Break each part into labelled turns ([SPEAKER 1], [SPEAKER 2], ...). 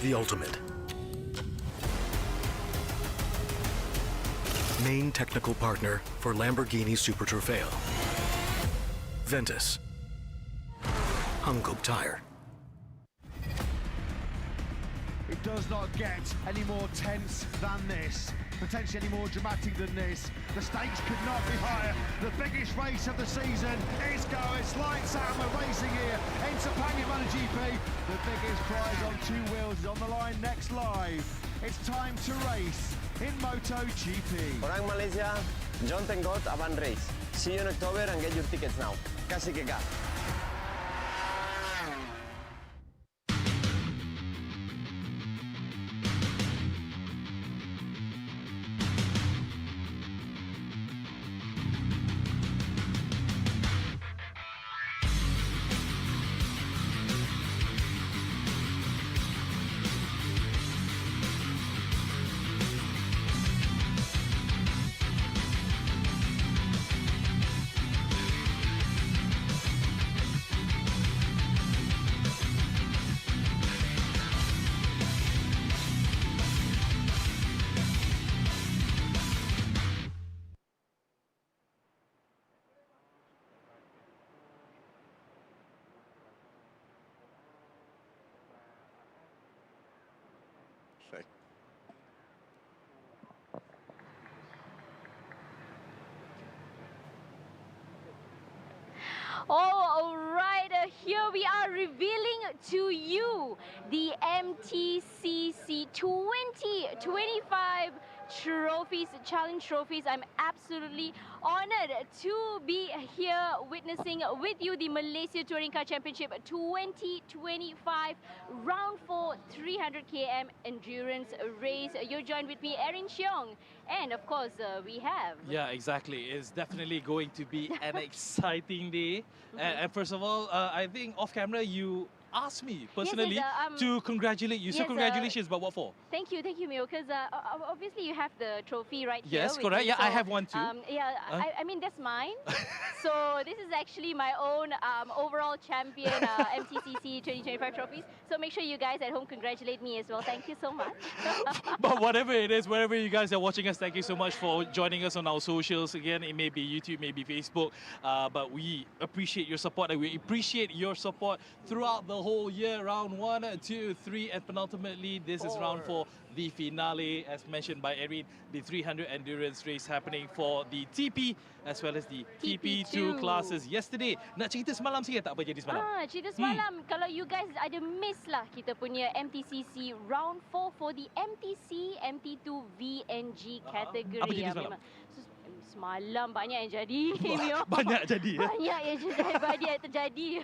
[SPEAKER 1] the ultimate. Main technical partner for Lamborghini Super Trofeo. Ventus. Hankook Tire.
[SPEAKER 2] It does not get any more tense than this, potentially any more dramatic than this. The stakes could not be higher. The biggest race of the season is go. It's lights out, we're racing here in Sepang MotoGP. The biggest prize on two wheels is on the line next live. It's time to race in MotoGP.
[SPEAKER 3] Orang Malaysia, John Tengot Avan Race. See you in October and get your tickets now. Kasi que ka.
[SPEAKER 4] Oh, all right. Here we are revealing to you the MTCC 2025 trophies, challenge trophies. I'm absolutely honored to be here witnessing with you the Malaysia Touring Car Championship 2025 Round 4 300 km endurance race. You're joined with me, Erin Cheong, and of course we have...
[SPEAKER 5] Yeah, exactly. It's definitely going to be an exciting day. And first of all, I think off camera you asked me personally to congratulate you. So congratulations, but what for?
[SPEAKER 4] Thank you, Mio, because obviously you have the trophy right here.
[SPEAKER 5] Yes, correct.
[SPEAKER 4] You,
[SPEAKER 5] yeah,
[SPEAKER 4] so,
[SPEAKER 5] I have one too.
[SPEAKER 4] I mean, that's mine. So this is actually my own overall champion MTCC 2025 trophies. So make sure you guys at home congratulate me as well. Thank you so much.
[SPEAKER 5] But whatever it is, wherever you guys are watching us, thank you so much for joining us on our socials. Again, it may be YouTube, maybe Facebook, but we appreciate your support, and we appreciate your support throughout the whole year. Round 1, 2, 3, and penultimately this is round 4, the finale, as mentioned by Erin, the 300 endurance race happening for the TP as well as the TP2 classes yesterday. Nak cerita semalam sikit tak apa jadi semalam?
[SPEAKER 4] Cerita semalam, kalau you guys ada miss lah kita punya MTCC round 4 for the MTC MT2 VNG category.
[SPEAKER 5] Apa jadi semalam?
[SPEAKER 4] Semalam banyak yang jadi.
[SPEAKER 5] Banyak jadi.
[SPEAKER 4] Banyak yang terjadi.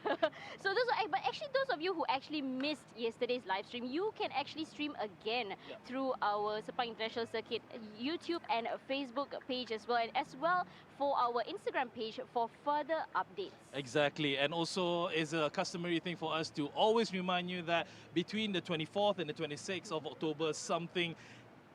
[SPEAKER 4] So but actually those of you who actually missed yesterday's live stream, you can actually stream again through our Sepang International Circuit YouTube and Facebook page as well, and as well for our Instagram page for further updates. Exactly,
[SPEAKER 5] and also is a customary thing for us to always remind you that between the 24th and the 26th of October, something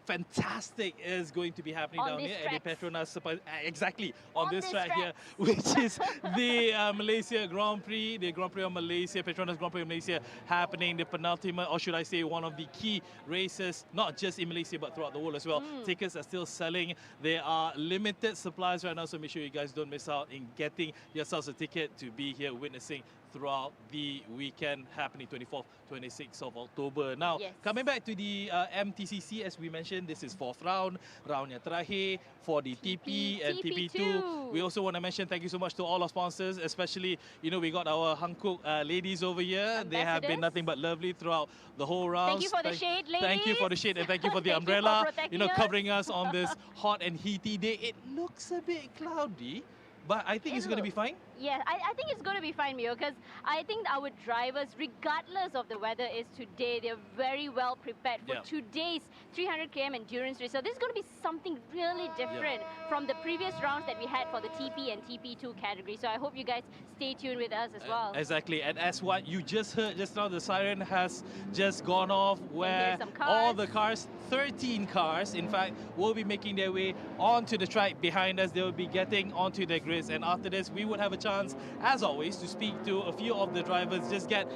[SPEAKER 5] fantastic is going to be happening down here at the Petronas, exactly on this track here, which is the Malaysia Grand Prix, the Grand Prix of Malaysia, Petronas Grand Prix of Malaysia, happening the penultimate, or should I say one of the key races, not just in Malaysia but throughout the world as well. Tickets are still selling. There are limited supplies right now, so make sure you guys don't miss out in getting yourselves a ticket to be here witnessing throughout the weekend happening 24th, 26th of October. Now, coming back to the MTCC, as we mentioned, this is 4th round, roundnya terakhir for the TP and TP2. We also want to mention thank you so much to all our sponsors, especially, you know, we got our Hankook ladies over here. They have been nothing but lovely throughout the whole round.
[SPEAKER 4] Thank you for the shade, ladies.
[SPEAKER 5] Thank you for the shade, and thank you for the umbrella, you know, covering us on this hot and heaty day. It looks a bit cloudy, but I think it's going to be fine.
[SPEAKER 4] Yeah, I think it's going to be fine, Mio, because I think our drivers, regardless of the weather is today, they're very well prepared for today's 300 km endurance race. So this is going to be something really different from the previous rounds that we had for the TP and TP2 category. So I hope you guys stay tuned with us as well.
[SPEAKER 5] Exactly, and as what you just heard just now, the siren has just gone off where all the cars, 13 cars, in fact, will be making their way onto the track behind us. They will be getting onto the grids, and after this, we would have a chance chance, as always, to speak to a few of the drivers, just get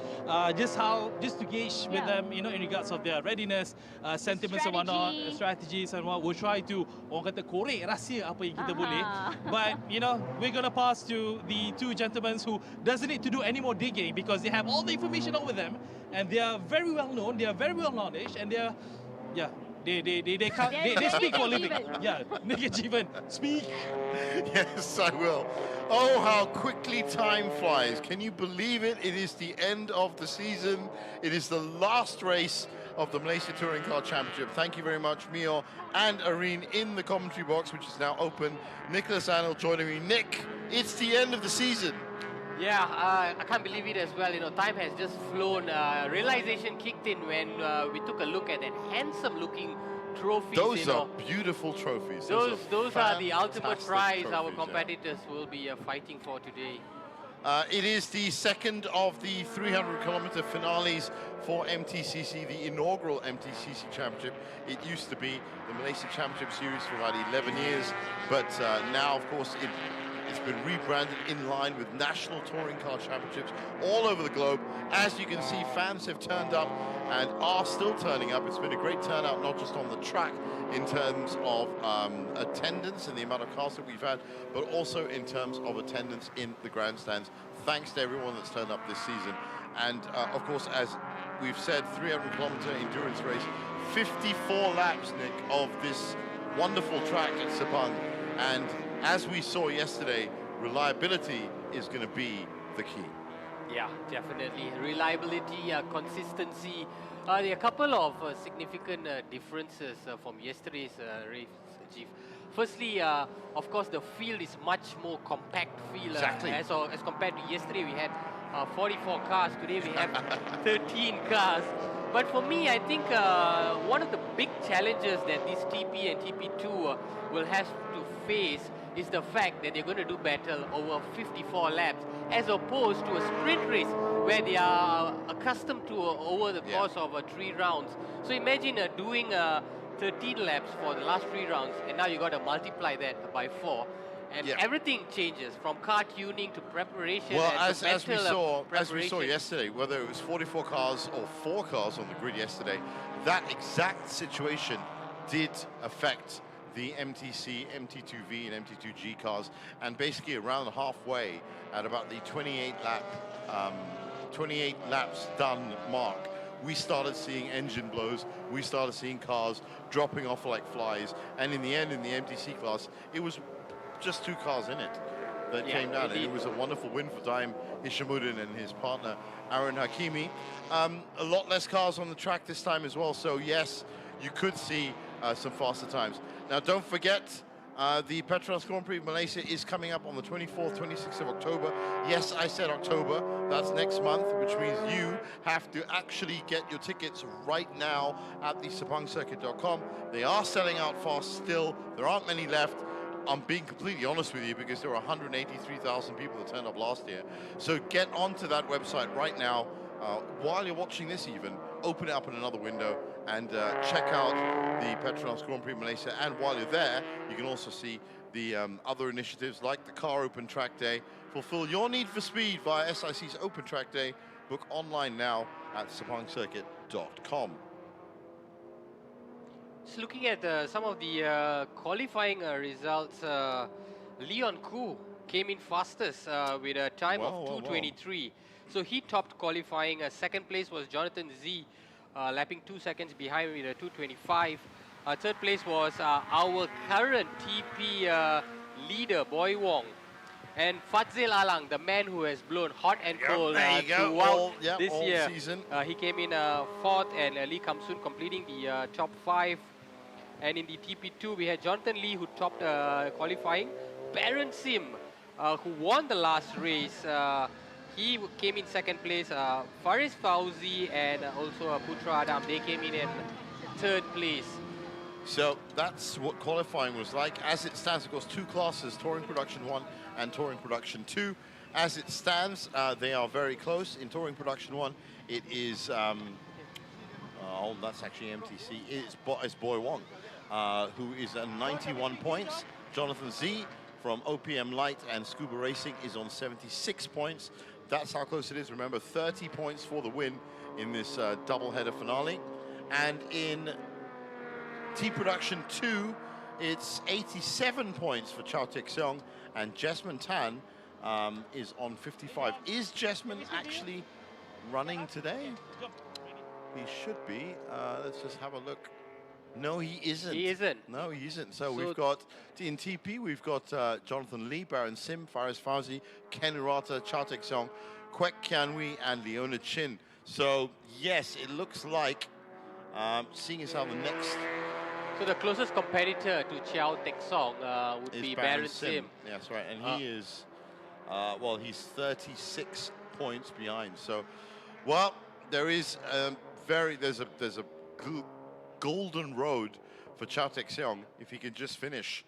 [SPEAKER 5] just to gauge with them, you know, in regards of their readiness, sentiments and whatnot, strategies and what. We'll try to orang kata korek rahsia apa yang kita boleh. But you know, we're gonna pass to the two gentlemen who doesn't need to do any more digging because they have all the information over them, and they are very well known, they are very well knowledge, and they are, yeah. They speak for a living. Yeah, Nick Jeevan, speak.
[SPEAKER 6] Yes, I will. Oh, how quickly time flies. Can you believe it? It is the end of the season. It is the last race of the Malaysia Touring Car Championship. Thank you very much, Mio and Areen in the commentary box, which is now open. Nicholas Arnold joining me. Nick, it's the end of the season.
[SPEAKER 7] Yeah, I can't believe it as well. You know, time has just flown. Realization kicked in when we took a look at that handsome-looking trophies.
[SPEAKER 6] Those are beautiful trophies.
[SPEAKER 7] Those are the ultimate prize
[SPEAKER 6] trophies,
[SPEAKER 7] our competitors will be fighting for today.
[SPEAKER 6] It is the second of the 300-kilometer finales for MTCC, the inaugural MTCC Championship. It used to be the Malaysia Championship Series for about 11 years, but now, of course, it's been rebranded in line with national touring car championships all over the globe. As you can see, fans have turned up and are still turning up. It's been a great turnout, not just on the track in terms of attendance and the amount of cars that we've had, but also in terms of attendance in the grandstands. Thanks to everyone that's turned up this season. And of course, as we've said, 300-kilometer endurance race, 54 laps, Nick, of this wonderful track at Sepang. And as we saw yesterday, reliability is going to be the key.
[SPEAKER 7] Yeah, definitely. Reliability, consistency. There are a couple of significant differences from yesterday's race, Chief. Firstly, of course, the field is much more compact field.
[SPEAKER 6] Exactly.
[SPEAKER 7] As compared to yesterday, we had 44 cars. Today, we have 13 cars. But for me, I think one of the big challenges that this TP and TP2 will have to face is the fact that they're going to do battle over 54 laps as opposed to a sprint race where they are accustomed to over the course of 3 rounds. So imagine doing 13 laps for the last 3 rounds, and now you got to multiply that by 4. And everything changes from car tuning to preparation.
[SPEAKER 6] Well,
[SPEAKER 7] and
[SPEAKER 6] as we saw yesterday, whether it was 44 cars or 4 cars on the grid yesterday, that exact situation did affect the MTC, MT2V and MT2G cars, and basically around halfway at about the 28 laps done mark, we started seeing engine blows, we started seeing cars dropping off like flies, and in the end, in the MTC class, it was just 2 cars in it that came down, and it was a wonderful win for Daim Hishamuddin and his partner Aaron Hakimi. A lot less cars on the track this time as well, so yes, you could see some faster times. Now, don't forget, the Petronas Grand Prix of Malaysia is coming up on the 24th, 26th of October. Yes, I said October. That's next month, which means you have to actually get your tickets right now at the sepangcircuit.com. They are selling out fast still. There aren't many left. I'm being completely honest with you because there were 183,000 people that turned up last year. So get onto that website right now. While you're watching this even, open it up in another window and check out the Petronas Grand Prix Malaysia. And while you're there, you can also see the other initiatives like the Car Open Track Day. Fulfill your need for speed via SIC's Open Track Day. Book online now at sepangcircuit.com.
[SPEAKER 7] Just looking at some of the qualifying results, Leon Koo came in fastest with a time of 2:23. So he topped qualifying. Second place was Jonathan Z, lapping 2 seconds behind with a 2:25. Third place was our current TP leader, Boy Wong. And Fadzil Alang, the man who has blown hot and cold throughout this year.
[SPEAKER 6] Season.
[SPEAKER 7] He came in 4th, and Lee Kam-soon completing the top 5. And in the TP2, we had Jonathan Lee, who topped qualifying. Baron Sim, who won the last race, he came in 2nd place. Faris Fauzi and also Putra Adam, they came in 3rd place.
[SPEAKER 6] So that's what qualifying was like. As it stands, of course, 2 classes, Touring Production 1 and Touring Production 2. As it stands, they are very close. In Touring Production 1, it is, oh, that's actually MTC. It's Boy Wong, who is at 91 points. Jonathan Z from OPM Light and Scuba Racing is on 76 points. That's how close it is. Remember, 30 points for the win in this double-header finale. And in T-Production 2, it's 87 points for Chao Tek-seong, and Jessamine Tan is on 55. Is Jessamine actually running today? He should be. Let's just have a look. No, he isn't.
[SPEAKER 7] He isn't.
[SPEAKER 6] No, he isn't. So we've got, in TP, we've got Jonathan Lee, Baron Sim, Faris Fauzi, Ken Urata, Chao Tek-seong, Kwek Kianwi, and Leona Chin. So, yes, it looks like, seeing as how the next...
[SPEAKER 7] So the closest competitor to Chao Tek-seong would be Baron Sim.
[SPEAKER 6] Yes, right. And he is, well, he's 36 points behind. So, well, there is there's a golden road for Chao Tek-seong. If he can just finish,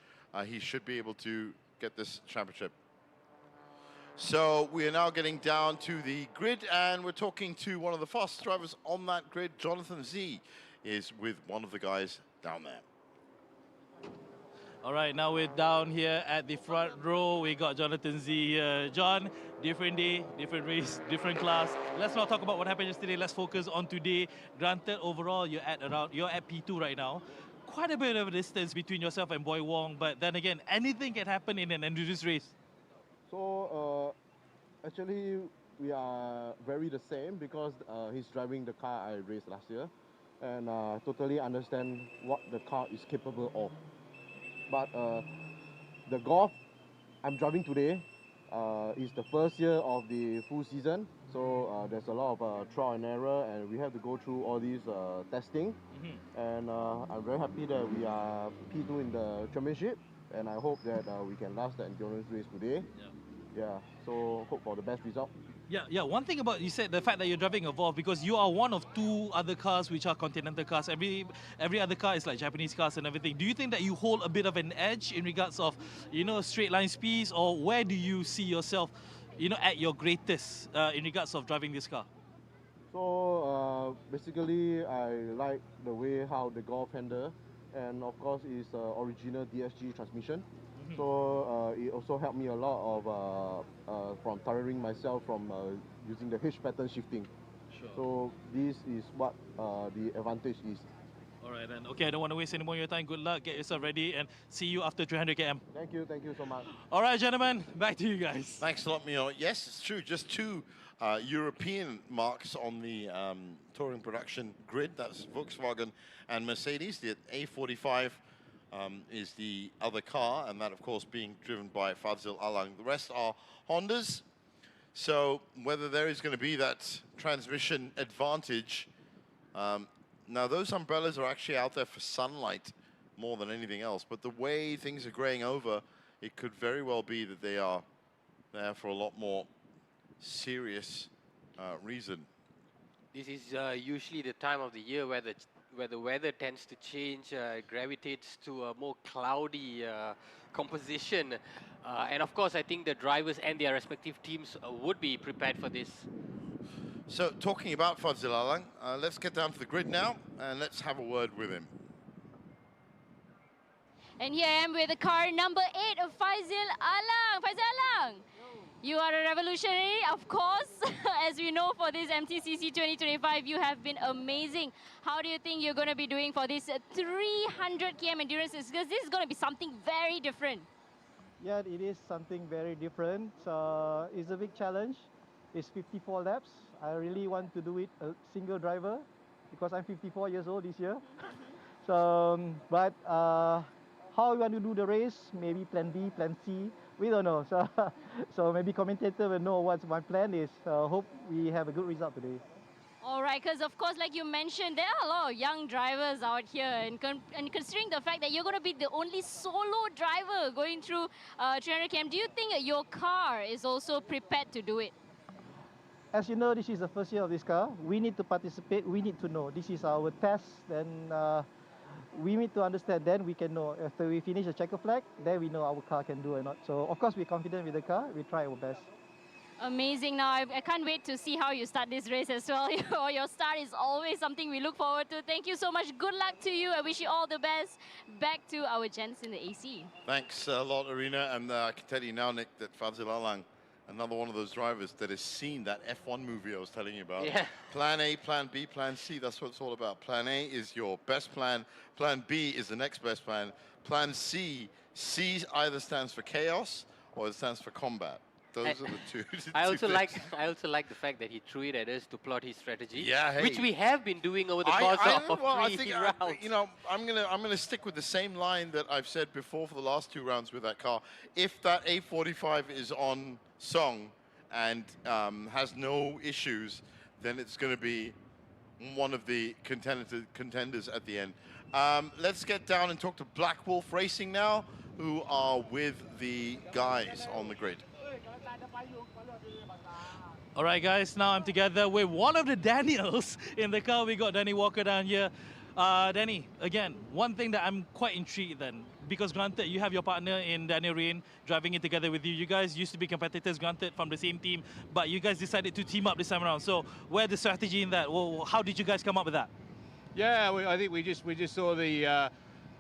[SPEAKER 6] he should be able to get this championship. So we are now getting down to the grid, and we're talking to one of the fastest drivers on that grid. Jonathan Z is with one of the guys down there.
[SPEAKER 5] All right, now we're down here at the front row. We got Jonathan Z here. John, different day, different race, different class. Let's not talk about what happened yesterday. Let's focus on today. Granted, overall, you're at P2 right now. Quite a bit of a distance between yourself and Boy Wong, but then again, anything can happen in an endurance race.
[SPEAKER 8] So, actually, we are very the same because he's driving the car I raced last year, and totally understand what the car is capable of. But the Golf I'm driving today is the first year of the full season, so there's a lot of trial and error, and we have to go through all these testing. And I'm very happy that we are P2 in the championship, and I hope that we can last the endurance race today. Yeah, so hope for the best result.
[SPEAKER 5] Yeah. One thing about, you said the fact that you're driving Evolve, because you are one of two other cars which are Continental cars. Every other car is like Japanese cars and everything. Do you think that you hold a bit of an edge in regards of, straight line speeds, or where do you see yourself, at your greatest in regards of driving this car?
[SPEAKER 8] So basically, I like the way how the Golf handle, and of course, it's original DSG transmission. So it also helped me a lot of from tiring myself from using the H pattern shifting.
[SPEAKER 5] Sure.
[SPEAKER 8] So this is what the advantage is.
[SPEAKER 5] All right, then. Okay, I don't want to waste any more of your time. Good luck. Get yourself ready and see you after 300 km.
[SPEAKER 8] Thank you so much.
[SPEAKER 5] All right, gentlemen, back to you guys.
[SPEAKER 6] Thanks a lot, Mio. Yes, it's true. Just two European marks on the touring production grid. That's Volkswagen and Mercedes. The A45 is the other car, and that, of course, being driven by Fadzil Alang. The rest are Hondas. So whether there is going to be that transmission advantage, now those umbrellas are actually out there for sunlight more than anything else, but the way things are graying over, it could very well be that they are there for a lot more serious reason.
[SPEAKER 7] This is usually the time of the year where the weather tends to change, gravitates to a more cloudy composition. And of course, I think the drivers and their respective teams would be prepared for this.
[SPEAKER 6] So talking about Fadzil Alang, let's get down to the grid now and let's have a word with him.
[SPEAKER 4] And here I am with the car number 8 of Fadzil Alang. Fadzil Alang, you are a revolutionary, of course. As we know, for this MTCC 2025, you have been amazing. How do you think you're going to be doing for this 300 km endurance? Because this is going to be something very different.
[SPEAKER 9] Yeah, it is something very different. It's a big challenge. It's 54 laps. I really want to do it a single driver because I'm 54 years old this year. So, but how we want to do the race, maybe plan B, plan C, we don't know. So maybe commentator will know what my plan is. Hope we have a good result today.
[SPEAKER 4] All right, because of course, like you mentioned, there are a lot of young drivers out here, and considering the fact that you're going to be the only solo driver going through 300 km, do you think your car is also prepared to do it?
[SPEAKER 9] As you know, this is the first year of this car. We need to participate. We need to know. This is our test. Then we need to understand. Then we can know. After we finish the checker flag, then we know our car can do or not. So, of course, we're confident with the car. We try our best.
[SPEAKER 4] Amazing. Now, I can't wait to see how you start this race as well. Your start is always something we look forward to. Thank you so much. Good luck to you. I wish you all the best. Back to our gents in the AC.
[SPEAKER 6] Thanks a lot, Arena. And I can tell you now, Nick, that Fadzil Alang, another one of those drivers that has seen that F1 movie I was telling you about.
[SPEAKER 7] Yeah.
[SPEAKER 6] Plan A, Plan B, Plan C, that's what it's all about. Plan A is your best plan. Plan B is the next best plan. Plan C either stands for chaos or it stands for combat. Those are the two.
[SPEAKER 7] I also like the fact that he threw it at us to plot his strategy.
[SPEAKER 6] Yeah, hey.
[SPEAKER 7] Which we have been doing over the course of three rounds.
[SPEAKER 6] You know, I'm gonna stick with the same line that I've said before for the last 2 rounds with that car. If that A45 is on song and has no issues, then it's going to be one of the contenders at the end. Let's get down and talk to Black Wolf Racing now, who are with the guys on the grid.
[SPEAKER 5] All right, guys, now I'm together with one of the Daniels in the car. We got Danny Walker down here. Danny, again, one thing that I'm quite intrigued then, because granted, you have your partner in Daniel Rain driving it together with you. You guys used to be competitors, granted, from the same team, but you guys decided to team up this time around. So where's the strategy in that? Well, how did you guys come up with that?
[SPEAKER 10] Yeah, I think we just saw the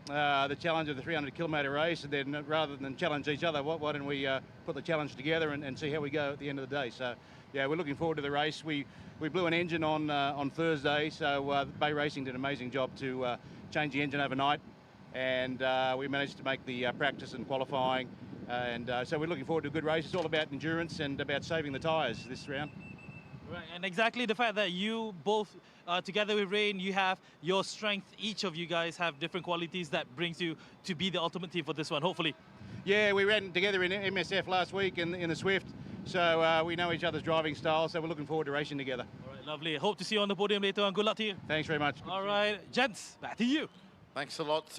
[SPEAKER 10] challenge of the 300-kilometre race, and then rather than challenge each other, why don't we put the challenge together and see how we go at the end of the day. So, yeah, we're looking forward to the race. We blew an engine on Thursday, so Bay Racing did an amazing job to change the engine overnight, and we managed to make the practice and qualifying, and so we're looking forward to a good race. It's all about endurance and about saving the tyres this round.
[SPEAKER 5] Right, and exactly the fact that you both, together with Rain, you have your strength. Each of you guys have different qualities that brings you to be the ultimate team for this one, hopefully.
[SPEAKER 10] Yeah, we ran together in MSF last week in the Swift, so we know each other's driving style, so we're looking forward to racing together.
[SPEAKER 5] All right, lovely. Hope to see you on the podium later on. Good luck to you.
[SPEAKER 10] Thanks very much.
[SPEAKER 5] All right, gents, back to you.
[SPEAKER 6] Thanks a lot,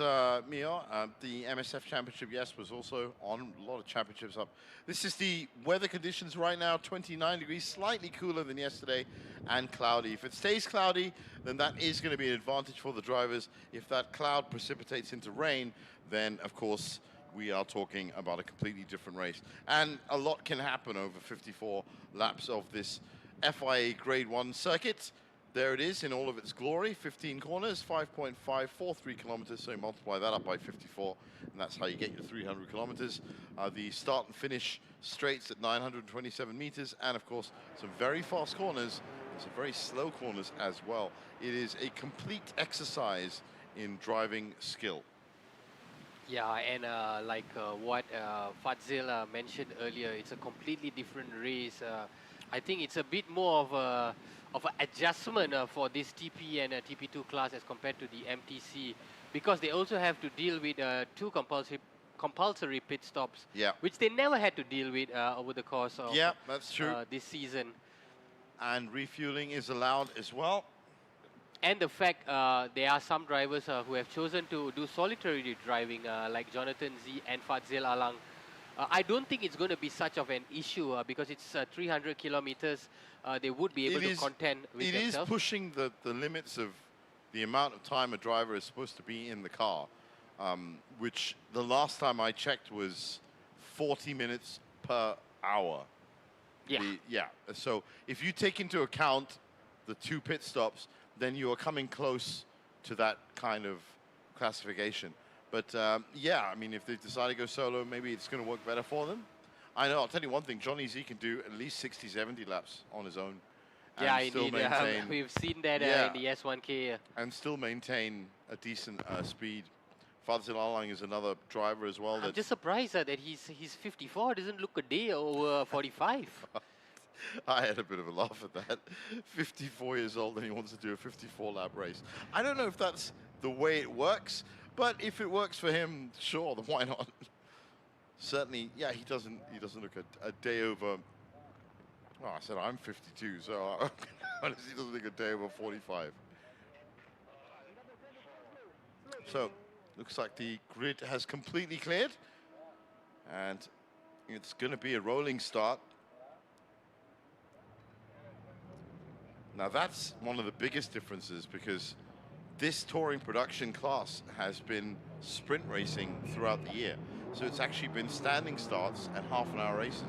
[SPEAKER 6] Mio. The MSF Championship, yes, was also on. A lot of championships up. This is the weather conditions right now, 29 degrees, slightly cooler than yesterday, and cloudy. If it stays cloudy, then that is going to be an advantage for the drivers. If that cloud precipitates into rain, then, of course, we are talking about a completely different race. And a lot can happen over 54 laps of this FIA Grade 1 circuit. There it is in all of its glory, 15 corners, 5.543 kilometers, so you multiply that up by 54, and that's how you get your 300 kilometers. The start and finish straights at 927 meters, and of course, some very fast corners, and some very slow corners as well. It is a complete exercise in driving skill.
[SPEAKER 7] Yeah, and like what Fadzil mentioned earlier, it's a completely different race. I think it's a bit more of an adjustment for this TP and TP2 class as compared to the MTC, because they also have to deal with 2 compulsory pit stops, which they never had to deal with over the course of
[SPEAKER 6] that's true.
[SPEAKER 7] This season.
[SPEAKER 6] And refueling is allowed as well.
[SPEAKER 7] And the fact there are some drivers who have chosen to do solitary driving, like Jonathan Z and Fadzil Alang. I don't think it's going to be such of an issue because it's 300 kilometers. They would be able to contend with themselves.
[SPEAKER 6] It is pushing the limits of the amount of time a driver is supposed to be in the car, which the last time I checked was 40 minutes per hour.
[SPEAKER 7] Yeah.
[SPEAKER 6] So if you take into account the 2 pit stops, then you are coming close to that kind of classification. But yeah, I mean, if they decide to go solo, maybe it's going to work better for them. I know, I'll tell you one thing, Johnny Z can do at least 60, 70 laps on his own.
[SPEAKER 7] Yeah, indeed. We've seen that in the S1K.
[SPEAKER 6] And still maintain a decent speed. Fadzil Alang is another driver as well.
[SPEAKER 7] I'm just surprised that he's 54, doesn't look a day over 45.
[SPEAKER 6] I had a bit of a laugh at that. 54 years old and he wants to do a 54-lap race. I don't know if that's the way it works, but if it works for him, sure, then why not? Certainly, yeah, he doesn't look a day over. Oh, I said I'm 52, so honestly, he doesn't look a day over 45. So, looks like the grid has completely cleared, and it's going to be a rolling start. Now that's one of the biggest differences, because this touring production class has been sprint racing throughout the year. So it's actually been standing starts and half-an-hour races.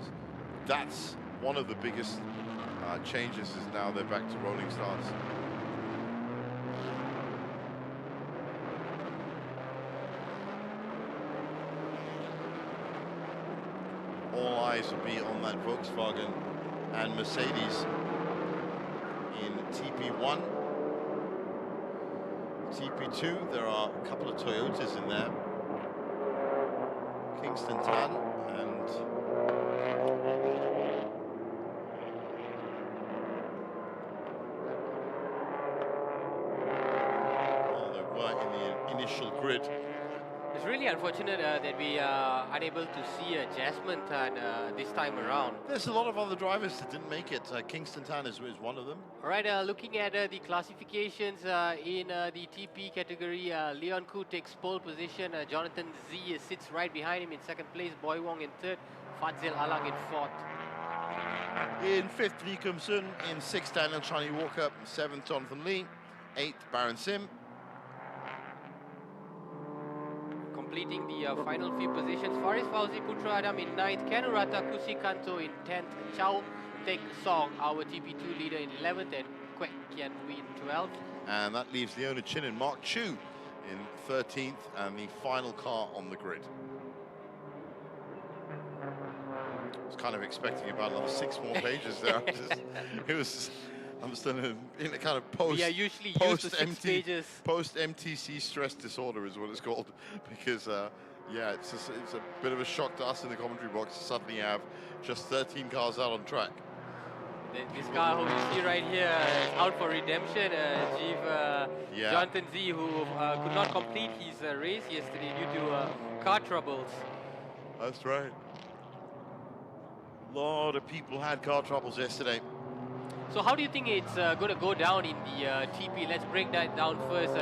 [SPEAKER 6] That's one of the biggest changes is now they're back to rolling starts. All eyes will be on that Volkswagen and Mercedes in TP1. TP2, there are a couple of Toyotas in there. Kingston Tan and they were in the initial grid.
[SPEAKER 7] It's really unfortunate that we are unable to see Jasmine Tan this time around.
[SPEAKER 6] There's a lot of other drivers that didn't make it. Kingston Tan is one of them.
[SPEAKER 7] All right, looking at the classifications in the TP category, Leon Koo takes pole position. Jonathan Z sits right behind him in second place. Boy Wong in third. Fadzil Alang in fourth.
[SPEAKER 6] In fifth, Lee Kum Sun. In sixth, Daniel Chani Walker. Seventh, Jonathan Lee. Eighth, Baron Sim.
[SPEAKER 7] Completing the final few positions, Faris Fauzi Putra Adam in 9th, Kanurata Kusikanto in 10th, Chow Tek Song, our TP2 leader in 11th, and Kwek Kian Hui in 12th.
[SPEAKER 6] And that leaves Leona Chin and Mark Chu in 13th, and the final car on the grid. I was kind of expecting about another 6 more pages there. It was, I'm still in a kind of post.
[SPEAKER 7] We are usually used to 6 pages.
[SPEAKER 6] Post MTC stress disorder is what it's called, because yeah, it's a bit of a shock to us in the commentary box to suddenly have just 13 cars out on track.
[SPEAKER 7] This car who you see right here is out for redemption.
[SPEAKER 6] Yeah.
[SPEAKER 7] Jonathan Z, who could not complete his race yesterday due to car troubles.
[SPEAKER 6] That's right. A lot of people had car troubles yesterday.
[SPEAKER 7] So how do you think it's going to go down in the TP? Let's break that down first.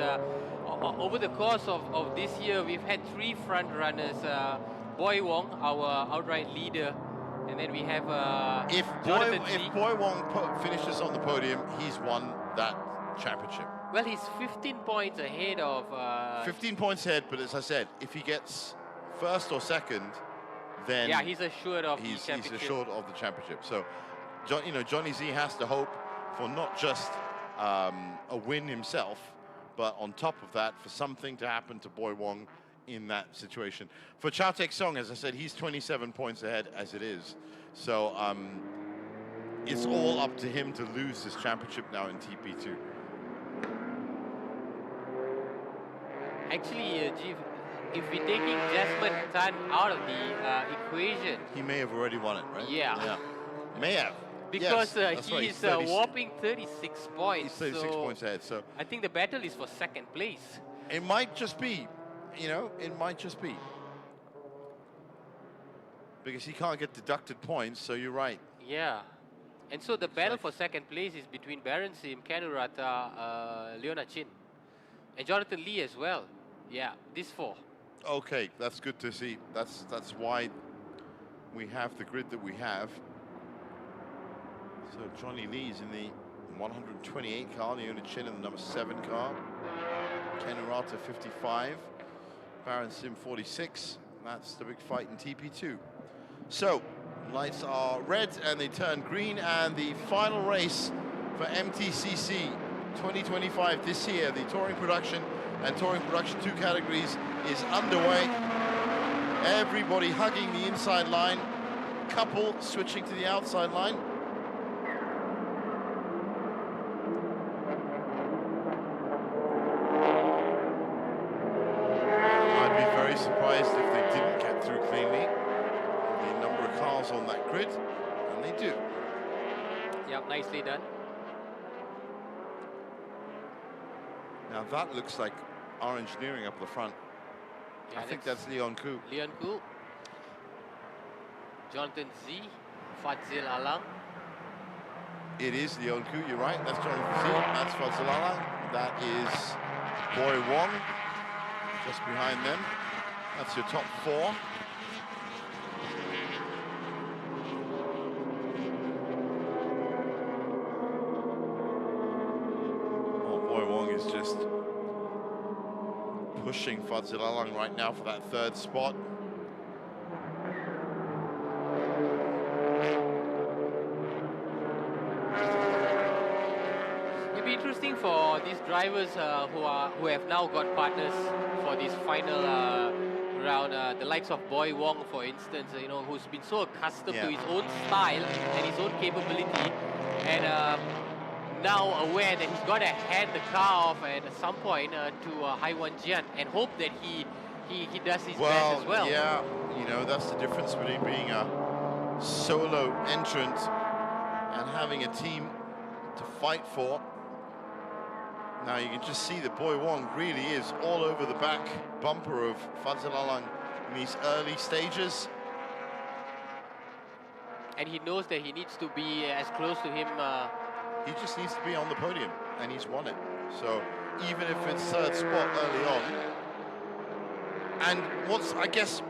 [SPEAKER 7] Over the course of this year, we've had 3 front runners. Boy Wong, our outright leader, and then we have
[SPEAKER 6] if
[SPEAKER 7] Jonathan
[SPEAKER 6] Boy Wong finishes on the podium, he's won that championship.
[SPEAKER 7] Well, he's 15 points ahead of...
[SPEAKER 6] 15 points ahead, but as I said, if he gets first or second, then...
[SPEAKER 7] Yeah, he's assured of the championship.
[SPEAKER 6] He's assured of the championship. So, Johnny Z has to hope for not just a win himself, but on top of that, for something to happen to Boy Wong in that situation. For Chow Tek Song, as I said, he's 27 points ahead as it is. So it's all up to him to lose this championship now in TP2.
[SPEAKER 7] Actually, if we're taking Jasmine Tan out of the equation...
[SPEAKER 6] He may have already won it, right?
[SPEAKER 7] Yeah.
[SPEAKER 6] May have.
[SPEAKER 7] Because
[SPEAKER 6] yes,
[SPEAKER 7] he's whopping 36 points.
[SPEAKER 6] He's 36 points ahead. So
[SPEAKER 7] I think the battle is for second place.
[SPEAKER 6] It might just be, it might just be. Because he can't get deducted points, so you're right.
[SPEAKER 7] Yeah. And so the battle for second place is between Baron Sim, Kanurata, Leona Chin, and Jonathan Lee as well. Yeah, these 4.
[SPEAKER 6] Okay, that's good to see. That's why we have the grid that we have. So Johnny Lee's in the 128 car, Leona Chin in the number 7 car. Kanurata 55, Baron Sim 46. That's the big fight in TP2. So, lights are red and they turn green, and the final race for MTCC 2025 this year, the Touring Production and Touring Production 2 categories, is underway. Everybody hugging the inside line, couple switching to the outside line. I'd be very surprised if they didn't get through cleanly. The number of cars on that grid, and they do.
[SPEAKER 7] Yep, nicely done.
[SPEAKER 6] Now that looks like our engineering up the front.
[SPEAKER 7] Yeah,
[SPEAKER 6] I think that's Leon Koo.
[SPEAKER 7] Leon Koo. Jonathan Z, Fadzil Alang.
[SPEAKER 6] It is Leon Koo, you're right. That's Jonathan Z, that's Fadzil Alang. That is Boy Wong, just behind them. That's your top 4. Is just pushing Fadzil Alang right now for that 3rd spot.
[SPEAKER 7] for these drivers who have now got partners for this final round, the likes of Boy Wong, for instance, who's been so accustomed to his own style and his own capability, and now aware that he's got to hand the car off at some point to Haiwan Jian and hope that he does his best as well.
[SPEAKER 6] Yeah, that's the difference between being a solo entrant and having a team to fight for. Now you can just see that Boy Wong really is all over the back bumper of Fadzil Alang in these early stages.
[SPEAKER 7] And he knows that he needs to be as close to him.
[SPEAKER 6] He just needs to be on the podium, and he's won it. So even if it's third spot early on. And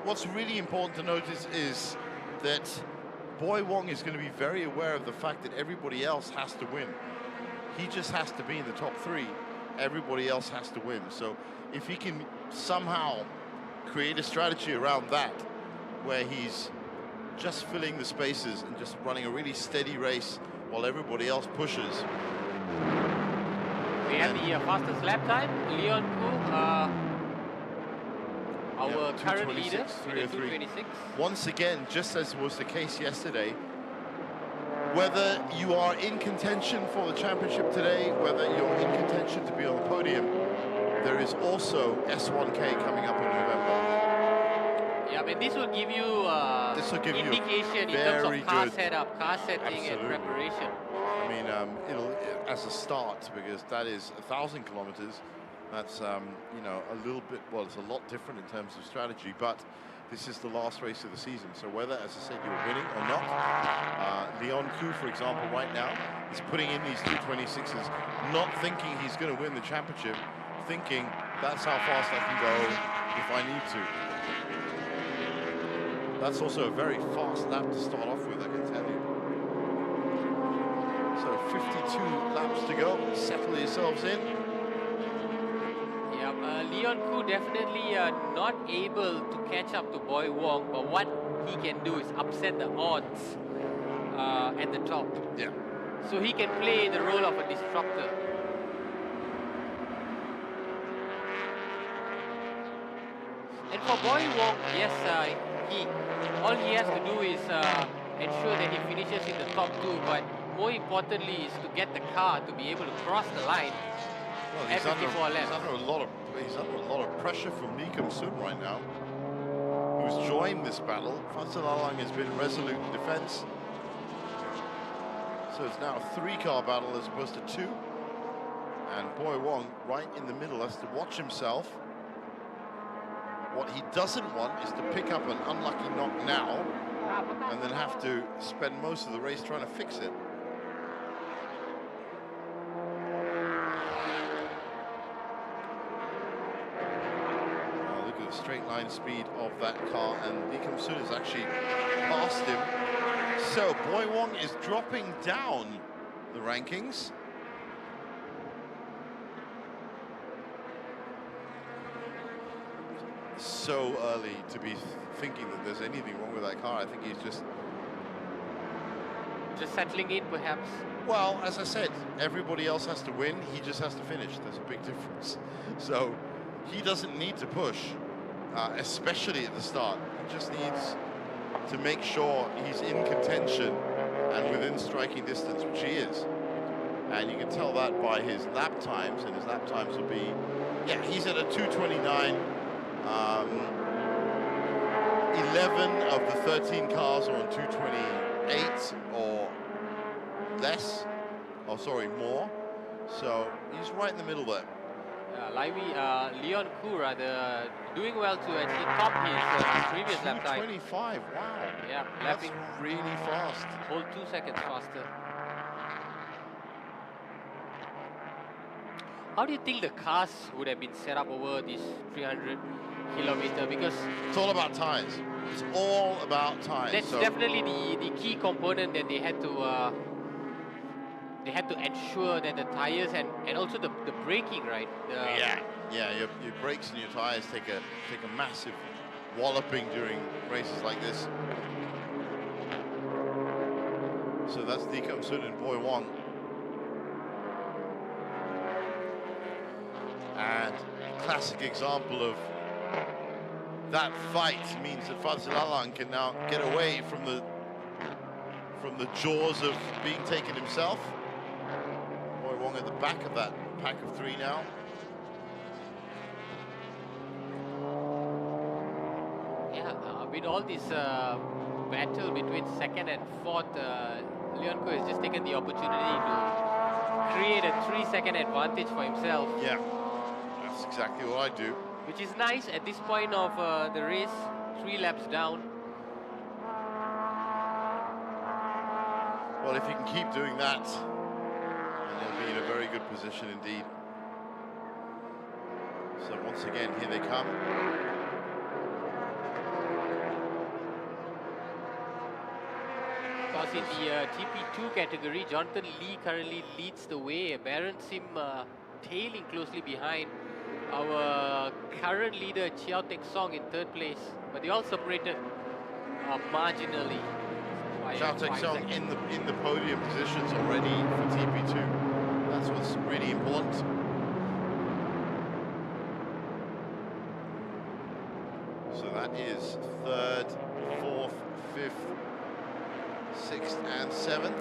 [SPEAKER 6] what's really important to notice is that Boy Wong is going to be very aware of the fact that everybody else has to win. He just has to be in the top 3. Everybody else has to win. So if he can somehow create a strategy around that, where he's just filling the spaces and just running a really steady race while everybody else pushes.
[SPEAKER 7] We have the fastest lap time, Leon Koo, our current leader, 2:26.
[SPEAKER 6] Once again, just as was the case yesterday, whether you are in contention for the championship today, whether you're in contention to be on the podium, there is also S1K coming up in November.
[SPEAKER 7] Yeah, but this will give you indication in terms of car setup, car setting, and preparation.
[SPEAKER 6] I mean, it'll as a start, because that is 1,000 kilometers. That's a little bit, well, it's a lot different in terms of strategy, but this is the last race of the season. So whether, as I said, you're winning or not, Leon Koo, for example, right now is putting in these 2:26s, not thinking he's going to win the championship, thinking that's how fast I can go if I need to. That's also a very fast lap to start off with, I can tell you. So 52 laps to go. Settle yourselves in.
[SPEAKER 7] Yeah, Leon Koo definitely not able to catch up to Boy Wong, but what he can do is upset the odds at the top.
[SPEAKER 6] Yeah.
[SPEAKER 7] So he can play the role of a disruptor. And for Boy Wong, yes, all he has to do is ensure that he finishes in the top 2, but more importantly is to get the car to be able to cross the line at 54 laps.
[SPEAKER 6] He's under a lot of pressure from Lee Kum-soon right now, who's joined this battle. Fadzil Alang has been resolute in defense. So it's now a 3-car battle as opposed to 2. And Boy Wong right in the middle has to watch himself. What he doesn't want is to pick up an unlucky knock now and then have to spend most of the race trying to fix it. Look at the straight line speed of that car, and Lee Kum-soon has actually passed him. So Boy Wong is dropping down the rankings. So early to be thinking that there's anything wrong with that car. I think he's just
[SPEAKER 7] settling in, perhaps.
[SPEAKER 6] Well, as I said, everybody else has to win. He just has to finish. There's a big difference. So he doesn't need to push, especially at the start. He just needs to make sure he's in contention and within striking distance, which he is. And you can tell that by his lap times, and his lap times will be, yeah, he's at a 2:29. 11 of the 13 cars are on 2:28 or less, or sorry, more. So he's right in the middle there.
[SPEAKER 7] Leon Koo rather doing well to actually top his previous lap time.
[SPEAKER 6] 2:25, wow.
[SPEAKER 7] Yeah,
[SPEAKER 6] that's really fast.
[SPEAKER 7] Whole 2 seconds faster. How do you think the cars would have been set up over this 300 kilometer? Because
[SPEAKER 6] it's all about tires. It's all about tires.
[SPEAKER 7] That's definitely the key component that they had to ensure that the tires and also the braking, right?
[SPEAKER 6] Your brakes and your tires take a massive walloping during races like this. So that's Lee Kum-soon and Boy Wong. And a classic example of that fight means that Fazil Alang can now get away from the jaws of being taken himself. Boy Wong at the back of that pack of three now.
[SPEAKER 7] Yeah, with all this battle between second and fourth, Leon Ko has just taken the opportunity to create a 3-second advantage for himself.
[SPEAKER 6] Yeah, that's exactly what I do.
[SPEAKER 7] Which is nice at this point of the race, 3 laps down.
[SPEAKER 6] Well, if he can keep doing that, then he'll be in a very good position indeed. So once again, here they come.
[SPEAKER 7] Because in the TP2 category, Jonathan Lee currently leads the way. Baron Sim tailing closely behind. Our current leader, Chiao Tek Song, in 3rd place. But they all separated marginally.
[SPEAKER 6] Chiao Tek Song in the podium positions already for TP2. That's what's really important. So that is 3rd, 4th, 5th, 6th and 7th.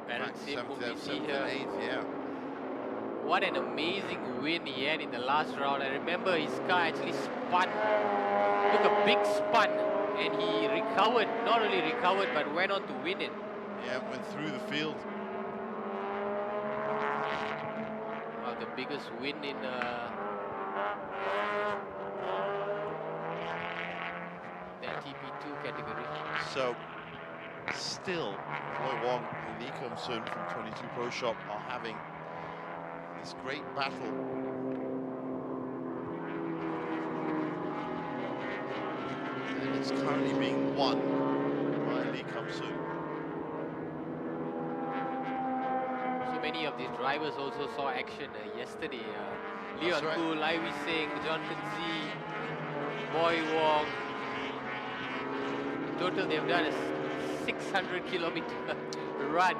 [SPEAKER 7] Baron Sim,
[SPEAKER 6] 7th and 8th, yeah.
[SPEAKER 7] What an amazing win he had in the last round. I remember his car actually spun, took a big spun, and he recovered, not only recovered, but went on to win it.
[SPEAKER 6] Yeah, went through the field.
[SPEAKER 7] Wow, the biggest win in that TP2 category.
[SPEAKER 6] So, still, Boy Wong and Lee Kum Sun from 22 Pro Shop are having this great battle. And it's currently being won by Lee Kum Sun.
[SPEAKER 7] So many of these drivers also saw action yesterday. Leon
[SPEAKER 6] right.
[SPEAKER 7] Koo, Lai Wee Sing, Jonathan Z, Boy Wong. In total, they've done a 600-kilometer run.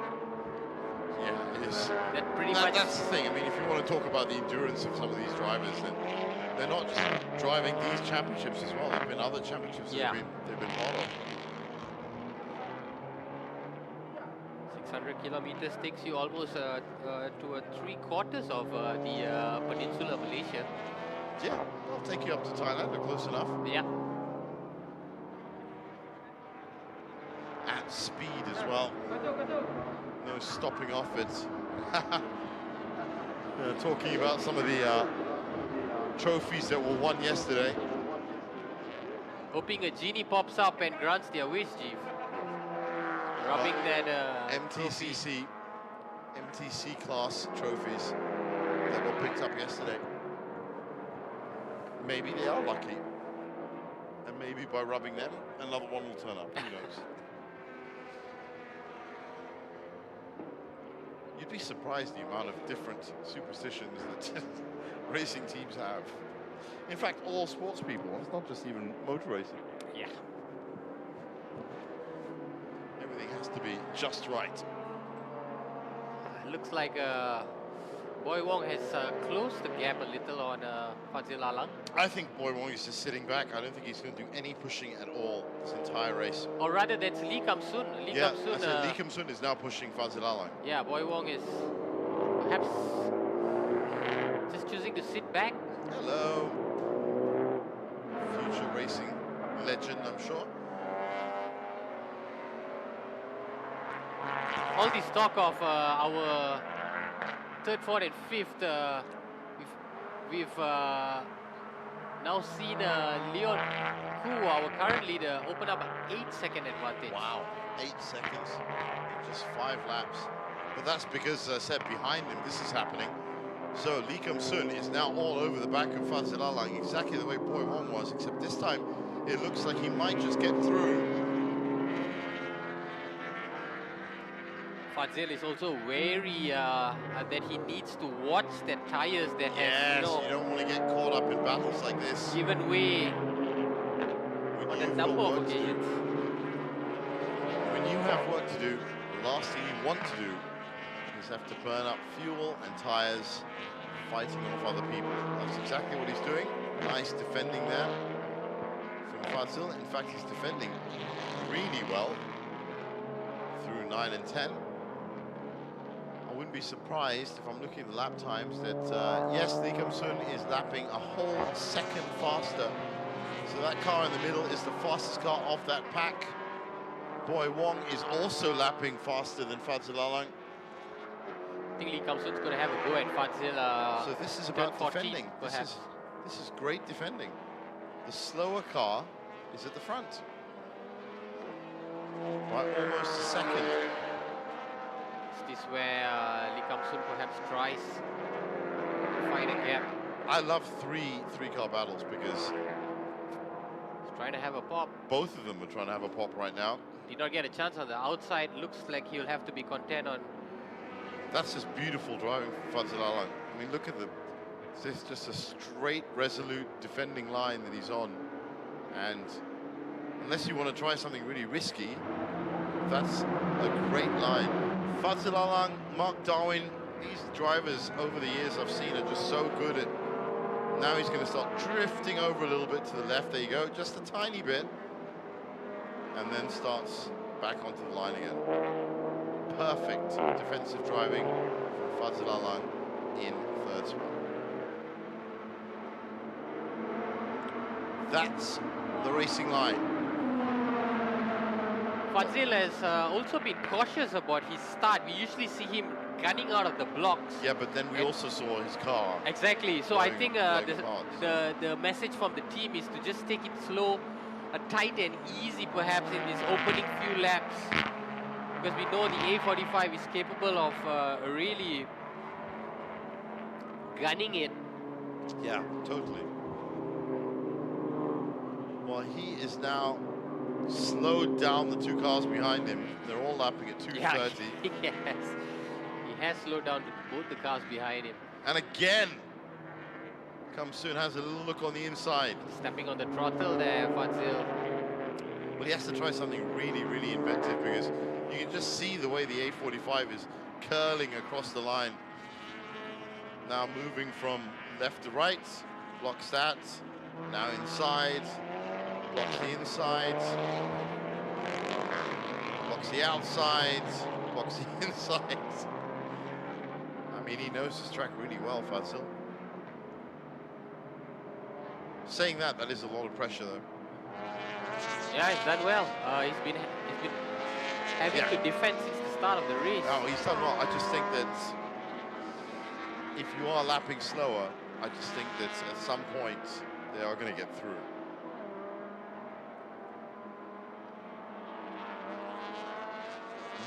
[SPEAKER 6] Yeah, it is.
[SPEAKER 7] That's
[SPEAKER 6] the thing. I mean, if you want to talk about the endurance of some of these drivers, then they're not just driving these championships as well. There have been other championships that they've been part of.
[SPEAKER 7] 600 kilometers takes you almost to 3/4 of the peninsula of Malaysia.
[SPEAKER 6] Yeah, I'll take you up to Thailand. They're close enough.
[SPEAKER 7] Yeah.
[SPEAKER 6] At speed as well. No stopping off it. Talking about some of the trophies that were won yesterday.
[SPEAKER 7] Hoping a genie pops up and grants their wish, Jeev. Rubbing that
[SPEAKER 6] MTC class trophies that were picked up yesterday. Maybe they are lucky. And maybe by rubbing them, another one will turn up. Who knows? You'd be surprised the amount of different superstitions that racing teams have. In fact, all sports people. It's not just even motor racing.
[SPEAKER 7] Yeah.
[SPEAKER 6] Everything has to be just right.
[SPEAKER 7] It looks like Boy Wong has closed the gap a little on Fazil Alang.
[SPEAKER 6] I think Boy Wong is just sitting back. I don't think he's going to do any pushing at all this entire race.
[SPEAKER 7] Or rather, that's Lee Kum Sun. Lee
[SPEAKER 6] Kum Sun is now pushing Fazil Alang.
[SPEAKER 7] Yeah, Boy Wong is perhaps just choosing to sit back.
[SPEAKER 6] Hello. Future racing legend, I'm sure.
[SPEAKER 7] All this talk of our 3rd, 4th and 5th, we've now seen Leon Koo, our current leader, open up an 8-second advantage.
[SPEAKER 6] Wow, 8 seconds in just 5 laps. But that's because, as I said, behind him, this is happening. So Lee Kum Sun is now all over the back of Fazil Alang, exactly the way Boy Wong was, except this time it looks like he might just get through.
[SPEAKER 7] Fazil is also wary that he needs to watch the tires that has,
[SPEAKER 6] you don't want to get caught up in battles like this.
[SPEAKER 7] given way on a number of occasions.
[SPEAKER 6] When you have work to do, the last thing you want to do He's have to burn up fuel and tires, fighting off other people. That's exactly what he's doing. Nice defending there from Fazil. In fact, he's defending really well through 9 and 10. I wouldn't be surprised if I'm looking at the lap times that, yes, Lee Kum-sun is lapping a whole second faster. So that car in the middle is the fastest car of that pack. Boy Wong is also lapping faster than Fazil Alang.
[SPEAKER 7] I think Lee Kum-sun's going to have a go at Fazil.
[SPEAKER 6] So this is about
[SPEAKER 7] 14,
[SPEAKER 6] defending.
[SPEAKER 7] perhaps.
[SPEAKER 6] This is great defending. The slower car is at the front by almost a second.
[SPEAKER 7] Is this where Lee Kum-sun perhaps tries to find a gap?
[SPEAKER 6] I love three-car battles because
[SPEAKER 7] He's trying to have a pop.
[SPEAKER 6] both of them are trying to have a pop right now.
[SPEAKER 7] Did not get a chance on the outside. Looks like he'll have to be content on.
[SPEAKER 6] That's just beautiful driving for Fazil Alang. I mean, look at this is just a straight, resolute defending line that he's on. And unless you want to try something really risky, that's a great line. Fazil Alang, Mark Darwin, these drivers over the years I've seen are just so good at. Now he's going to start drifting over a little bit to the left. There you go, just a tiny bit. And then starts back onto the line again. Perfect defensive driving from Fazil Alang in third spot. That's the racing line.
[SPEAKER 7] Fazil has also been cautious about his start. We usually see him gunning out of the blocks.
[SPEAKER 6] Yeah, but then we also saw his car.
[SPEAKER 7] Exactly. So I think
[SPEAKER 6] fast.
[SPEAKER 7] the message from the team is to just take it slow, tight and easy perhaps in his opening few laps. Because we know the A45 is capable of really gunning it.
[SPEAKER 6] Yeah, totally. Well, he is now slowed down the two cars behind him. They're all lapping at 2:30.
[SPEAKER 7] Yeah, yes. He has slowed down both the cars behind him.
[SPEAKER 6] And again, Kum-sun has a little look on the inside.
[SPEAKER 7] Stepping on the throttle there, Fazil.
[SPEAKER 6] Well, he has to try something really, really inventive because you can just see the way the A45 is curling across the line. Now moving from left to right, blocks that. Now inside, blocks the inside, blocks the outside, blocks the inside. I mean, he knows his track really well, Fazil. Saying that is a lot of pressure, though.
[SPEAKER 7] Yeah, he's done well. He's been having to defend since the start of the race.
[SPEAKER 6] Oh, he's done well. I just think that if you are lapping slower, I just think that at some point they are going to get through.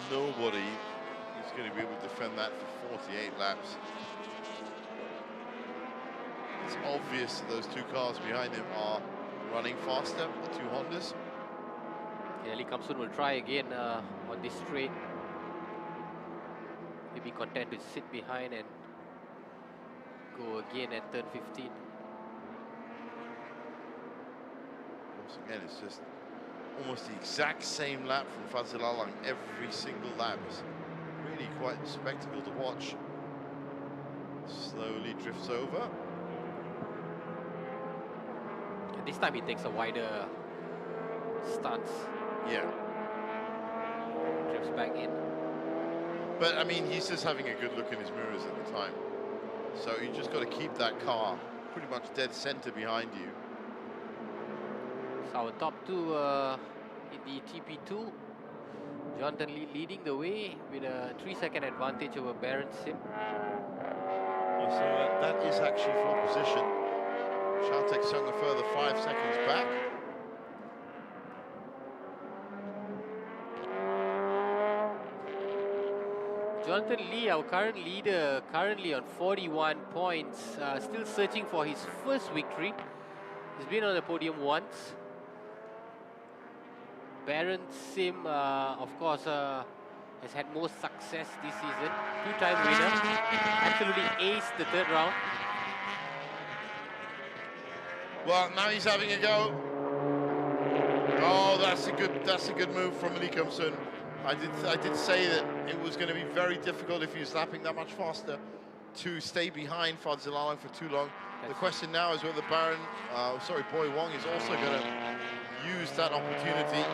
[SPEAKER 6] Nobody is going to be able to defend that for 48 laps. It's obvious that those two cars behind him are running faster, the two Hondas.
[SPEAKER 7] Yeah, Lee Kum-sun will try again on this straight. He'll be content to sit behind and go again at turn 15.
[SPEAKER 6] Once again, it's just almost the exact same lap from Fazil Alang every single lap. It's really quite a spectacle to watch. Slowly drifts over.
[SPEAKER 7] And this time he takes a wider stance.
[SPEAKER 6] Yeah.
[SPEAKER 7] Drifts back in.
[SPEAKER 6] But I mean, he's just having a good look in his mirrors at the time. So you just got to keep that car pretty much dead center behind you.
[SPEAKER 7] So our top two in the TP2. Jonathan Lee leading the way with a 3-second advantage over Baron Sim.
[SPEAKER 6] So that is actually for position. Shartek Sung a further 5 seconds back.
[SPEAKER 7] Jonathan Lee, our current leader, currently on 41 points, still searching for his first victory. He's been on the podium once. Baron Sim, of course, has had more success this season. Two-time winner, absolutely aced the third round.
[SPEAKER 6] Well, now he's having a go. Oh, that's a good move from Lee Kum-sun. I did say that it was going to be very difficult if he was lapping that much faster to stay behind Fadzil for too long. The question now is whether Boy Wong is also going to use that opportunity.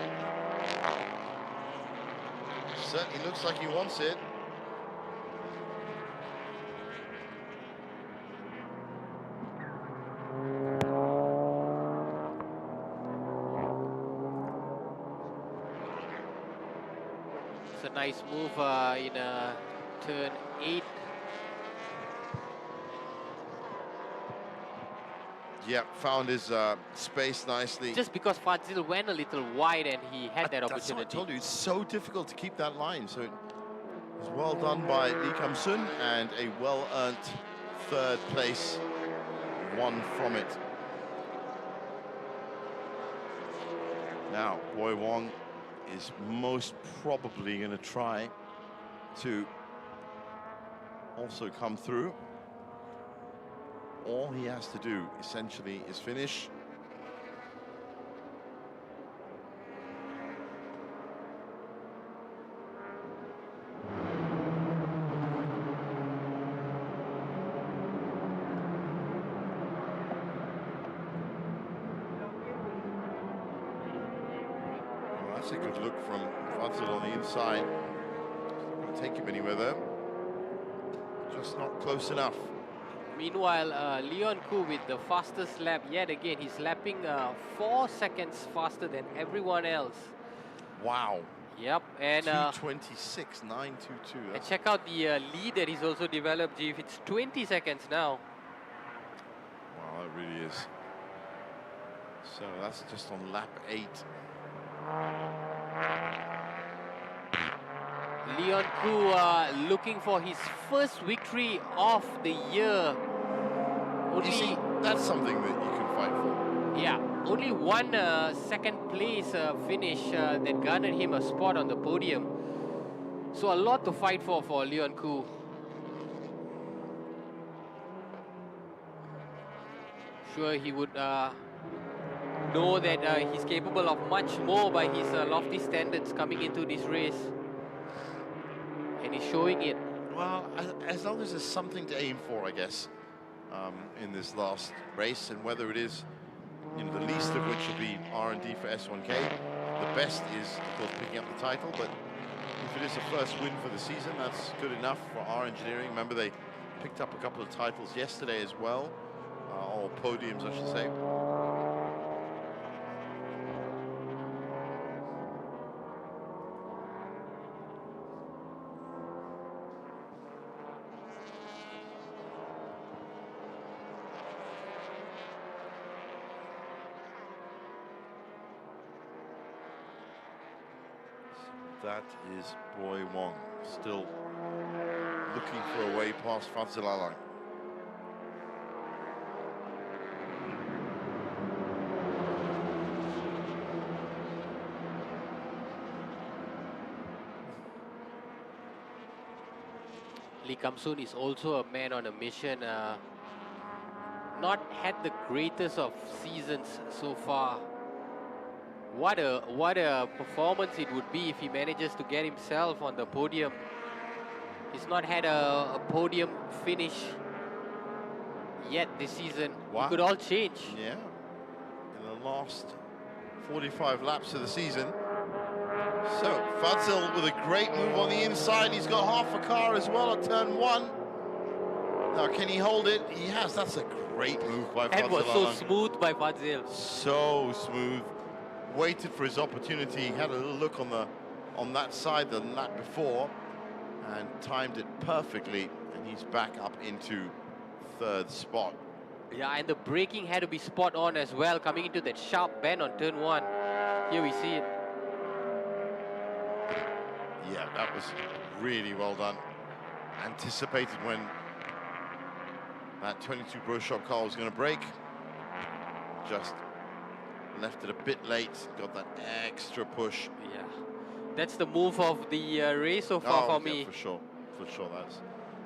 [SPEAKER 6] Certainly looks like he wants it.
[SPEAKER 7] It's a nice move in turn 8.
[SPEAKER 6] Yeah, found his space nicely.
[SPEAKER 7] Just because Fadzil went a little wide and he had that
[SPEAKER 6] That's what I
[SPEAKER 7] opportunity.
[SPEAKER 6] told you, it's so difficult to keep that line. So it was well done by Lee Kam-sun and a well-earned third place, one from it. Now, Boy Wong is most probably going to try to also come through. All he has to do, essentially, is finish. Well, that's a good look from Fadzil on the inside. Not gonna take him anywhere though. Just not close enough.
[SPEAKER 7] Meanwhile, Leon Koo with the fastest lap yet again. He's lapping 4 seconds faster than everyone else.
[SPEAKER 6] Wow.
[SPEAKER 7] Yep, and
[SPEAKER 6] 2:26, 9:22.
[SPEAKER 7] and check out the lead that he's also developed, Jeev. It's 20 seconds now.
[SPEAKER 6] Wow, it really is. So that's just on lap 8.
[SPEAKER 7] Leon Koo looking for his first victory of the year.
[SPEAKER 6] You see, that's something that you can fight for.
[SPEAKER 7] Yeah, only one second place finish that garnered him a spot on the podium. So a lot to fight for Leon Koo. Sure, he would know that he's capable of much more by his lofty standards coming into this race. And he's showing it.
[SPEAKER 6] Well, as long as there's something to aim for, I guess, in this last race, and whether it is, you know, the least of which will be R&D for S1K. The best is, of course, picking up the title, but if it is the first win for the season, that's good enough for R Engineering. Remember, they picked up a couple of titles yesterday as well, or podiums, I should say. That is Boy Wong, still looking for a way past Fadzil Alang.
[SPEAKER 7] Lee Kam-sun is also a man on a mission. Not had the greatest of seasons so far. What a performance it would be if he manages to get himself on the podium. He's not had a podium finish yet this season.
[SPEAKER 6] Wow.
[SPEAKER 7] It could all change.
[SPEAKER 6] Yeah, in the last 45 laps of the season. So Fadzil with a great move on the inside. He's got half a car as well at turn 1. Now, can he hold it? He has. That's a great move by Fadzil.
[SPEAKER 7] And was so smooth by Fadzil.
[SPEAKER 6] So smooth. Waited for his opportunity. He had a little look on that side the lap before and timed it perfectly, and he's back up into 3rd spot.
[SPEAKER 7] Yeah, and the braking had to be spot on as well, coming into that sharp bend on turn 1. Here we see it.
[SPEAKER 6] Yeah, that was really well done. Anticipated when that 22 Pro Shop car was going to break. Just left it a bit late, got that extra push.
[SPEAKER 7] Yeah, that's the move of the race so far for me.
[SPEAKER 6] For sure, that's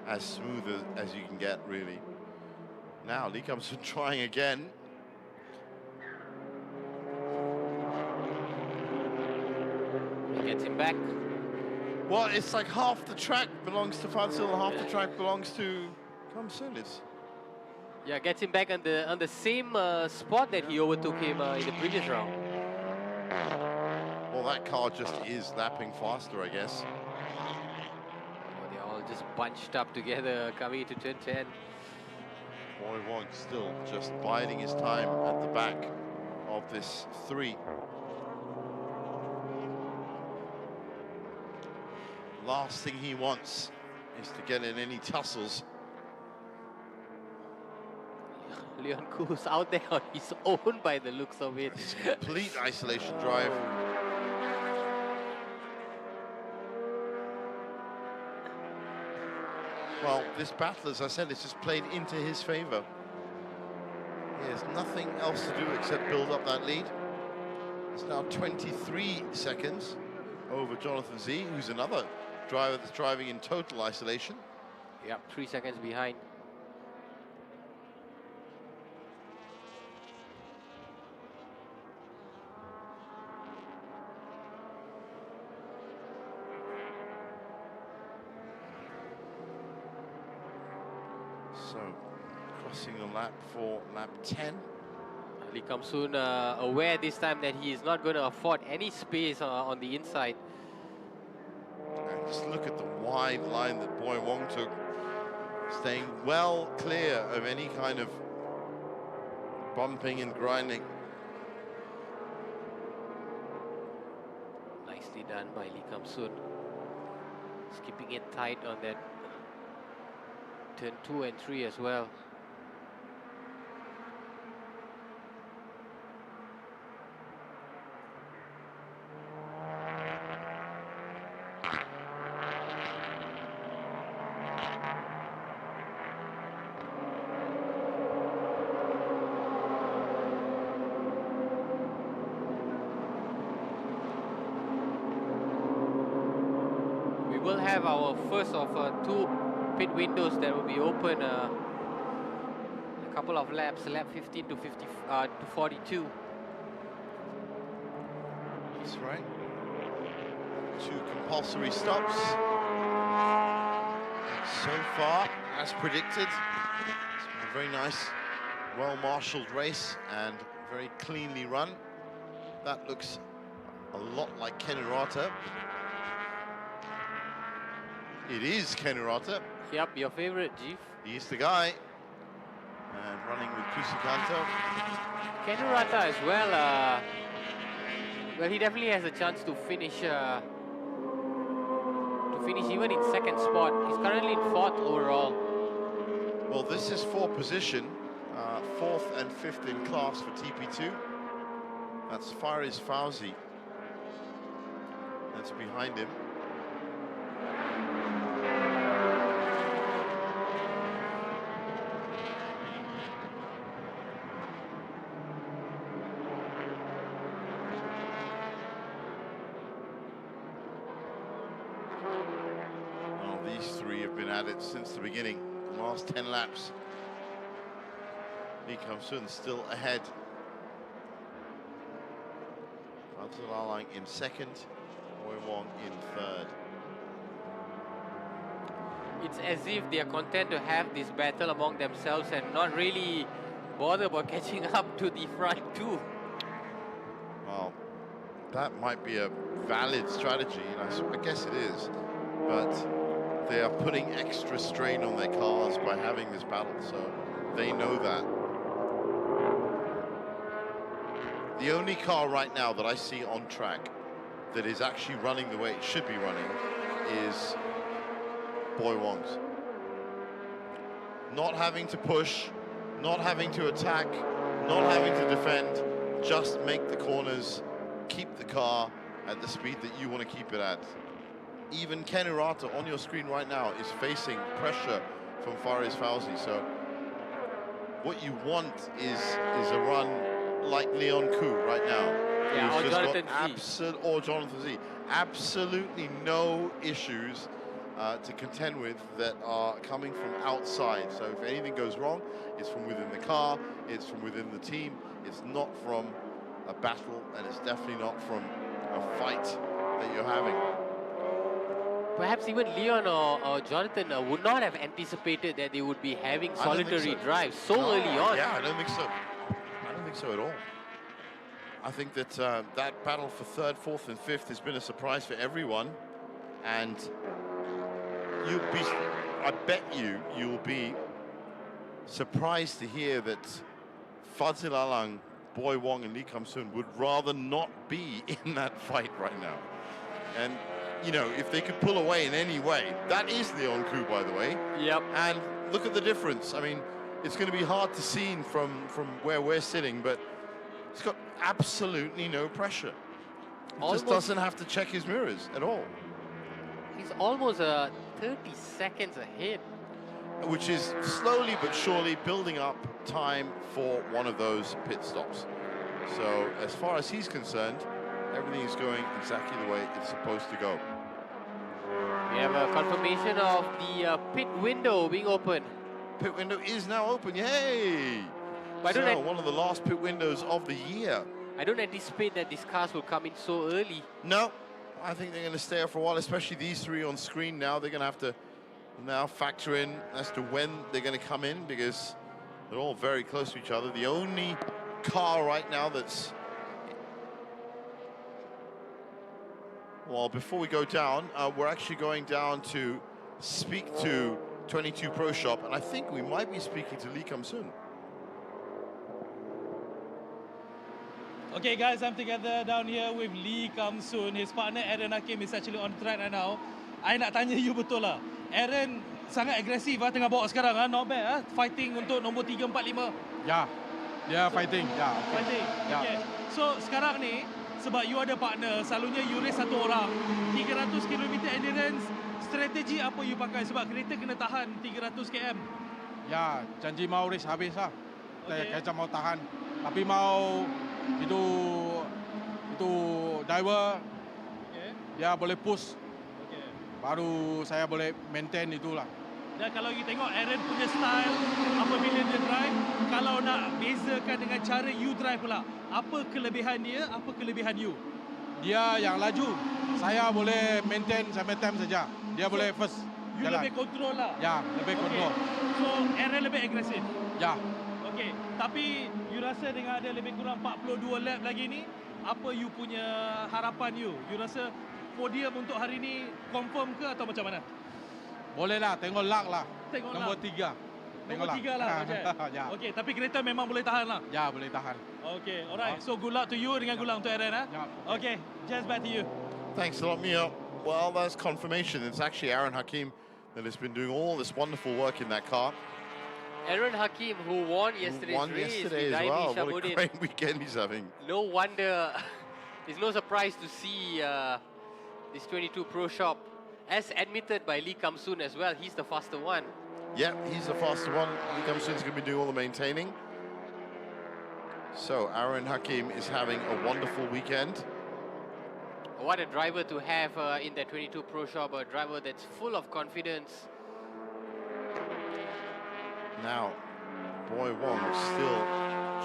[SPEAKER 6] as smooth as you can get, really. Now, Lee Kam-sun trying again.
[SPEAKER 7] He gets him back.
[SPEAKER 6] Well, it's like half the track belongs to Fazil, half the track belongs to Kamsun.
[SPEAKER 7] Yeah, gets him back on the same spot that he overtook him in the previous round.
[SPEAKER 6] Well, that car just is lapping faster, I guess.
[SPEAKER 7] Oh, they're all just bunched up together coming into turn 10.
[SPEAKER 6] Boy Wong still just biding his time at the back of this 3. Last thing he wants is to get in any tussles.
[SPEAKER 7] Leon Ku's out there on his own by the looks of it.
[SPEAKER 6] Complete isolation drive. Well, this battle, as I said, is just played into his favor. He has nothing else to do except build up that lead. It's now 23 seconds over Jonathan Z, who's another driver that's driving in total isolation.
[SPEAKER 7] Yeah, 3 seconds behind.
[SPEAKER 6] So, crossing the lap for lap 10.
[SPEAKER 7] Lee Kam-soon aware this time that he is not going to afford any space on the inside.
[SPEAKER 6] And just look at the wide line that Boy Wong took, staying well clear of any kind of bumping and grinding.
[SPEAKER 7] Nicely done by Lee Kam-soon. Just keeping it tight on that turn 2 and 3 as well. We will have our first of 2 pit windows that will be open a couple of laps, lap 15 to 42.
[SPEAKER 6] That's right. 2 compulsory stops. So far, as predicted, it's been a very nice, well-marshaled race and very cleanly run. That looks a lot like Kenurata. It is Kenurata.
[SPEAKER 7] Yep, your favorite, Jeef.
[SPEAKER 6] He's the guy. And running with Kusikanto.
[SPEAKER 7] Kenurata as well. Well, he definitely has a chance to finish even in second spot. He's currently in 4th overall.
[SPEAKER 6] Well, this is 4th position, 4th and 5th in class for TP2. That's Fariz Fauzi. That's behind him. These 3 have been at it since the beginning, the last 10 laps. Lee Kam-soon still ahead. Fazil Alang in 2nd, Boy Wong in 3rd.
[SPEAKER 7] It's as if they are content to have this battle among themselves and not really bother about catching up to the front 2.
[SPEAKER 6] Well, that might be a valid strategy, and I guess it is, but they are putting extra strain on their cars by having this battle, so they know that. The only car right now that I see on track that is actually running the way it should be running is Boy Wong's. Not having to push, not having to attack, not having to defend, just make the corners, keep the car at the speed that you want to keep it at. Even Kenurata on your screen right now is facing pressure from Fariz Fauzi. So what you want is a run like Leon Koo right now.
[SPEAKER 7] Yeah, or Jonathan
[SPEAKER 6] Z. Or Jonathan Z. Absolutely no issues to contend with that are coming from outside. So if anything goes wrong, it's from within the car, it's from within the team, it's not from a battle, and it's definitely not from a fight that you're having.
[SPEAKER 7] perhaps even Leon or Jonathan would not have anticipated that they would be having solitary drives so early on.
[SPEAKER 6] Yeah, I don't think so. I don't think so at all. I think that that battle for third, fourth, and fifth has been a surprise for everyone, and I bet you'll be surprised to hear that Fadzil Alang, Boy Wong, and Lee Kam-soon would rather not be in that fight right now. And you know, if they could pull away in any way, that is Leon Koo, by the way.
[SPEAKER 7] Yep.
[SPEAKER 6] And look at the difference. I mean, it's going to be hard to see from where we're sitting, but he's got absolutely no pressure. He just doesn't have to check his mirrors at all.
[SPEAKER 7] He's almost 30 seconds ahead.
[SPEAKER 6] Which is slowly but surely building up time for one of those pit stops. So as far as he's concerned, everything is going exactly the way it's supposed to go.
[SPEAKER 7] We have a confirmation of the pit window being open.
[SPEAKER 6] Pit window is now open, yay! So one of the last pit windows of the year.
[SPEAKER 7] I don't anticipate that these cars will come in so early.
[SPEAKER 6] No, I think they're going to stay up for a while, especially these three on screen now. They're going to have to now factor in as to when they're going to come in, because they're all very close to each other. The only car right now that's... Well, before we go down, we're actually going down to speak to 22 Pro Shop, and I think we might be speaking to Lee Kam-soon.
[SPEAKER 5] Okay guys, I'm together down here with Lee Kam-soon. His partner Aaron Hakim is actually on track right now. I nak tanya you betul lah. Aaron sangat agresif tengah bawa sekarang, not bad fighting untuk nombor 3, 4, 5.
[SPEAKER 11] Ya, dia fighting. Ya, okay.
[SPEAKER 5] Fighting.
[SPEAKER 11] Ya.
[SPEAKER 5] Okay. So sekarang ni, sebab you ada partner, selalunya you race satu orang, 300 km endurance, strategi apa you pakai? Sebab kereta kena tahan 300 km.
[SPEAKER 11] Ya, janji mau race habis lah.
[SPEAKER 5] Okay.
[SPEAKER 11] Kereta mau tahan. Tapi mau itu driver, dia boleh push. Baru saya boleh maintain itulah.
[SPEAKER 5] Dan kalau you tengok Aaron punya style apabila dia drive, kalau nak bezakan dengan cara you drive pula, apa kelebihan dia, apa kelebihan you?
[SPEAKER 11] Dia yang laju, saya boleh maintain sampai time saja. Dia boleh first.
[SPEAKER 5] You
[SPEAKER 11] jalan.
[SPEAKER 5] lebih kontrol lah.
[SPEAKER 11] Ya, lebih kontrol.
[SPEAKER 5] So Aaron lebih agresif.
[SPEAKER 11] Ya.
[SPEAKER 5] Okey, tapi you rasa dengan ada lebih kurang 42 lap lagi ni, apa you punya harapan you? You rasa podium untuk hari ni confirm ke atau macam mana?
[SPEAKER 11] Boleh lah, tengok luck lah.
[SPEAKER 5] Tengok
[SPEAKER 11] nombor
[SPEAKER 5] luck.
[SPEAKER 11] 3.
[SPEAKER 5] Nombor 3 lah.
[SPEAKER 11] Ya.
[SPEAKER 5] Okey, tapi kereta memang boleh tahan lah.
[SPEAKER 11] Ya, boleh tahan.
[SPEAKER 5] Okey, alright. So good luck to you dengan good luck untuk Aaron.
[SPEAKER 11] Ya.
[SPEAKER 5] Okay, just back to you.
[SPEAKER 6] Thanks a lot, Mio. Well, that's confirmation. It's actually Aaron Hakim that has been doing all this wonderful work in that car.
[SPEAKER 7] Aaron Hakim, who won yesterday's race
[SPEAKER 6] yesterday
[SPEAKER 7] with
[SPEAKER 6] as well.
[SPEAKER 7] Daimi
[SPEAKER 6] What a great weekend he's having.
[SPEAKER 7] No wonder, it's no surprise to see this 22 Pro Shop, as admitted by Lee Kam-soon as well. He's the faster one.
[SPEAKER 6] Yeah, he's the faster one. Lee Kam-soon's going to be doing all the maintaining. So Aaron Hakim is having a wonderful weekend.
[SPEAKER 7] What a driver to have in that 22 Pro Shop, a driver that's full of confidence.
[SPEAKER 6] Now, Boy Wong still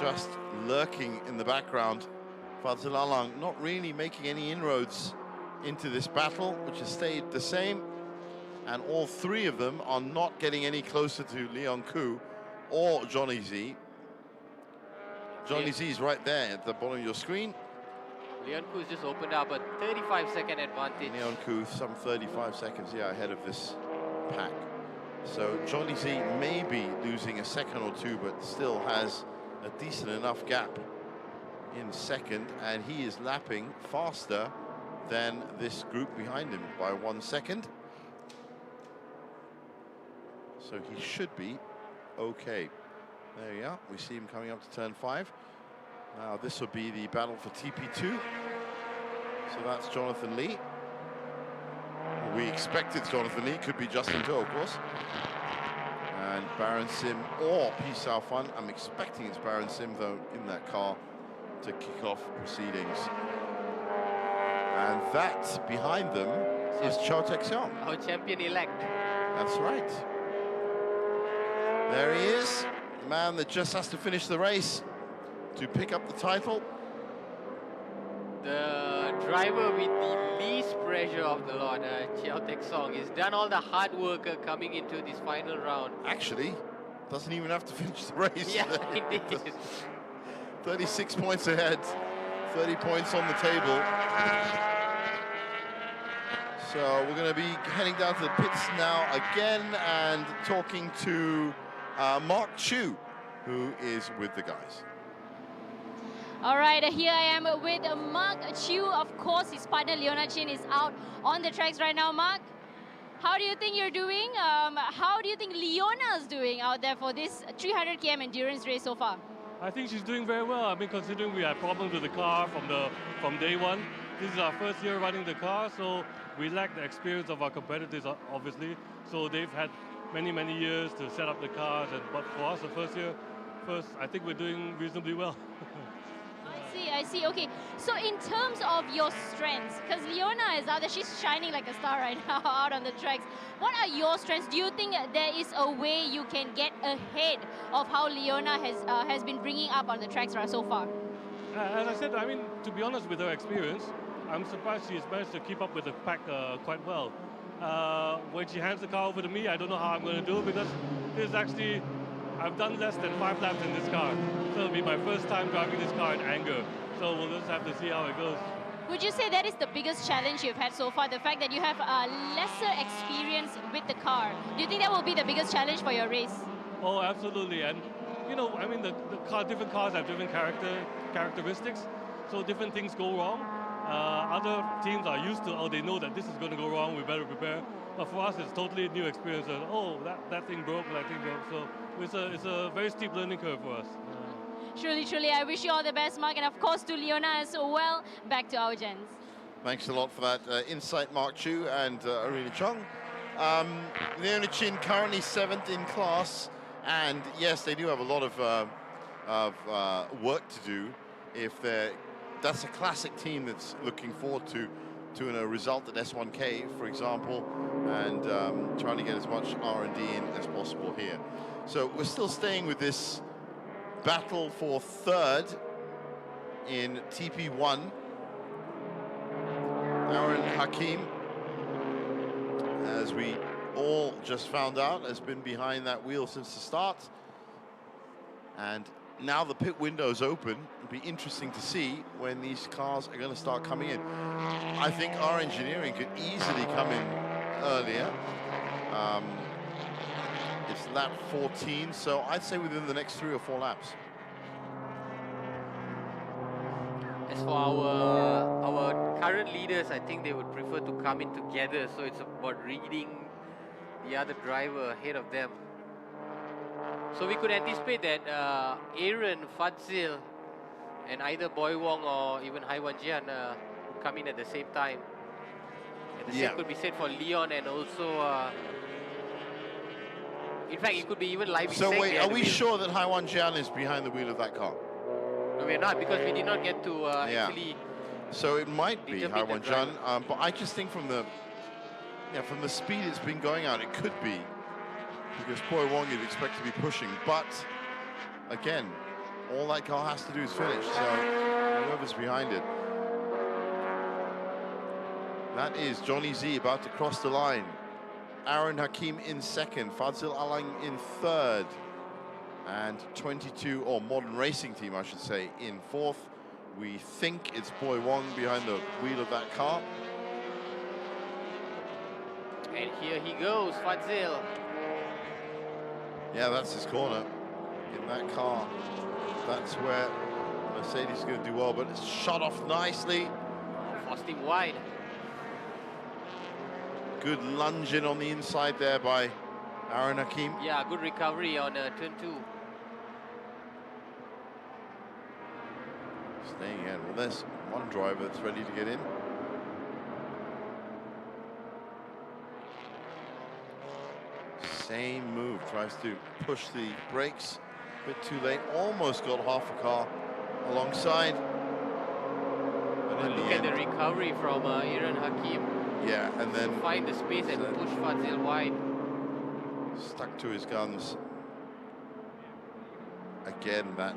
[SPEAKER 6] just lurking in the background. Fadzil Alang not really making any inroads into this battle, which has stayed the same. And all three of them are not getting any closer to Leon Koo or Johnny Z. Johnny Z is right there at the bottom of your screen.
[SPEAKER 7] Leon Koo's just opened up a 35-second advantage.
[SPEAKER 6] Leon Koo some 35 seconds ahead of this pack. So Johnny Z may be losing a second or two, but still has a decent enough gap in second, and he is lapping faster than this group behind him by 1 second. So he should be okay. There you are. We see him coming up to turn 5. Now this will be the battle for TP2. So that's Jonathan Lee. We expected Jonathan Lee, could be Justin To, of course. And Baron Sim or P. Sao Fan. I'm expecting it's Baron Sim, though, in that car to kick off proceedings. And that, behind them, is Chow Tek-seong.
[SPEAKER 7] Our champion-elect.
[SPEAKER 6] That's right. There he is, the man that just has to finish the race to pick up the title.
[SPEAKER 7] The driver with the least pressure of the lot, Chiao Tek Song. He's done all the hard work coming into this final round.
[SPEAKER 6] Actually, doesn't even have to finish the race.
[SPEAKER 7] Yeah, indeed.
[SPEAKER 6] 36 points ahead, 30 points on the table. So we're going to be heading down to the pits now again and talking to Mark Chu, who is with the guys.
[SPEAKER 4] All right, here I am with Mark Chu. Of course, his partner Leona Chin is out on the tracks right now. Mark, how do you think you're doing? How do you think Leona is doing out there for this 300 km endurance race so far?
[SPEAKER 12] I think she's doing very well. I mean, considering we had problems with the car from day one. This is our first year running the car, so we lack the experience of our competitors, obviously. So they've had many years to set up the cars, but for us, the first, I think we're doing reasonably well.
[SPEAKER 4] I see. Okay, so in terms of your strengths, because Leona is out there, she's shining like a star right now out on the tracks. What are your strengths? Do you think there is a way you can get ahead of how Leona has been bringing up on the tracks so far?
[SPEAKER 12] As I said, I mean, to be honest, with her experience, I'm surprised she's managed to keep up with the pack quite well. When she hands the car over to me, I don't know how I'm going to do it, because this is actually, I've done less than 5 laps in this car. So it'll be my first time driving this car in anger. So we'll just have to see how it goes.
[SPEAKER 4] Would you say that is the biggest challenge you've had so far, the fact that you have lesser experience with the car? Do you think that will be the biggest challenge for your race?
[SPEAKER 12] Oh, absolutely. And, you know, I mean, different cars have different characteristics, so different things go wrong. Other teams are used to, they know that this is going to go wrong, we better prepare. But for us, it's totally new experience. That thing broke, that thing broke. So it's a very steep learning curve for us.
[SPEAKER 4] Truly, I wish you all the best, Mark, and of course to Leona as well. Back to our gents.
[SPEAKER 6] Thanks a lot for that insight, Mark Chu and Arena Chung. Leona Chin currently 7th in class, and yes, they do have a lot of work to do. That's a classic team that's looking forward to a result at S1K, for example, and trying to get as much R&D in as possible here. So we're still staying with this battle for 3rd in TP1. Aaron Hakim, as we all just found out, has been behind that wheel since the start. And now the pit window's open. It'll be interesting to see when these cars are going to start coming in. I think our engineering could easily come in earlier. It's lap 14, so I'd say within the next 3 or 4 laps.
[SPEAKER 7] As for our current leaders, I think they would prefer to come in together, so it's about reading the other driver ahead of them. So we could anticipate that Aaron, Fadzil, and either Boy Wong or even Hai Wan Jian come in at the same time. And the same could be said for Leon and also, in fact, it could be even live.
[SPEAKER 6] So wait, are we sure that Hai Wan Jian is behind the wheel of that car?
[SPEAKER 7] No, we're not, because we did not get to actually.
[SPEAKER 6] So it might be Hai Wan Jian, but I just think from the speed it's been going out, it could be. Because Boy Wong you'd expect to be pushing, but again, all that car has to do is finish, so whoever's behind it. That is Johnny Z about to cross the line. Aaron Hakim in 2nd, Fadzil Alang in 3rd, and 22, or Modern Racing Team I should say, in 4th. We think it's Boy Wong behind the wheel of that car.
[SPEAKER 7] And here he goes, Fadzil.
[SPEAKER 6] Yeah, that's his corner in that car. That's where Mercedes is going to do well, but it's shot off nicely.
[SPEAKER 7] Forced him wide.
[SPEAKER 6] Good lunge in on the inside there by Aaron Hakim.
[SPEAKER 7] Yeah, good recovery on turn 2.
[SPEAKER 6] Staying in. Well, there's one driver that's ready to get in. Same move, tries to push the brakes, a bit too late, almost got half a car alongside. But in
[SPEAKER 7] look at the recovery from Aaron Hakim.
[SPEAKER 6] Yeah, and then
[SPEAKER 7] find the space and push Fadzil wide.
[SPEAKER 6] Stuck to his guns. Again, that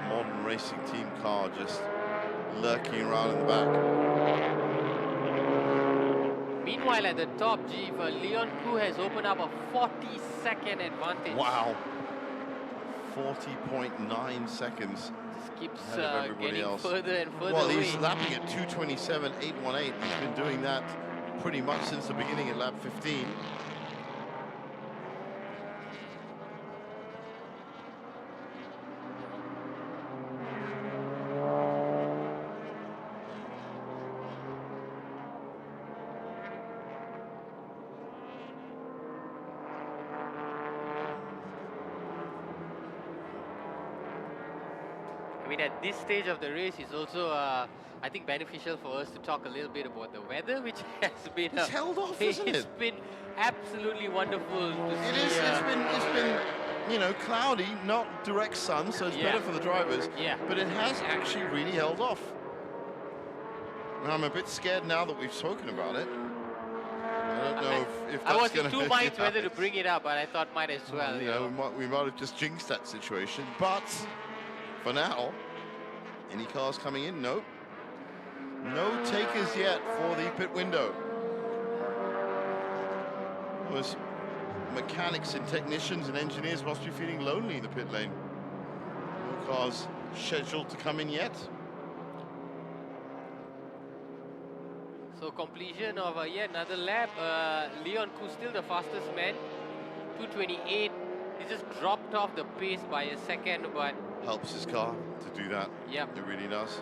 [SPEAKER 6] modern racing team car just lurking around in the back.
[SPEAKER 7] Meanwhile, at the top, G, Leon Koo has opened up a 40-second advantage.
[SPEAKER 6] Wow. 40.9 seconds.
[SPEAKER 7] Just keeps
[SPEAKER 6] everybody
[SPEAKER 7] getting
[SPEAKER 6] else.
[SPEAKER 7] further and further
[SPEAKER 6] Well,
[SPEAKER 7] away.
[SPEAKER 6] he's lapping at 2:27.818. He's been doing that pretty much since the beginning at lap 15.
[SPEAKER 7] I mean, at this stage of the race, it's also, I think, beneficial for us to talk a little bit about the weather, which has been...
[SPEAKER 6] It's held off, isn't it?
[SPEAKER 7] It's been absolutely wonderful to see.
[SPEAKER 6] It is. It's been, you know, cloudy, not direct sun, so it's better for the drivers.
[SPEAKER 7] Yeah.
[SPEAKER 6] But it has actually really held off. And I'm a bit scared now that we've spoken about it. I don't know if that's
[SPEAKER 7] I was in
[SPEAKER 6] gonna,
[SPEAKER 7] two minds whether to bring it up, but I thought might as well.
[SPEAKER 6] You know, we might have just jinxed that situation. But for now, any cars coming in? Nope. No takers yet for the pit window. Those mechanics and technicians and engineers must be feeling lonely in the pit lane. No cars scheduled to come in yet.
[SPEAKER 7] So completion of yet another lap. Leon Koo still the fastest man. 2:28. He just dropped off the pace by a second, but
[SPEAKER 6] Helps his car to do that.
[SPEAKER 7] Yep.
[SPEAKER 6] It really does.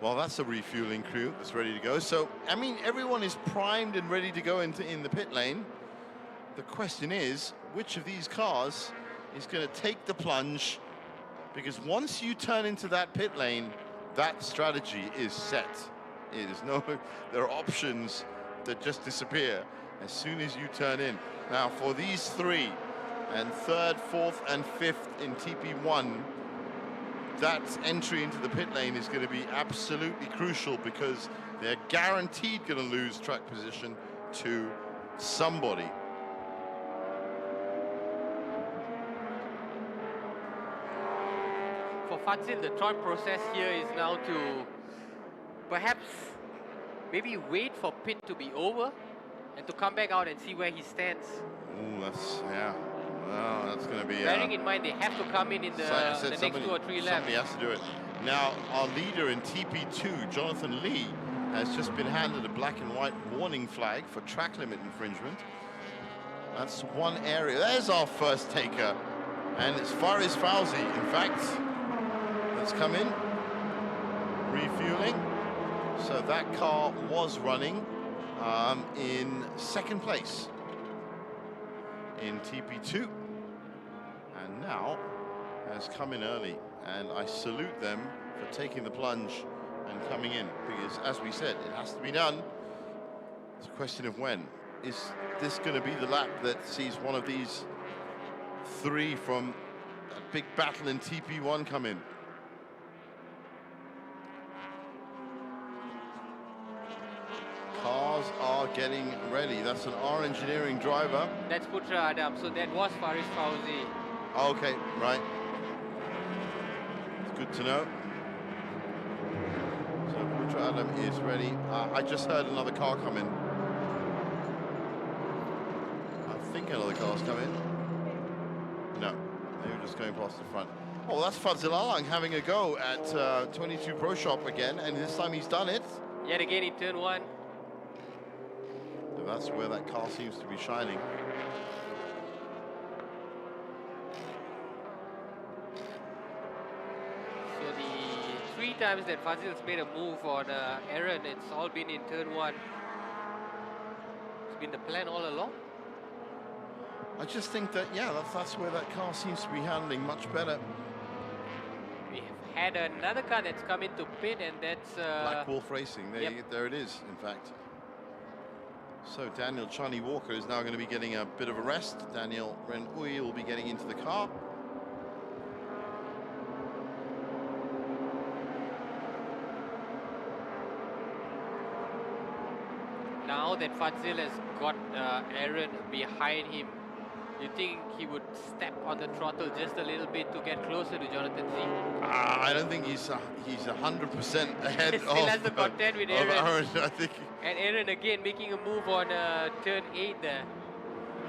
[SPEAKER 6] Well, that's a refueling crew that's ready to go. So, I mean, everyone is primed and ready to go in the pit lane. The question is, which of these cars is going to take the plunge? Because once you turn into that pit lane, that strategy is set. It is there are options that just disappear as soon as you turn in. Now, for these three, and third, fourth, and fifth in TP1, that entry into the pit lane is going to be absolutely crucial because they're guaranteed going to lose track position to somebody.
[SPEAKER 7] for Fazil, the thought process here is now to perhaps maybe wait for pit to be over and to come back out and see where he stands.
[SPEAKER 6] Ooh, yeah. Well, that's going to be...
[SPEAKER 7] Bearing in mind they have to come in the next 2 or 3 laps.
[SPEAKER 6] Somebody has to do it. Now, our leader in TP2, Jonathan Lee, has just been handed a black and white warning flag for track limit infringement. That's one area. There's our first taker. And it's Faris Fauzi, in fact. Let's come in. Refueling. So that car was running in second place in TP2. And now has come in early. And I salute them for taking the plunge and coming in. Because, as we said, it has to be done. It's a question of when. Is this going to be the lap that sees one of these three from a big battle in TP1 come in? Cars are getting ready. That's an R Engineering driver.
[SPEAKER 7] That's Putra Adam, so that was Faris Fauzi.
[SPEAKER 6] Okay, right. It's good to know. So Putra Adam is ready. I just heard another car come in. I think another car's come in. No, they were just going past the front. Oh, that's Fazil Alang having a go at 22 Pro Shop again, and this time he's done it.
[SPEAKER 7] Yet again in turn 1.
[SPEAKER 6] So that's where that car seems to be shining.
[SPEAKER 7] So the 3 times that Fazil's made a move on Aaron, it's all been in turn 1. It's been the plan all along.
[SPEAKER 6] I just think that, yeah, that's where that car seems to be handling much better.
[SPEAKER 7] We have had another car that's come into pit, and that's...
[SPEAKER 6] Black Wolf Racing,
[SPEAKER 7] Yep.
[SPEAKER 6] there it is, in fact. So Daniel Chani Walker is now going to be getting a bit of a rest. Daniel Renui will be getting into the car.
[SPEAKER 7] now that Fazil has got Aaron behind him, you think he would step on the throttle just a little bit to get closer to Jonathan Z?
[SPEAKER 6] I don't think he's 100% ahead
[SPEAKER 7] Still has the content with
[SPEAKER 6] of
[SPEAKER 7] Aaron.
[SPEAKER 6] I think.
[SPEAKER 7] And Aaron again making a move on turn 8 there.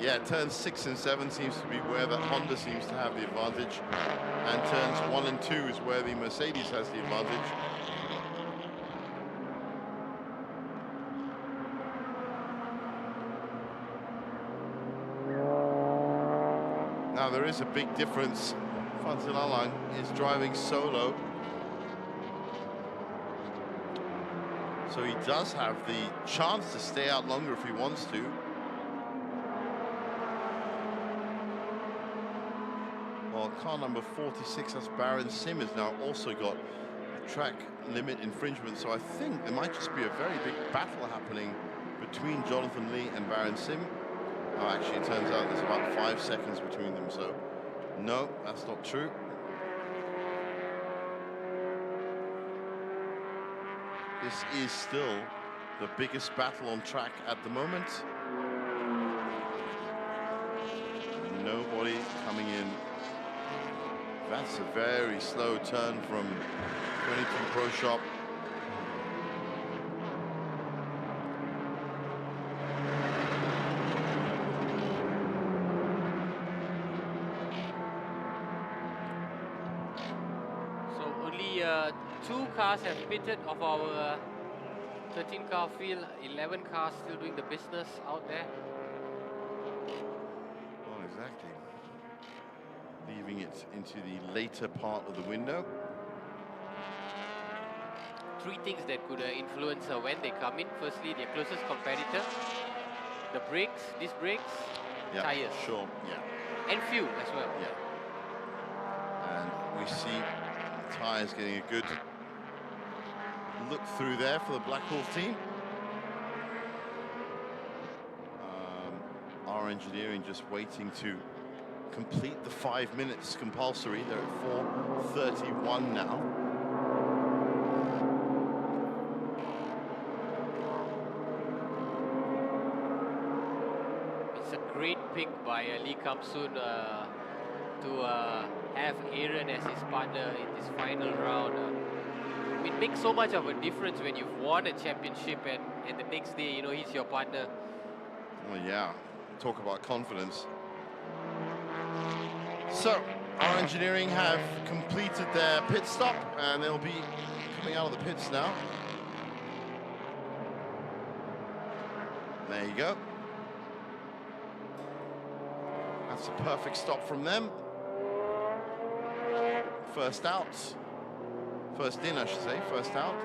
[SPEAKER 6] Yeah, turns 6 and 7 seems to be where the Honda seems to have the advantage, and turns 1 and 2 is where the Mercedes has the advantage. Now there is a big difference. Fazil Alang is driving solo, so he does have the chance to stay out longer if he wants to. Well, car number 46, that's Baron Sim, has now also got a track limit infringement, so I think there might just be a very big battle happening between Jonathan Lee and Baron Sim. Oh, actually, it turns out there's about 5 seconds between them, so no, that's not true. This is still the biggest battle on track at the moment. Nobody coming in. That's a very slow turn from 22 Pro Shop.
[SPEAKER 7] So only 2 cars have pitted of our 13 car field, 11 cars still doing the business out there.
[SPEAKER 6] Oh, exactly. Leaving it into the later part of the window.
[SPEAKER 7] 3 things that could influence when they come in. Firstly, their closest competitor, the brakes, disc brakes,
[SPEAKER 6] Yeah,
[SPEAKER 7] tires.
[SPEAKER 6] sure, yeah.
[SPEAKER 7] And fuel as well.
[SPEAKER 6] Yeah. And we see tyres getting a good look through there for the Blackwolf team. Our engineering just waiting to complete the 5 minutes compulsory. They're at 4:31 now.
[SPEAKER 7] It's a great pick by Lee Kam-soon to have Aaron as his partner in this final round. It makes so much of a difference when you've won a championship and the next day, you know, he's your partner.
[SPEAKER 6] Well, yeah, talk about confidence. So, our engineering have completed their pit stop, and they'll be coming out of the pits now. There you go. That's a perfect stop from them. First out. First in, I should say. First out.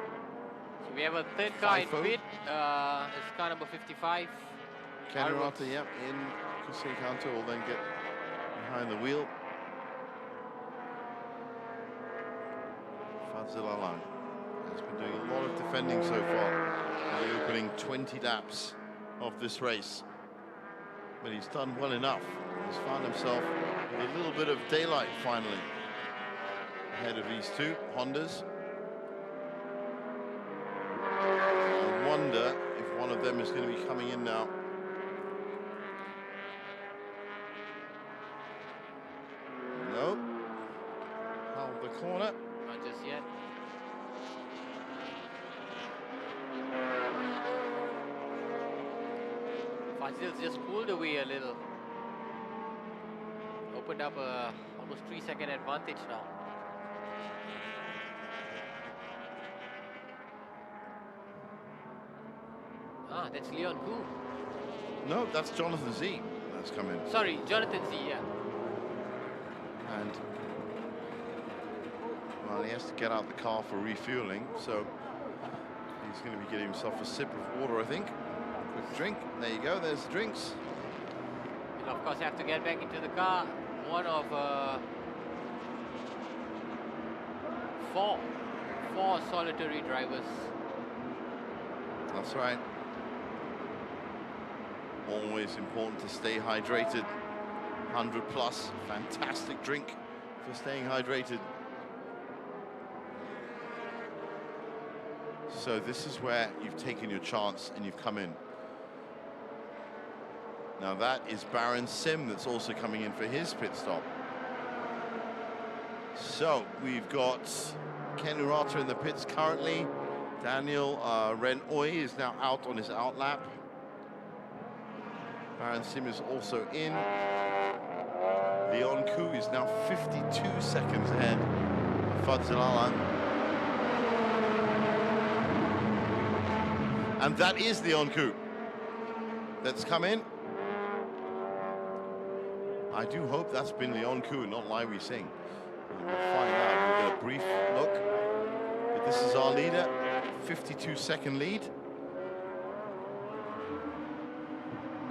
[SPEAKER 7] So we have a third car in
[SPEAKER 6] FIFO.
[SPEAKER 7] pit. It's car number 55.
[SPEAKER 6] Kenrata, yep, in. Kusei Kanto will then get behind the wheel. Fazil Alang has been doing a lot of defending so far in the opening 20 laps of this race. But he's done well enough. He's found himself with a little bit of daylight finally ahead of these 2 Hondas. I wonder if one of them is going to be coming in now. Nope. Out of the corner.
[SPEAKER 7] Not just yet. Fazil's just pulled away a little. Opened up a almost 3-second advantage now. Ah, that's Leon Koo.
[SPEAKER 6] No, that's Jonathan Z that's come in.
[SPEAKER 7] Sorry, Jonathan Z, yeah.
[SPEAKER 6] And well, he has to get out the car for refueling, so he's going to be getting himself a sip of water, I think. Quick drink. There you go. There's the drinks.
[SPEAKER 7] He'll of course have to get back into the car. One of four solitary drivers.
[SPEAKER 6] That's right. Always important to stay hydrated. 100 plus, fantastic drink for staying hydrated. So this is where you've taken your chance and you've come in. Now that is Baron Sim that's also coming in for his pit stop. So we've got Ken Urata in the pits currently. Daniel Ren Oi is now out on his outlap. Baron Sim is also in. Leon Koo is now 52 seconds ahead of Fadzil Alang. And that is Leon Koo that's come in. I do hope that's been Leon Koo and not Lai Wei Sing. We'll find out. We'll get a brief look. But this is our leader, 52-second lead.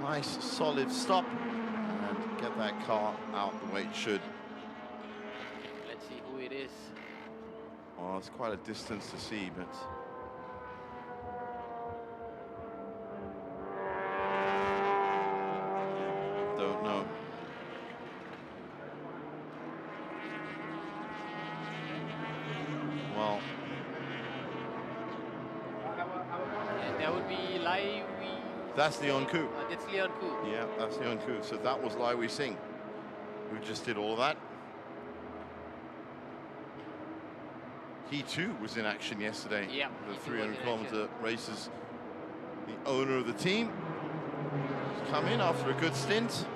[SPEAKER 6] Nice, solid stop. And get that car out the way it should.
[SPEAKER 7] Let's see who it is.
[SPEAKER 6] Well, it's quite a distance to see, but... don't know. Well...
[SPEAKER 7] and that would be Lai Wei.
[SPEAKER 6] That's Leon Koo.
[SPEAKER 7] That's Leon Koo.
[SPEAKER 6] Yeah, that's Leon Koo. So that was Lai Wei Sing, who just did all of that. He too was in action yesterday.
[SPEAKER 7] Yeah,
[SPEAKER 6] the 300-kilometer races. The owner of the team has come in after a good stint.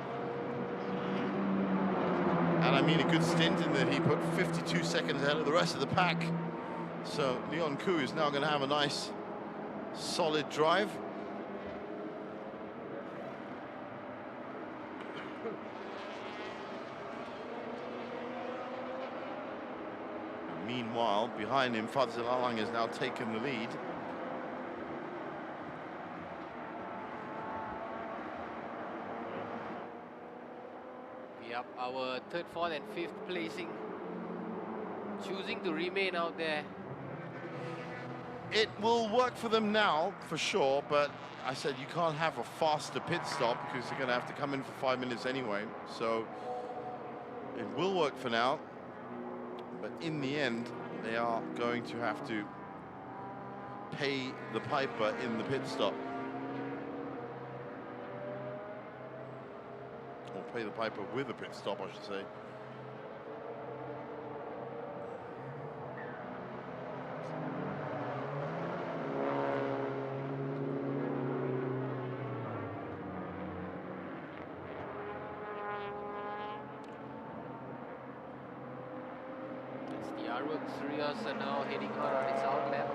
[SPEAKER 6] And I mean a good stint in that he put 52 seconds ahead of the rest of the pack. So Leon Koo is now going to have a nice, solid drive. Meanwhile, behind him, Fadzil Alang has now taken the lead.
[SPEAKER 7] Yep, our third, fourth, and fifth placing, choosing to remain out there.
[SPEAKER 6] It will work for them now, for sure, but I said you can't have a faster pit stop because they're going to have to come in for 5 minutes anyway. So it will work for now. But in the end, they are going to have to pay the piper in the pit stop. Or pay the piper with a pit stop, I should say.
[SPEAKER 7] Sirius are now heading out on its outlap.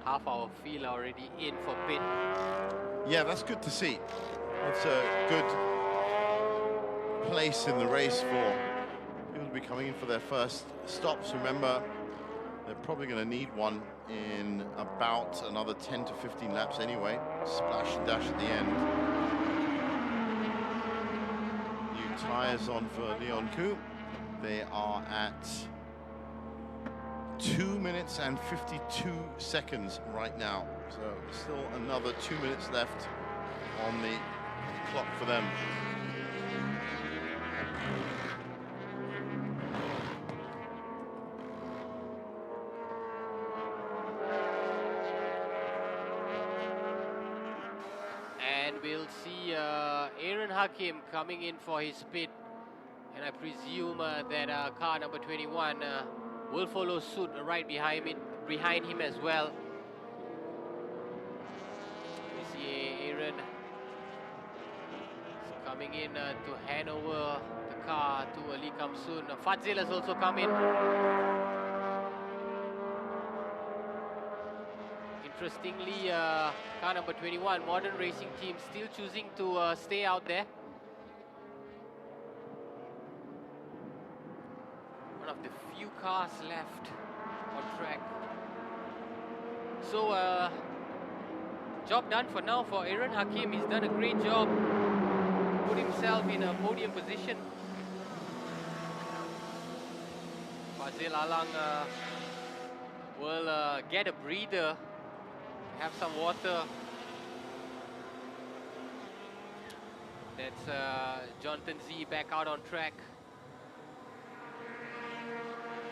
[SPEAKER 7] Half our field already in for pit.
[SPEAKER 6] Yeah, that's good to see. It's a good place in the race for people to be coming in for their first stops. Remember, they're probably going to need one in about another 10 to 15 laps anyway. Splash and dash at the end. New tyres on for Leon Koo. They are at 2 minutes and 52 seconds right now. So still another 2 minutes left on the clock for them.
[SPEAKER 7] We'll see Aaron Hakim coming in for his pit, and I presume that car number 21 will follow suit right behind him as well. We see Aaron coming in to hand over the car to Ali Kamsun. Fadzil has also come in. Interestingly, car number 21, Modern Racing Team, still choosing to stay out there. One of the few cars left on track. So, job done for now for Aaron Hakim. He's done a great job. Put himself in a podium position. Fadzil Alang will get a breather. Have some water. That's Jonathan Z back out on track.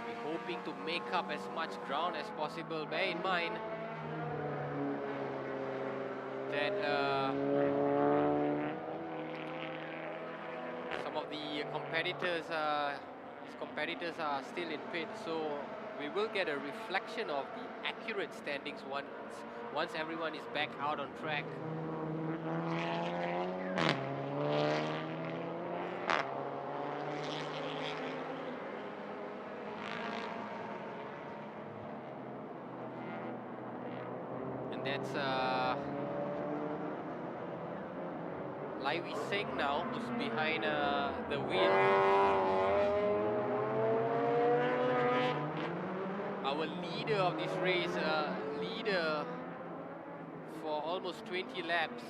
[SPEAKER 7] We hope hoping to make up as much ground as possible. Bear in mind that some of the competitors, his competitors are still in pit, so we will get a reflection of the accurate standings once everyone is back out on track. And that's Livy Singh now, who's behind the wheel. Our leader of this race, leader for almost 20 laps.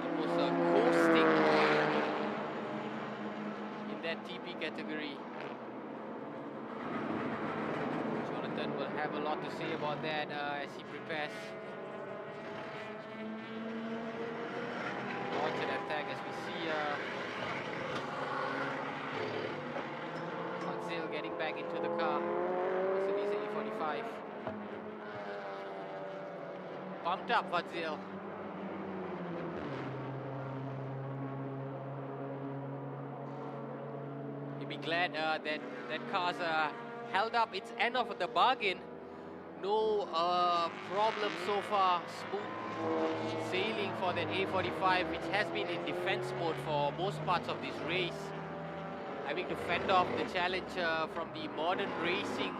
[SPEAKER 7] Almost coasting in that TP category. Jonathan will have a lot to say about that as he prepares. Launch and attack as we see Fazil getting back into the car. Mercedes A45. Pumped up Fazil. He'll be glad that car's held up its end of the bargain. No problem so far. Smooth sailing for that A45, which has been in defense mode for most parts of this race. Having to fend off the challenge from the Modern Racing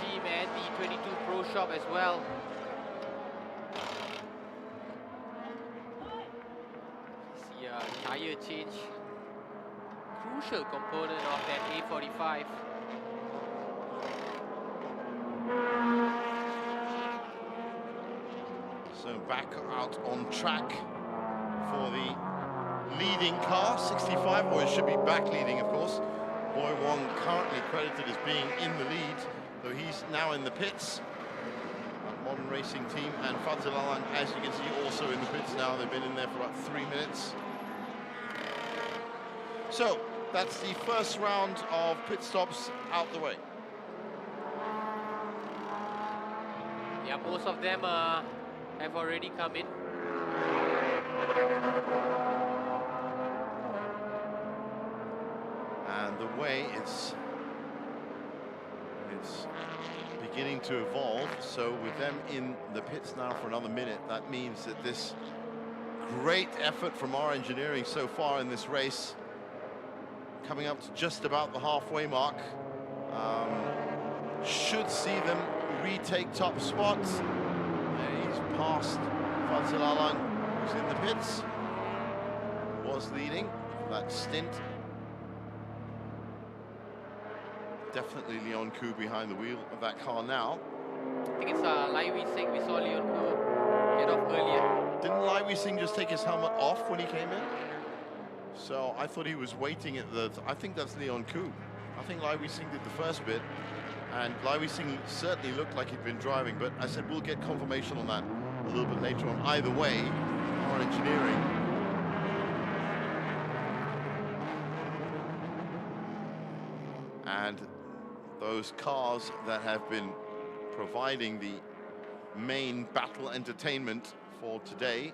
[SPEAKER 7] team and the 22 Pro Shop as well. See a tire change. Crucial component of that A45.
[SPEAKER 6] So back out on track for the leading car, 65, or it should be back leading, of course. Boy Wong currently credited as being in the lead, though he's now in the pits. Modern Racing team and Fazil Alang, as you can see, also in the pits now. They've been in there for about 3 minutes. So that's the first round of pit stops out the way.
[SPEAKER 7] Yeah, most of them have already come in.
[SPEAKER 6] And the way it's beginning to evolve. So with them in the pits now for another minute, that means that this great effort from our engineering so far in this race, coming up to just about the halfway mark, should see them retake top spots. He's passed Fazil Alang, who's in the pits, was leading for that stint. Definitely Leon Koo behind the wheel of that car now.
[SPEAKER 7] I think it's Livy Singh. We saw Leon Koo get off earlier.
[SPEAKER 6] Didn't Livy Singh just take his helmet off when he came in? So I thought he was waiting at the... I think that's Leon Koo. I think Livy Singh did the first bit, and Livy Singh certainly looked like he'd been driving, but I said we'll get confirmation on that a little bit later on. Either way, our engineering and those cars that have been providing the main battle entertainment for today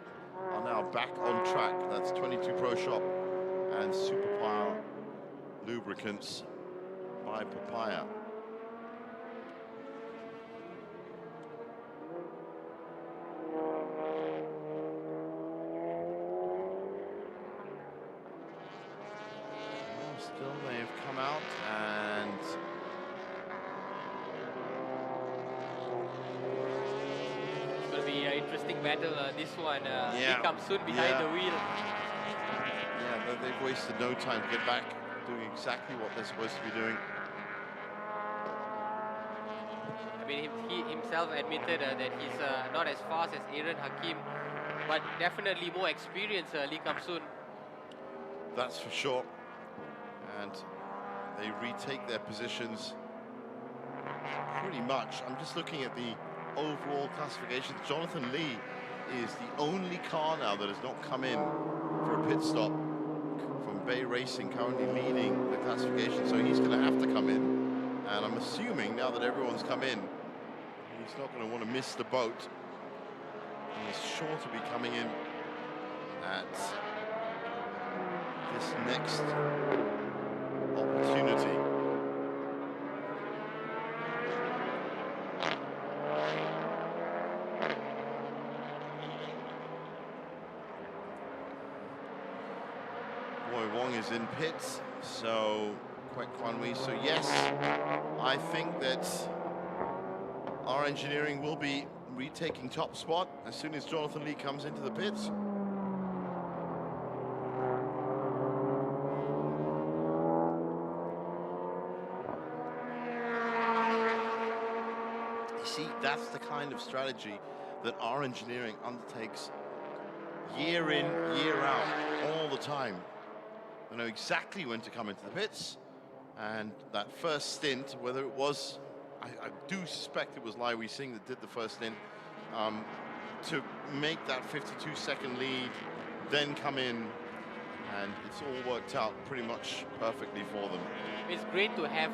[SPEAKER 6] are now back on track. That's 22 Pro Shop and Superpower Lubricants by Papaya. Still, they've come out and
[SPEAKER 7] it's going to be an interesting battle. This one,
[SPEAKER 6] yeah.
[SPEAKER 7] Lee Kam-soon behind the wheel.
[SPEAKER 6] Yeah, they've wasted no time to get back, doing exactly what they're supposed to be doing.
[SPEAKER 7] I mean, he himself admitted that he's not as fast as Aaron Hakim, but definitely more experienced, Lee Kam-soon.
[SPEAKER 6] That's for sure. And they retake their positions pretty much. I'm just looking at the overall classification. Jonathan Lee is the only car now that has not come in for a pit stop from Bay Racing, currently leading the classification. So he's going to have to come in. And I'm assuming now that everyone's come in, he's not going to want to miss the boat. He's sure to be coming in at this next opportunity. Boy Wong is in pits, so Kwek Kwan Wee. So yes, I think that our engineering will be retaking top spot as soon as Jonathan Lee comes into the pits. You see, that's the kind of strategy that our engineering undertakes year in, year out, all the time. They know exactly when to come into the pits, and that first stint, whether it was, I do suspect it was Lai Wei Sing that did the first stint, to make that 52-second lead, then come in, and it's all worked out pretty much perfectly for them.
[SPEAKER 7] It's great to have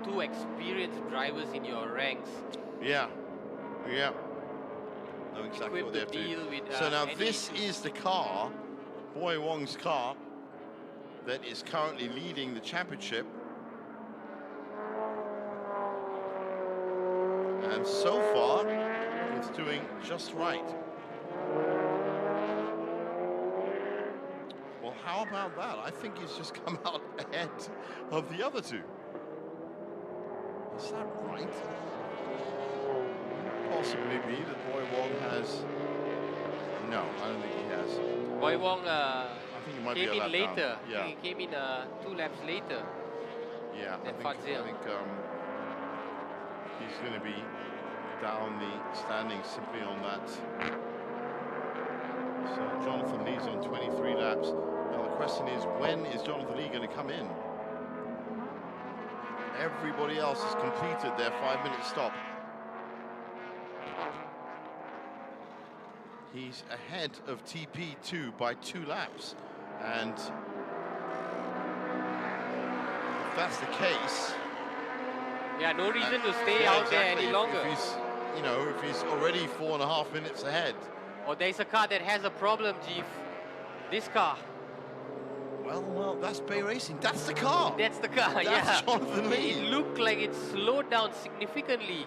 [SPEAKER 7] two experienced drivers in your ranks.
[SPEAKER 6] Yeah, yeah. Know exactly what they have to do. So now this is the car, Boy Wong's car, that is currently leading the championship. And so far, it's doing just right. Well, how about that? I think he's just come out ahead of the other two. Is that right? Possibly be that Boy Wong has. No, I don't think he has.
[SPEAKER 7] Boy Wong
[SPEAKER 6] think he might
[SPEAKER 7] came
[SPEAKER 6] be
[SPEAKER 7] in later.
[SPEAKER 6] Yeah.
[SPEAKER 7] He came in 2 laps later.
[SPEAKER 6] Yeah, I think he's going to be down the standings simply on that. So Jonathan Lee's on 23 laps. Now the question is, when is Jonathan Lee going to come in? Everybody else has completed their 5-minute stop. He's ahead of TP2 by 2 laps. And if that's the case,
[SPEAKER 7] yeah, no reason to stay out there any longer.
[SPEAKER 6] If he's, you know, if he's already 4.5 minutes ahead.
[SPEAKER 7] Or there's a car that has a problem, Jeef. This car.
[SPEAKER 6] Well, that's Bay Racing. That's the car.
[SPEAKER 7] That's the car,
[SPEAKER 6] that's
[SPEAKER 7] yeah.
[SPEAKER 6] Jonathan Lee.
[SPEAKER 7] It looked like it slowed down significantly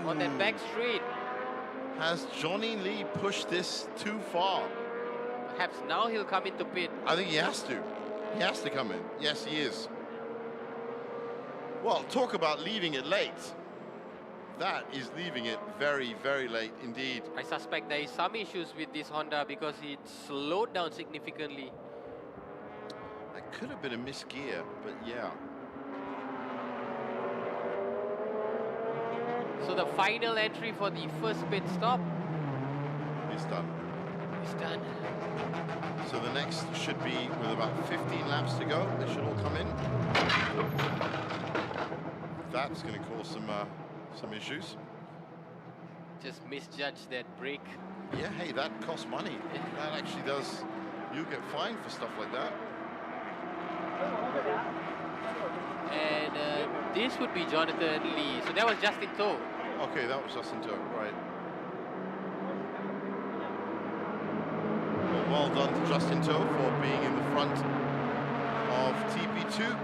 [SPEAKER 7] on that back straight.
[SPEAKER 6] Has Johnny Lee pushed this too far?
[SPEAKER 7] Perhaps now he'll come into pit.
[SPEAKER 6] I think he has to. He has to come in. Yes, he is. Well, talk about leaving it late. That is leaving it very, very late indeed.
[SPEAKER 7] I suspect there is some issues with this Honda because it slowed down significantly.
[SPEAKER 6] That could have been a missed gear, but yeah.
[SPEAKER 7] So the final entry for the first pit stop
[SPEAKER 6] is done.
[SPEAKER 7] It's done.
[SPEAKER 6] So the next should be with about 15 laps to go. They should all come in. That's going to cause some issues.
[SPEAKER 7] Just misjudged that brake.
[SPEAKER 6] Yeah, hey, that costs money. That actually does. You get fined for stuff like that.
[SPEAKER 7] And this would be Jonathan Lee. So that was Justin Toh.
[SPEAKER 6] Okay, that was Justin Toh, right. Well done to Justin Toh for being in the front of TP2.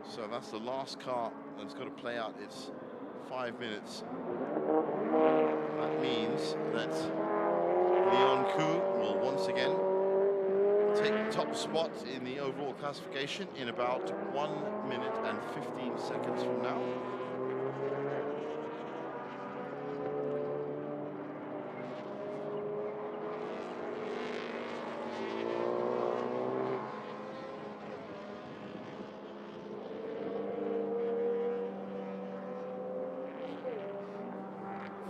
[SPEAKER 6] So that's the last car that's got to play out its 5 minutes. That means that Leon Koo will once again take the top spot in the overall classification in about 1 minute and 15 seconds from now.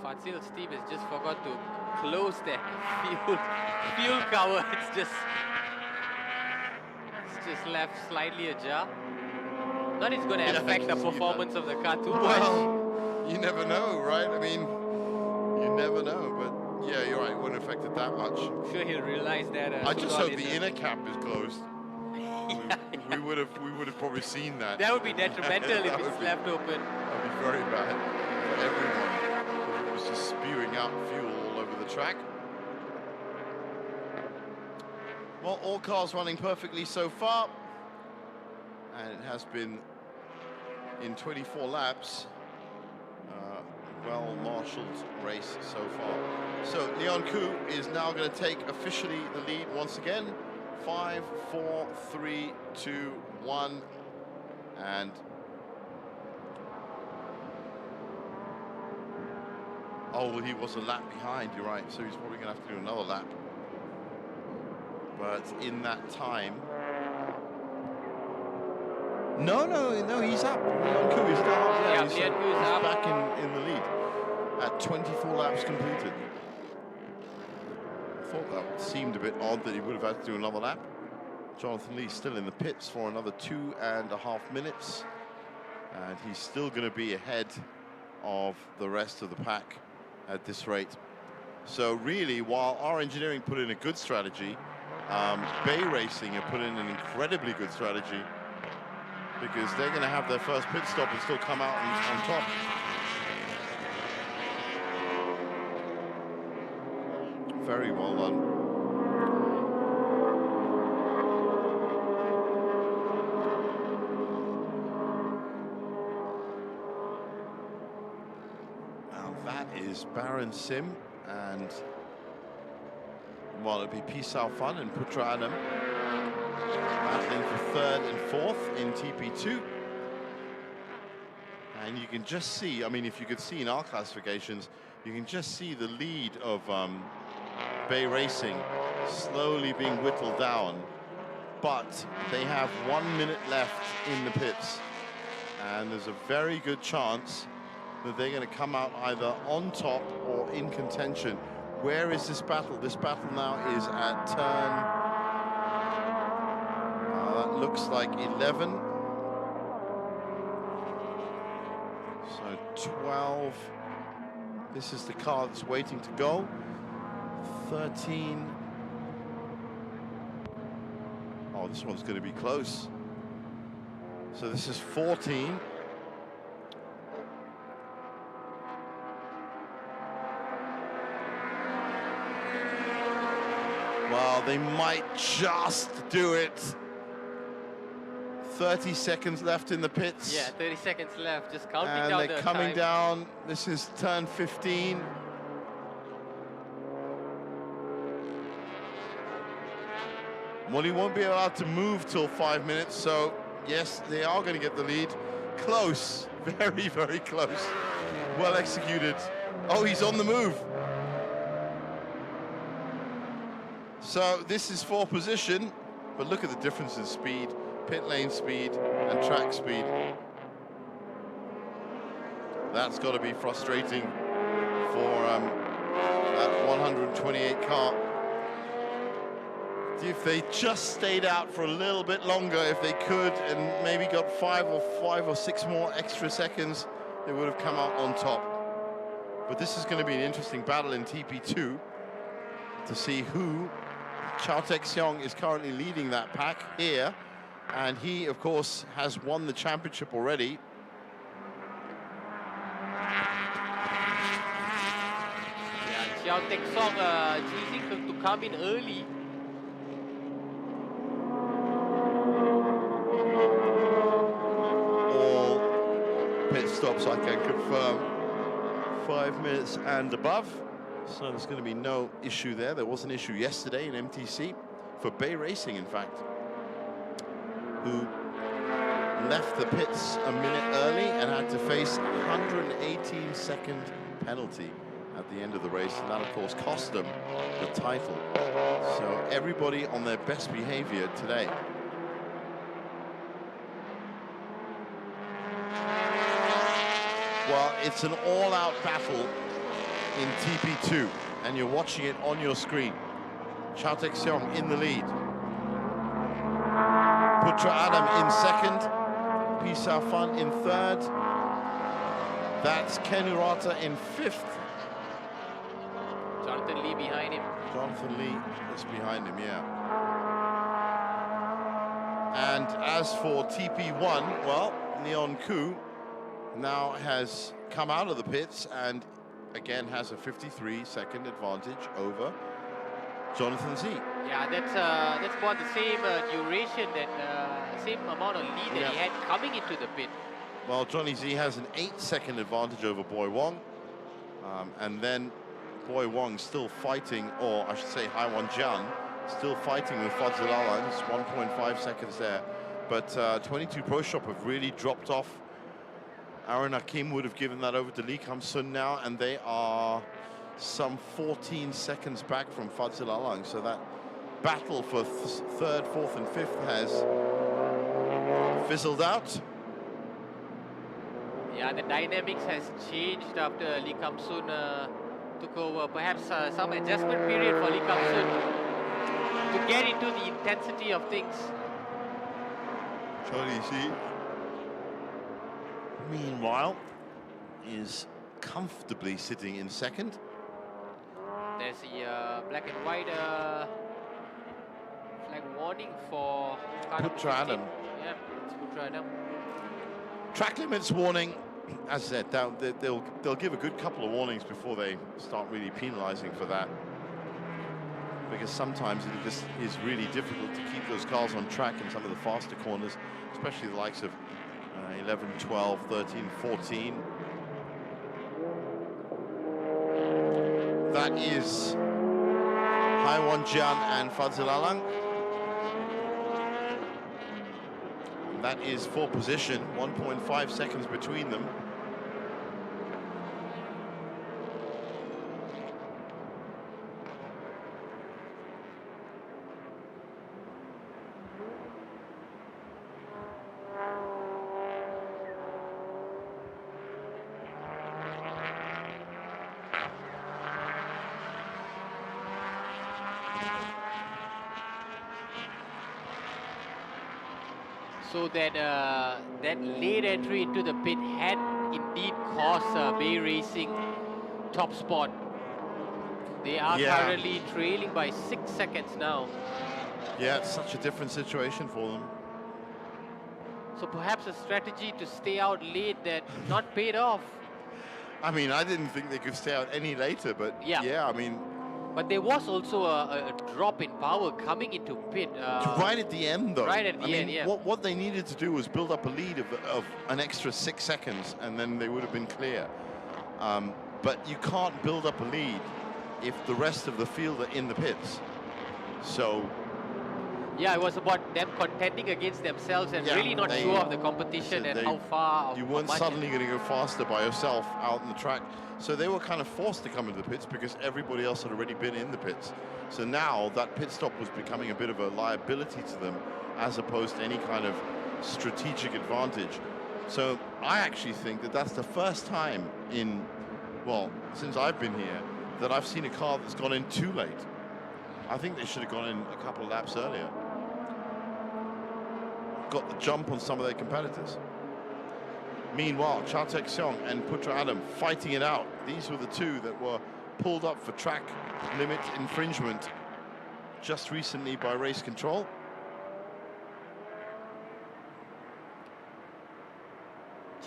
[SPEAKER 7] Fazil's team has just forgot to close that fuel cover. It's just left slightly ajar. Not it's going to affect the performance of the car too much.
[SPEAKER 6] Well, you never know, right? I mean, you never know, but Yeah, you're right. It wouldn't affect it that much.
[SPEAKER 7] I'm sure he'll realize that.
[SPEAKER 6] I just hope the inner cap is closed. We would have probably seen that.
[SPEAKER 7] That would be detrimental if it's left open.
[SPEAKER 6] That would be very bad for everyone. It was just spewing out fuel all over the track. Well, all cars running perfectly so far, and it has been in 24 laps. Well-marshaled race so far. So Leon Koo is now going to take officially the lead once again. 5, 4, 3, 2, 1, and oh, well, he was a lap behind. You're right. So he's probably going to have to do another lap. But in that time. No, he's up. Leon Koo is now up there.
[SPEAKER 7] Yeah,
[SPEAKER 6] he's
[SPEAKER 7] Leon Koo is up.
[SPEAKER 6] back in the lead at 24 laps completed. I thought that seemed a bit odd that he would have had to do another lap. Jonathan Lee still in the pits for another 2.5 minutes. And he's still going to be ahead of the rest of the pack at this rate. So really, while our engineering put in a good strategy, Bay Racing have put in an incredibly good strategy, because they're going to have their first pit stop and still come out on top. Very well done. Now that is Baron Sim, and well, it'll be Pisau Fun and Putra Adam battling for 3rd and 4th in TP2. And you can just see, I mean, if you could see in our classifications, you can just see the lead of Bay Racing slowly being whittled down. But they have 1 minute left in the pits. And there's a very good chance that they're going to come out either on top or in contention. Where is this battle? This battle now is at turn... that looks like 11. So 12. This is the car that's waiting to go. 13. Oh, this one's going to be close. So this is 14. Well, they might just do it. 30 seconds left in the pits.
[SPEAKER 7] Yeah, 30 seconds left, just counting
[SPEAKER 6] and
[SPEAKER 7] down
[SPEAKER 6] they're
[SPEAKER 7] the
[SPEAKER 6] coming
[SPEAKER 7] time.
[SPEAKER 6] down. This is turn 15. Well, he won't be allowed to move till 5 minutes, so yes, they are going to get the lead. Close, very, very close. Well executed. Oh, he's on the move. So this is for position, but look at the difference in speed, pit lane speed and track speed. That's got to be frustrating for that 128 car. If they just stayed out for a little bit longer, if they could, and maybe got 5 or 6 more extra seconds, they would have come out on top. But this is going to be an interesting battle in TP2 to see who. Chao Tek Seong is currently leading that pack here, and he, of course, has won the championship already.
[SPEAKER 7] Yeah, Chao Tek Seong choosing to come in early.
[SPEAKER 6] All pit stops, I can confirm, 5 minutes and above. So there's going to be no issue there. There was an issue yesterday in MTC for Bay Racing, in fact, who left the pits a minute early and had to face a 118-second penalty at the end of the race. And that, of course, cost them the title. So everybody on their best behavior today. Well, it's an all-out battle in TP2, and you're watching it on your screen. Chao Tek Seong in the lead. Putra Adam in second. Pisau Fun in third. That's Ken Urata in fifth.
[SPEAKER 7] Jonathan Jonathan Lee behind him.
[SPEAKER 6] Jonathan Lee is behind him, yeah. And as for TP1, well, Leon Koo now has come out of the pits and again has a 53-second advantage over Jonathan Z.
[SPEAKER 7] Yeah, that's about the same duration, that same amount of lead that he had coming into the pit.
[SPEAKER 6] Well, Johnny Z has an 8-second advantage over Boy Wong. And then Boy Wong still fighting, or I should say Haiwan Jian, still fighting with Fadzil Alang. It's 1.5 seconds there. But 22 Pro Shop have really dropped off. Aaron Hakim would have given that over to Lee Kam-sun now, and they are some 14 seconds back from Fadzil Alang. So that battle for third, fourth, and fifth has fizzled out.
[SPEAKER 7] Yeah, the dynamics has changed after Lee Kam-sun took over. Perhaps some adjustment period for Lee Kam-sun to get into the intensity of things.
[SPEAKER 6] Johnny Z, meanwhile, is comfortably sitting in second.
[SPEAKER 7] There's the black and white flag warning for
[SPEAKER 6] Putra Adam.
[SPEAKER 7] Yeah, it's Putra Adam.
[SPEAKER 6] Track limits warning. As I said, they'll give a good couple of warnings before they start really penalizing for that. Because sometimes it just is really difficult to keep those cars on track in some of the faster corners, especially the likes of 11, 12, 13, 14. That is Haiwan Jian and Fadzil Alang. And that is for position, 1.5 seconds between them.
[SPEAKER 7] So that that late entry into the pit had indeed cost Bay Racing top spot. They are currently trailing by 6 seconds now.
[SPEAKER 6] Yeah, it's such a different situation for them.
[SPEAKER 7] So perhaps a strategy to stay out late that not paid off.
[SPEAKER 6] I mean, I didn't think they could stay out any later, but yeah I mean...
[SPEAKER 7] But there was also a drop in power coming into pit.
[SPEAKER 6] Right at the end, though.
[SPEAKER 7] Right at the end, yeah.
[SPEAKER 6] What they needed to do was build up a lead of an extra 6 seconds, and then they would have been clear. But you can't build up a lead if the rest of the field are in the pits. So...
[SPEAKER 7] Yeah, it was about them contending against themselves and really not sure of the competition and how far.
[SPEAKER 6] You weren't suddenly going to go faster by yourself out on the track. So they were kind of forced to come into the pits because everybody else had already been in the pits. So now that pit stop was becoming a bit of a liability to them as opposed to any kind of strategic advantage. So I actually think that that's the first time in, well, since I've been here, that I've seen a car that's gone in too late. I think they should have gone in a couple of laps earlier. Got the jump on some of their competitors. Meanwhile, Cha Tek-seong and Putra Adam fighting it out. These were the two that were pulled up for track limit infringement just recently by Race Control.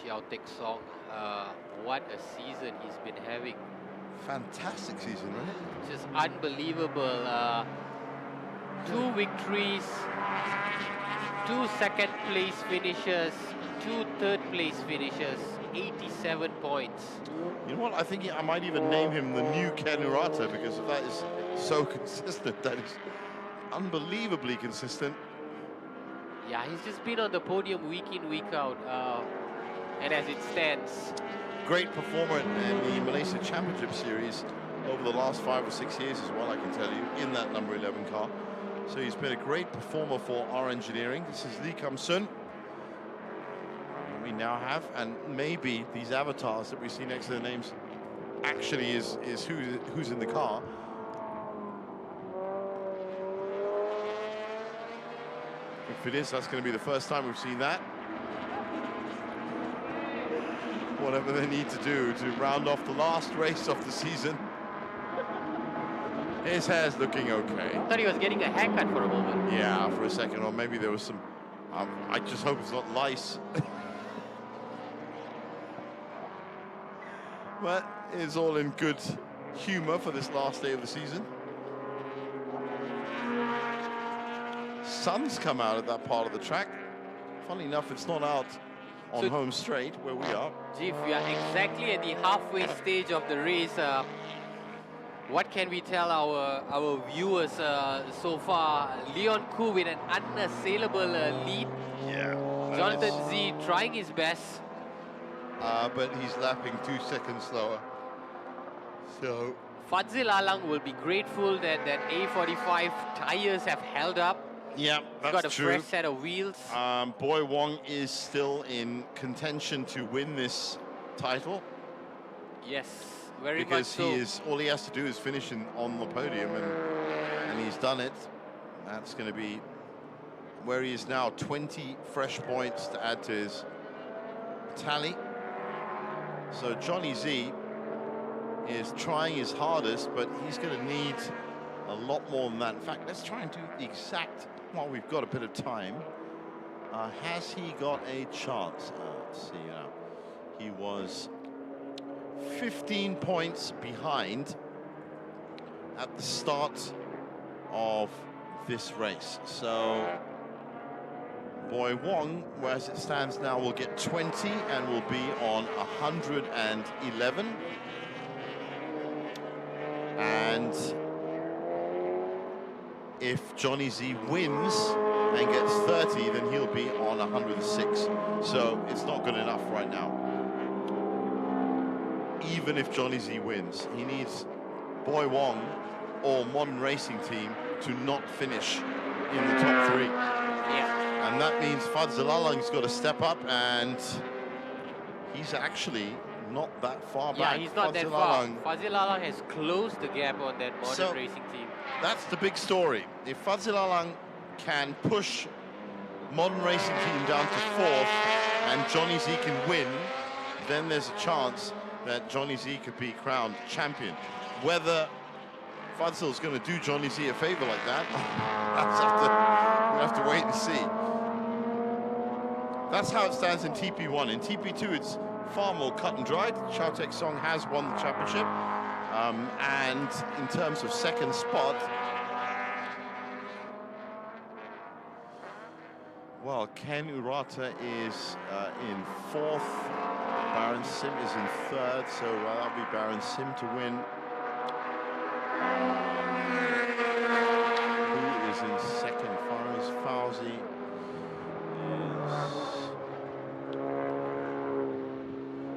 [SPEAKER 7] Cha Tek-seong, what a season he's been having.
[SPEAKER 6] Fantastic season, right?
[SPEAKER 7] Just unbelievable. 2 victories, 2 second place finishes, 2 third place finishes, 87 points.
[SPEAKER 6] You know what? I think I might even name him the new Ken Urata because that is so consistent. That is unbelievably consistent.
[SPEAKER 7] Yeah, he's just been on the podium week in, week out. And as it stands,
[SPEAKER 6] great performer in the Malaysia Championship Series over the last 5 or 6 years as well, I can tell you, in that number 11 car. So he's been a great performer for our engineering. This is Lee Kam-sun. We now have, and maybe these avatars that we see next to their names actually is who's in the car. If it is, that's going to be the first time we've seen that. Whatever they need to do to round off the last race of the season. His hair's looking okay.
[SPEAKER 7] I thought he was getting a haircut for a moment.
[SPEAKER 6] Yeah, for a second, or maybe there was some. I just hope it's not lice. But it's all in good humour for this last day of the season. Sun's come out at that part of the track. Funny enough, it's not out on home straight where we are.
[SPEAKER 7] Jeff, we are exactly at the halfway stage of the race. What can we tell our viewers so far? Leon Koo with an unassailable lead.
[SPEAKER 6] Yeah.
[SPEAKER 7] Jonathan Z trying his best.
[SPEAKER 6] But he's lapping 2 seconds slower. So
[SPEAKER 7] Fadzil Alang will be grateful that A45 tires have held up.
[SPEAKER 6] yeah,
[SPEAKER 7] He's
[SPEAKER 6] that's
[SPEAKER 7] got a
[SPEAKER 6] true.
[SPEAKER 7] fresh set of wheels.
[SPEAKER 6] Boy Wong is still in contention to win this title.
[SPEAKER 7] Yes, very much
[SPEAKER 6] Because
[SPEAKER 7] so.
[SPEAKER 6] all he has to do is finish on the podium, and he's done it. That's going to be where he is now, 20 fresh points to add to his tally. So Johnny Z is trying his hardest, but he's going to need a lot more than that. In fact, let's try and do the exact, while we've got a bit of time. Has he got a chance? Let's see. He was 15 points behind at the start of this race. So Boy Wong, as it stands now, will get 20 and will be on 111. And if Johnny Z wins and gets 30, then he'll be on 106. So it's not good enough right now. Even if Johnny Z wins, he needs Boy Wong or Modern Racing Team to not finish in the top 3.
[SPEAKER 7] Yeah.
[SPEAKER 6] And that means Fadzil Alang's got to step up, and he's actually not that far back.
[SPEAKER 7] Yeah, he's not that far. Fadzil Alang has closed the gap on that Modern Racing Team.
[SPEAKER 6] That's the big story. If Fadzil Alang can push Modern Racing Team down to 4th and Johnny Z can win, then there's a chance that Johnny Z could be crowned champion. Whether Fadzil's going to do Johnny Z a favor like that, we'll have to wait and see. That's how it stands in TP1. In TP2, it's far more cut and dried. Chao Tek Song has won the championship. And in terms of second spot, well, Ken Urata is in 4th. Baron Sim is in 3rd, so that'll be Baron Sim to win. Who is in 2nd? Faraz Fauzi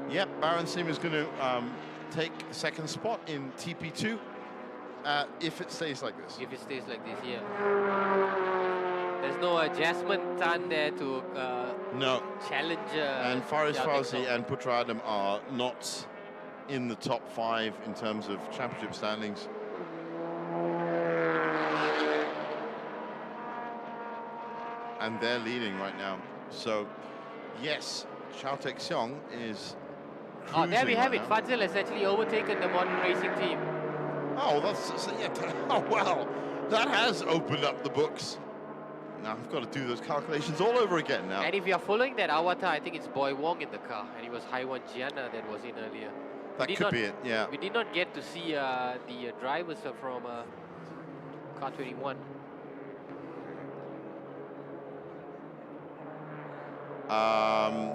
[SPEAKER 6] is... Yep, Baron Sim is going to take 2nd spot in TP2 if it stays like this.
[SPEAKER 7] If it stays like this, yeah. There's no Jasmine Tan there to
[SPEAKER 6] no
[SPEAKER 7] challenge.
[SPEAKER 6] And Faris Fauzi and Putra Adam are not in the top 5 in terms of championship standings. And they're leading right now. So, yes, Chao Tek Siong is
[SPEAKER 7] Oh, there we have
[SPEAKER 6] right
[SPEAKER 7] it.
[SPEAKER 6] now.
[SPEAKER 7] Fadzil has actually overtaken the Modern Racing Team.
[SPEAKER 6] Oh, yeah. Oh, well, that has opened up the books. Now I've got to do those calculations all over again now.
[SPEAKER 7] And if you are following that avatar, I think it's Boy Wong in the car, and it was Haiwan Gianna that was in earlier.
[SPEAKER 6] That could be it, yeah.
[SPEAKER 7] We did not get to see the drivers from car 21.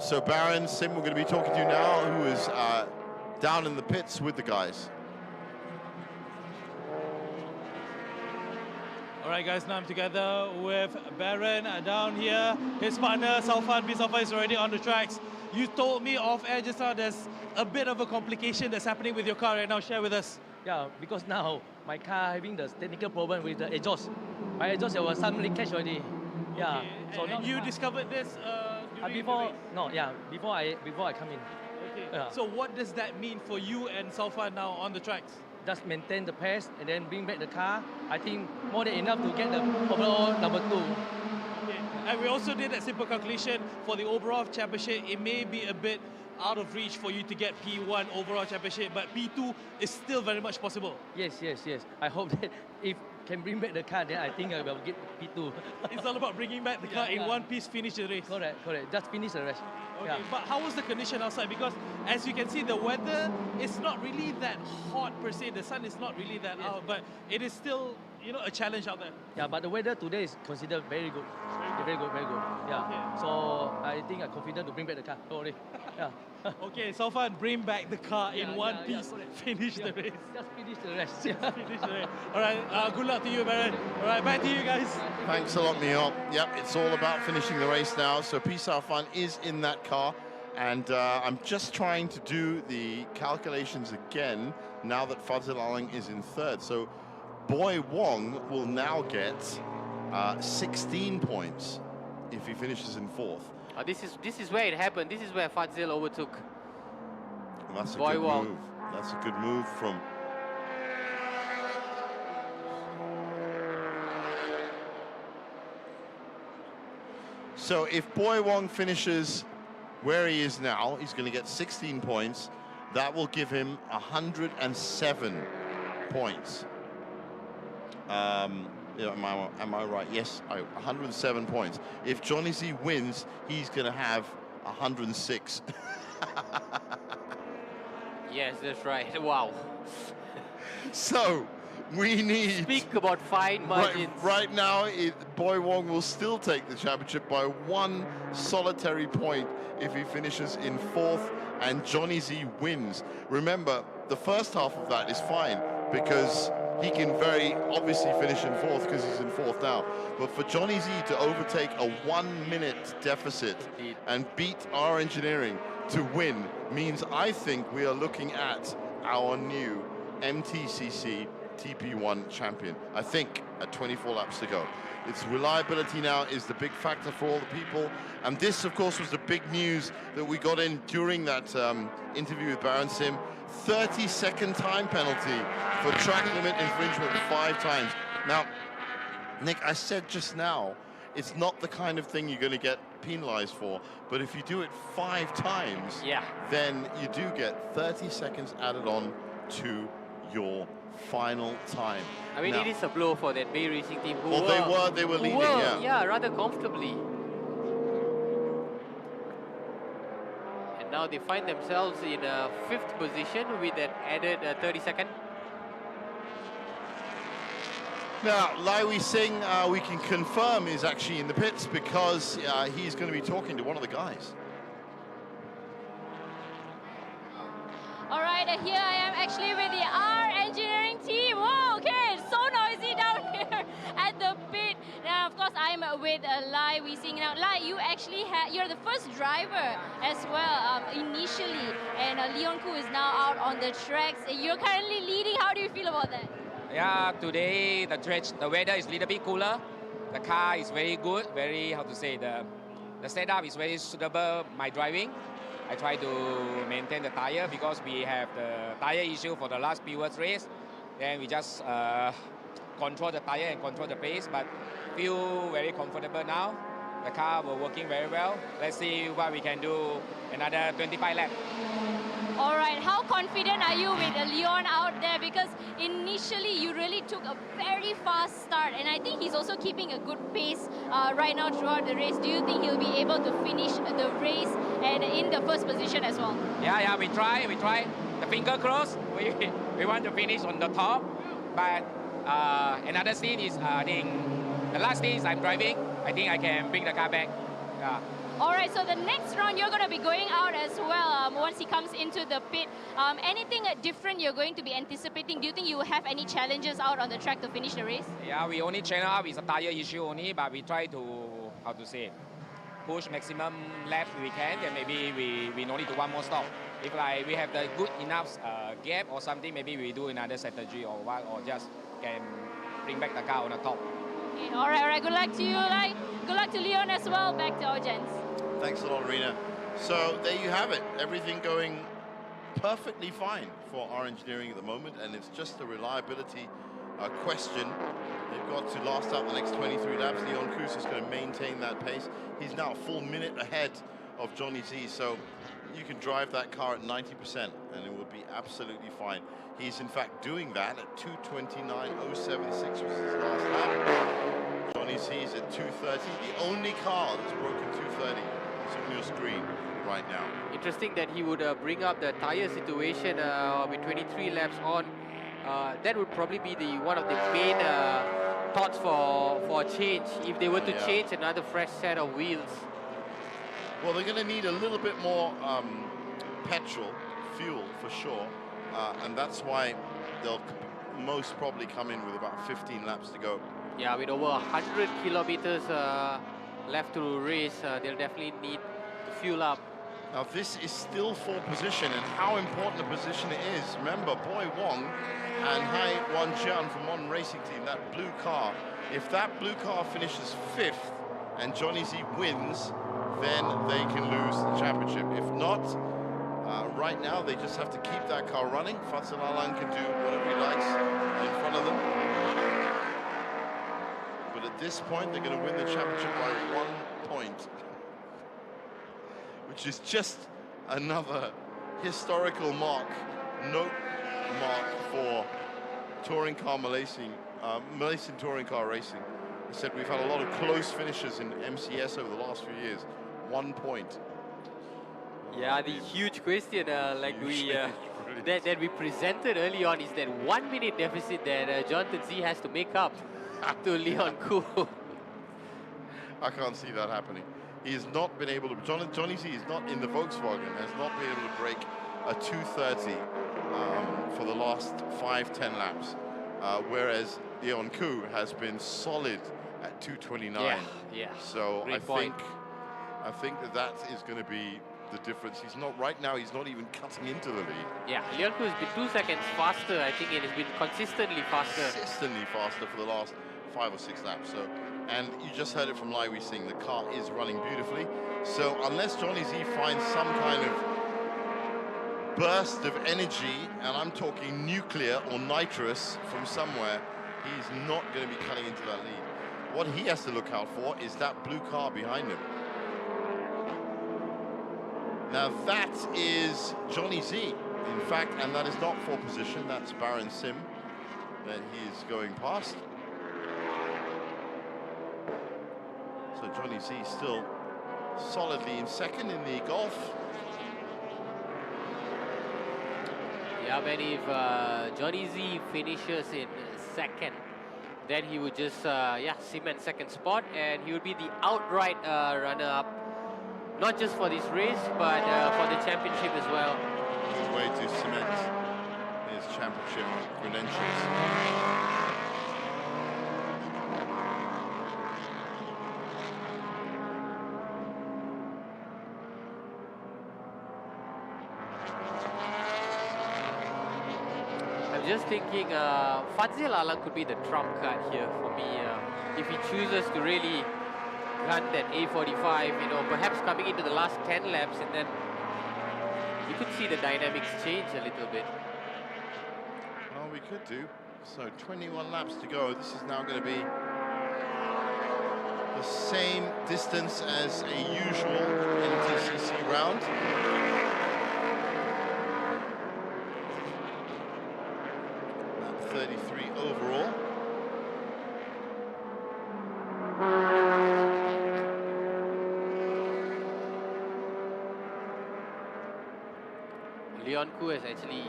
[SPEAKER 6] So Baron Sim, we're going to be talking to you now, who is down in the pits with the guys.
[SPEAKER 5] All right, guys, now I'm together with Baron down here. His partner, Salfan Bisafa, is already on the tracks. You told me off air just now there's a bit of a complication that's happening with your car right now. Share with us.
[SPEAKER 13] Yeah, because now my car having the technical problem with the exhaust. My exhaust, there was some leakage already. Yeah.
[SPEAKER 5] Okay.
[SPEAKER 13] So
[SPEAKER 5] and you discovered this during
[SPEAKER 13] before?
[SPEAKER 5] the race?
[SPEAKER 13] No, yeah, before I come in.
[SPEAKER 5] Okay.
[SPEAKER 13] Yeah.
[SPEAKER 5] So what does that mean for you and Salfan now on the tracks?
[SPEAKER 13] Just maintain the pace and then bring back the car. I think more than enough to get the overall number 2.
[SPEAKER 5] Okay. And we also did that simple calculation for the overall championship. It may be a bit out of reach for you to get P1 overall championship, but P2 is still very much possible.
[SPEAKER 13] Yes. I hope that if can bring back the car, then I think I will get P2.
[SPEAKER 5] It's all about bringing back the car in one piece, finish the race.
[SPEAKER 13] Correct. Just finish the race.
[SPEAKER 5] Okay, but how was the condition outside? Because as you can see, the weather is not really that hot per se. The sun is not really that out, but it is still, you know, a challenge out there.
[SPEAKER 13] Yeah, but the weather today is considered very good. Very good. Yeah.
[SPEAKER 5] Okay.
[SPEAKER 13] So I think I'm confident to bring back the car. Sorry. Yeah.
[SPEAKER 5] Okay, so far bring back the car in one piece, finish the race.
[SPEAKER 13] Just finish the race.
[SPEAKER 5] Finish the race. All right, good luck to you, Baron. All right, back to you guys.
[SPEAKER 6] Thanks a lot, Mio. Yep, it's all about finishing the race now. So Pisao Fan is in that car. And I'm just trying to do the calculations again now that Fadzil Alang is in third. So Boy Wong will now get 16 points if he finishes in fourth.
[SPEAKER 7] This is where it happened. This is where Fadzil overtook.
[SPEAKER 6] And that's a
[SPEAKER 7] Boy
[SPEAKER 6] good
[SPEAKER 7] Wong.
[SPEAKER 6] move. That's a good move from. So if Boy Wong finishes where he is now, he's going to get 16 points. That will give him 107 points. Yeah, am I right? Yes, 107 points. If Johnny Z wins, he's going to have 106.
[SPEAKER 7] Yes, that's right. Wow.
[SPEAKER 6] So we need.
[SPEAKER 7] Speak about fine margins.
[SPEAKER 6] Right now, Boy Wong will still take the championship by one solitary point if he finishes in fourth and Johnny Z wins. Remember, the first half of that is fine because he can very obviously finish in fourth because he's in fourth now. But for Johnny Z to overtake a 1 minute deficit and beat our engineering to win means I think we are looking at our new MTCC TP1 champion. I think at 24 laps to go. Its reliability now is the big factor for all the people. And this, of course, was the big news that we got in during that interview with Baron Sim. 30-second time penalty for track limit infringement 5 times. Now, Nick, I said just now, it's not the kind of thing you're going to get penalized for, but if you do it 5 times, then you do get 30 seconds added on to your final time.
[SPEAKER 7] I mean,
[SPEAKER 6] now,
[SPEAKER 7] it is a blow for that Bay Racing team who
[SPEAKER 6] they were leading,
[SPEAKER 7] yeah, rather comfortably. And now they find themselves in a 5th position with that added 30 second.
[SPEAKER 6] Now, Lai Wei Sing, we can confirm is actually in the pits because he's going to be talking to one of the guys.
[SPEAKER 4] All right, here I am actually with the R engineering team. Whoa, okay, it's so noisy down here at the pit. Now, of course, I'm with Lai Wei Sing. Now, Lai, you actually you're the first driver as well initially, and Leon Koo is now out on the tracks. You're currently leading. How do you feel about that?
[SPEAKER 14] Yeah, today the weather is a little bit cooler. The car is very good, very, how to say, the setup is very suitable my driving. I try to maintain the tire because we have the tire issue for the last previous race. Then we just control the tire and control the pace, but feel very comfortable now. The car was working very well. Let's see what we can do another 25 laps.
[SPEAKER 4] All right, how confident are you with Leon out there? Because initially you really took a very fast start, and I think he's also keeping a good pace right now throughout the race. Do you think he'll be able to finish the race and in the first position as well?
[SPEAKER 14] Yeah, we try. The finger crossed. We want to finish on the top, but another scene is I think the last thing is I'm driving. I think I can bring the car back. Yeah.
[SPEAKER 4] All right, so the next round you're going to be going out as well once he comes into the pit. Anything different you're going to be anticipating? Do you think you will have any challenges out on the track to finish the race?
[SPEAKER 14] Yeah, we only channel up. It's a tire issue only, but we try to, how to say, push maximum laps we can. Then maybe we no need to one more stop. If like we have the good enough gap or something, maybe we do another strategy or what, or just can bring back the car on the top.
[SPEAKER 4] Okay, all right. Good luck to you, Lai. Good luck to Leon as well. Back to our gents.
[SPEAKER 6] Thanks a lot, Rena. So there you have it. Everything going perfectly fine for our engineering at the moment, and it's just a reliability question. They've got to last out the next 23 laps. Leon Cruz is going to maintain that pace. He's now a full minute ahead of Johnny Z. So you can drive that car at 90% and it will be absolutely fine. He's in fact doing that at 2:29.076 was his last lap. Johnny C's at 2:30. The only car that's broken 2:30 is on your screen right now.
[SPEAKER 7] Interesting that he would bring up the tire situation with 23 laps on. That would probably be one of the main thoughts for a change if they were to change another fresh set of wheels.
[SPEAKER 6] Well, they're going to need a little bit more petrol, fuel for sure, and that's why they'll most probably come in with about 15 laps to go.
[SPEAKER 7] Yeah, with over 100 kilometers left to race, they'll definitely need to fuel up.
[SPEAKER 6] Now this is still for position, and how important a position it is. Remember, Boy Wong and Hai Wan Jian from Modern Racing Team, that blue car, if that blue car finishes 5th and Johnny Z wins, then they can lose the championship. If not, right now they just have to keep that car running. Fazil Alan can do whatever he likes in front of them. But at this point, they're going to win the championship by 1 point. Which is just another historical note mark for touring car Malaysian touring car racing. I said we've had a lot of close finishes in MCS over the last few years. 1 point.
[SPEAKER 7] Yeah, the huge question that we presented early on is that 1 minute deficit that Jonathan Z has to make up to Leon Koo.
[SPEAKER 6] I can't see that happening. He has not been able to, Johnny Z is not in the Volkswagen, has not been able to break a 2:30 for the last 5-10 laps, whereas Leon Koo has been solid at 2:29.
[SPEAKER 7] Yeah.
[SPEAKER 6] So
[SPEAKER 7] Great point.
[SPEAKER 6] I think that is going to be the difference. He's not, right now, he's not even cutting into the lead.
[SPEAKER 7] Yeah, Leon Koo has been 2 seconds faster. I think it has been consistently faster.
[SPEAKER 6] Consistently faster for the last 5 or 6 laps. So, and you just heard it from Lai Wei Sing, the car is running beautifully. So unless Johnny Z finds some kind of burst of energy, and I'm talking nuclear or nitrous from somewhere, he's not going to be cutting into that lead. What he has to look out for is that blue car behind him. Now that is Johnny Z, in fact, and that is not for position, that's Baron Sim that he is going past. So Johnny Z still solidly in second in the Golf.
[SPEAKER 7] Yeah, but if Johnny Z finishes in second, then he would just cement second spot, and he would be the outright runner-up, not just for this race, but for the championship as well.
[SPEAKER 6] Good way to cement his championship credentials.
[SPEAKER 7] Just thinking, Fazil Alam could be the trump card here for me. If he chooses to really run that A45, you know, perhaps coming into the last 10 laps, and then you could see the dynamics change a little bit.
[SPEAKER 6] Well, we could do. So 21 laps to go. This is now going to be the same distance as a usual NTCC round. Lap 33 overall.
[SPEAKER 7] Leon Koo has actually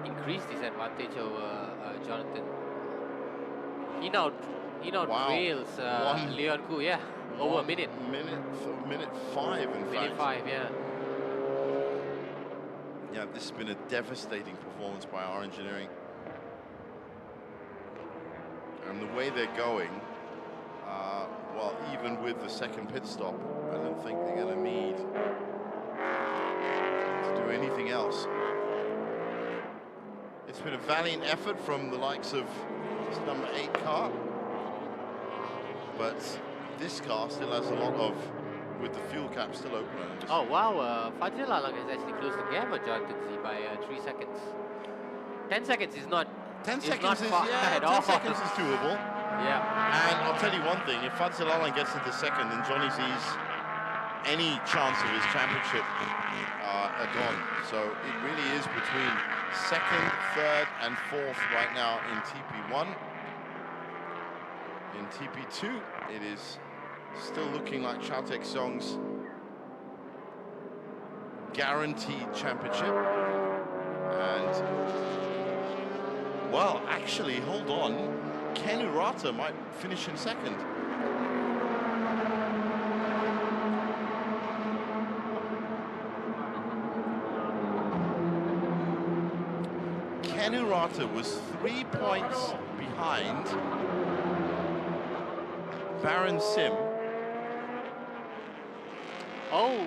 [SPEAKER 7] increased his advantage over Jonathan. He now trails Leon Koo, over a minute.
[SPEAKER 6] Minute 5, in fact.
[SPEAKER 7] Minute 5, yeah.
[SPEAKER 6] Yeah, this has been a devastating performance by our engineering. And the way they're going, well, even with the second pit stop, I don't think they're going to need to do anything else. It's been a valiant effort from the likes of this number 8 car, but this car still has a lot of, with the fuel cap still open.
[SPEAKER 7] Oh wow, Fazil Alang has actually closed the gap on Jonathan Z by 3 seconds. 10 seconds is not
[SPEAKER 6] 10
[SPEAKER 7] is
[SPEAKER 6] seconds
[SPEAKER 7] not
[SPEAKER 6] is,
[SPEAKER 7] far
[SPEAKER 6] yeah,
[SPEAKER 7] at
[SPEAKER 6] 10
[SPEAKER 7] all.
[SPEAKER 6] seconds is doable.
[SPEAKER 7] Yeah.
[SPEAKER 6] And I'll tell you one thing, if Fazil Alan gets into second, then Johnny Z's any chance of his championship are gone. So it really is between second, third, and fourth right now in TP1. In TP2, it is still looking like Chao Tek-song's guaranteed championship. And, well, actually, hold on. Ken Urata might finish in second. Ken Urata was 3 points behind Baron Sim.
[SPEAKER 7] Oh.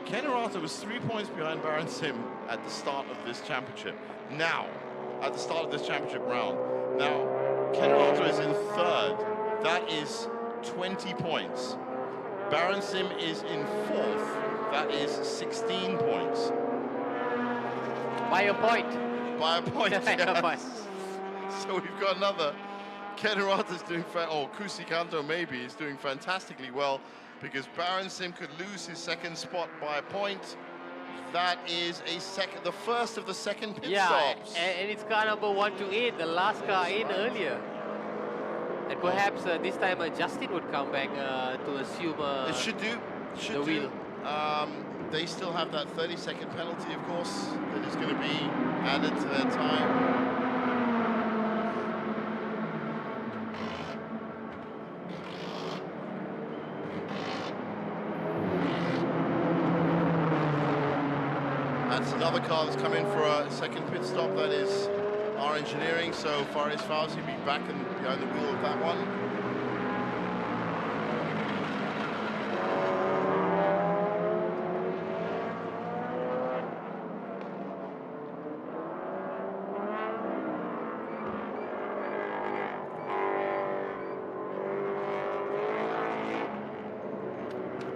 [SPEAKER 6] Ken Urata was 3 points behind Baron Sim at the start of this championship. Now, at the start of this championship round. Now, Ken Urata is in third. That is 20 points. Baron Sim is in fourth. That is 16 points.
[SPEAKER 7] By a point.
[SPEAKER 6] By a point,
[SPEAKER 7] By a point.
[SPEAKER 6] So we've got another. Ken Urata's doing, Kusi Kanto maybe is doing fantastically well, because Baron Sim could lose his second spot by a point. That is the first of the second pit stops.
[SPEAKER 7] And it's car number 128, the last car in earlier. And perhaps this time Justin would come back to assume
[SPEAKER 6] It should do.
[SPEAKER 7] The wheel.
[SPEAKER 6] They still have that 30-second penalty, of course, that is going to be added to their time. That's another car that's come in for a second pit stop. That is our engineering. So Faris Fawzi will be back and behind the wheel of that one.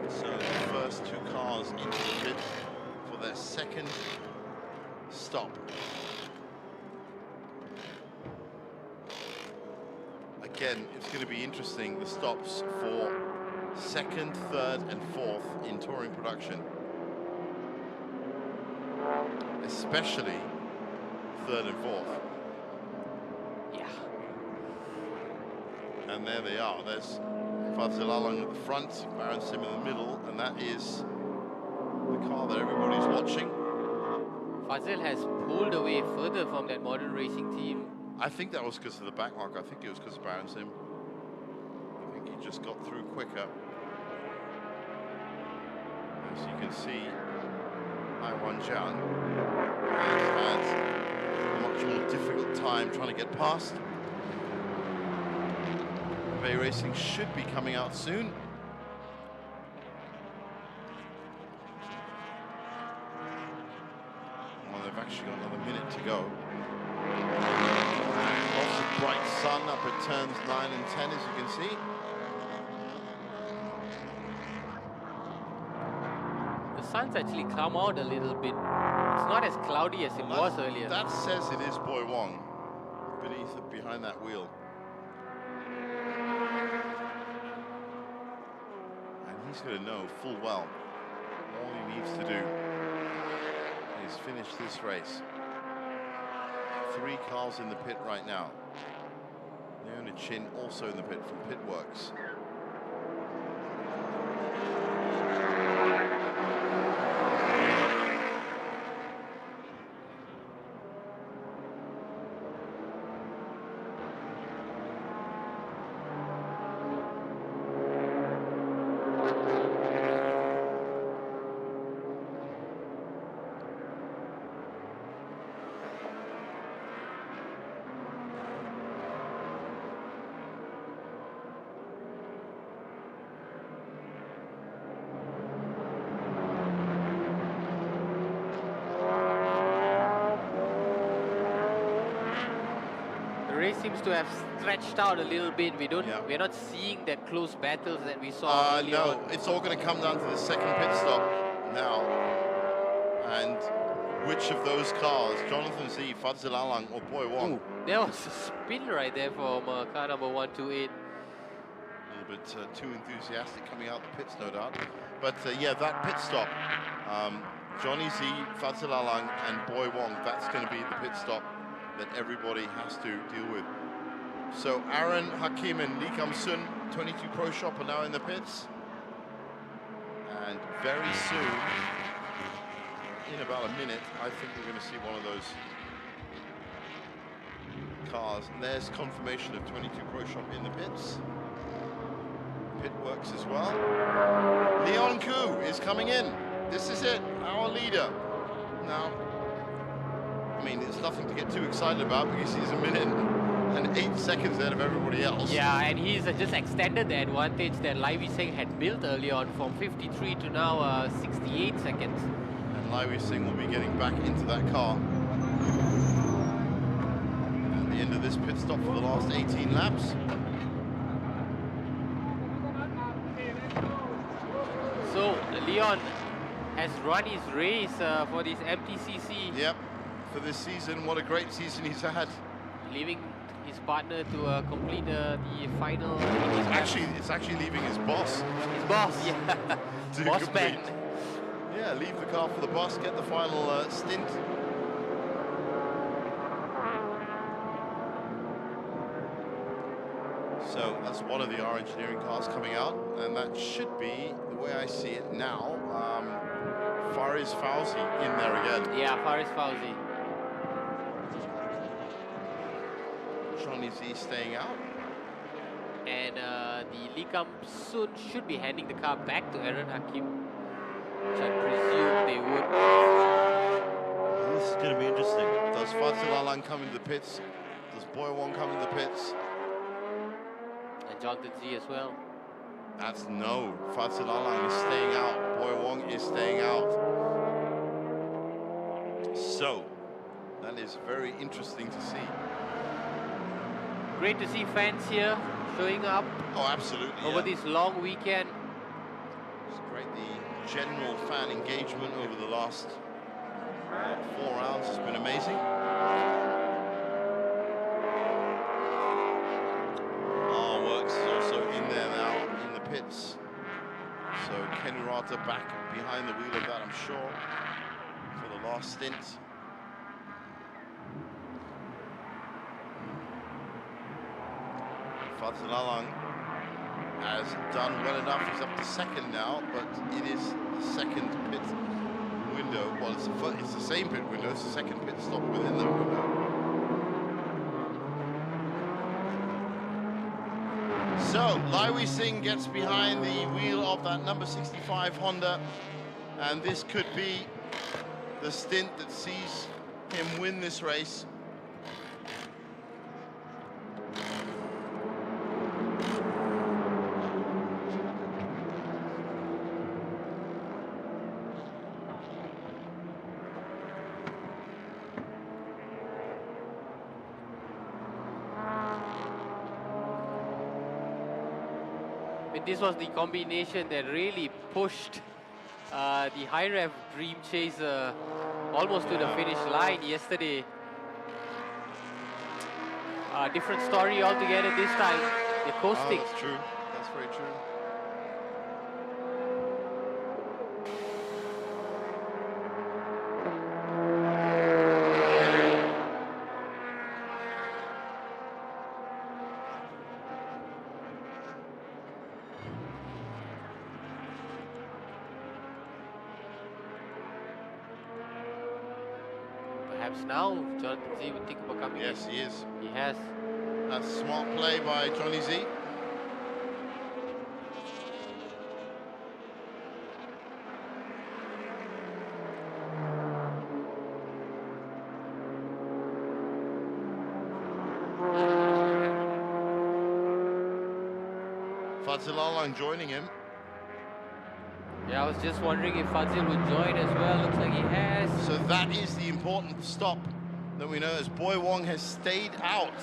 [SPEAKER 6] So the first two cars into the pit for their second stop. Again, it's going to be interesting, the stops for second, third, and fourth in touring production. Especially third and fourth.
[SPEAKER 7] Yeah.
[SPEAKER 6] And there they are. There's Fazil Alang at the front, Baron Sim in the middle, and that is the car that everybody's watching.
[SPEAKER 7] Fazil has pulled away further from that modern racing team.
[SPEAKER 6] I think that was because of the backmark. I think it was because of Baron Sim. I think he just got through quicker. As you can see, Aiwan Jian has had a much more difficult time trying to get past. Bay Racing should be coming out soon. Well, they've actually got another minute to go. Lots of bright sun up at turns 9 and 10, as you can see.
[SPEAKER 7] The sun's actually come out a little bit. It's not as cloudy as it was earlier.
[SPEAKER 6] That says it is Boy Wong behind that wheel. And he's going to know full well all he needs to do is finish this race. 3 cars in the pit right now. Leona Chin also in the pit from Pitworks.
[SPEAKER 7] Seems to have stretched out a little bit. We're not seeing that close battles that we saw earlier.
[SPEAKER 6] No, it's all going to come down to the second pit stop now. And which of those cars, Jonathan Z, Fadzil Alang, or Boy Wong?
[SPEAKER 7] There was a spin right there from car number 128.
[SPEAKER 6] A little bit too enthusiastic coming out the pits, no doubt. But yeah, that pit stop, Johnny Z, Fadzil Alang, and Boy Wong, that's going to be the pit stop that everybody has to deal with. So Aaron Hakim and Lee Kam Sun, 22 Pro Shop, are now in the pits. And very soon, in about a minute, I think we're going to see one of those cars. And there's confirmation of 22 Pro Shop in the pits. Pit works as well. Leon Koo is coming in. This is it, our leader. Now, I mean, it's nothing to get too excited about because he's a minute and 8 seconds ahead of everybody else.
[SPEAKER 7] Yeah, and he's just extended the advantage that Lai Wei Sing had built early on from 53 to now 68 seconds.
[SPEAKER 6] And Lai Wei Sing will be getting back into that car at the end of this pit stop for the last 18 laps.
[SPEAKER 7] So Leon has run his race for this MTCC.
[SPEAKER 6] Yep, for this season, what a great season he's had.
[SPEAKER 7] Leaving his partner to complete the final.
[SPEAKER 6] It's actually leaving his boss.
[SPEAKER 7] His boss, yeah. Boss man.
[SPEAKER 6] Yeah, leave the car for the boss, get the final stint. So that's one of the R Engineering cars coming out, and that should be, the way I see it now, Fariz Fauzi in there again.
[SPEAKER 7] Yeah, Fariz Fauzi.
[SPEAKER 6] Johnny Z staying out.
[SPEAKER 7] And the Lee Kam Sun should be handing the car back to Aaron Hakim, which I presume they would.
[SPEAKER 6] This is going to be interesting. Does Fadzil Alang come into the pits? Does Boy Wong come into the pits?
[SPEAKER 7] And Jonathan Z as well.
[SPEAKER 6] That's no. Fadzil Alang is staying out. Boy Wong is staying out. So, that is very interesting to see.
[SPEAKER 7] Great to see fans here showing up.
[SPEAKER 6] Oh, absolutely.
[SPEAKER 7] Over this long weekend.
[SPEAKER 6] It's great. The general fan engagement over the last 4 rounds has been amazing. Works is also in there now in the pits. So Ken Urata back behind the wheel of that, I'm sure, for the last stint. Fadzil Alang has done well enough. He's up to second now, but it is the second pit window. Well, it's the same pit window. It's the second pit stop within the window. So, Lai Wei Sing gets behind the wheel of that number 65 Honda, and this could be the stint that sees him win this race.
[SPEAKER 7] This was the combination that really pushed the high rev Dream Chaser almost to the finish line yesterday. Different story altogether this time. They're coasting.
[SPEAKER 6] Oh, that's true. That's very true.
[SPEAKER 7] Perhaps now Jonathan Z will think about coming in.
[SPEAKER 6] Yes, he is.
[SPEAKER 7] He has.
[SPEAKER 6] That's a smart play by Johnny Z. Fadzil Alang joining him.
[SPEAKER 7] Yeah, I was just wondering if Fadzil would join as well. Looks like he has.
[SPEAKER 6] So that is the important stop that we know, as Boy Wong has stayed out.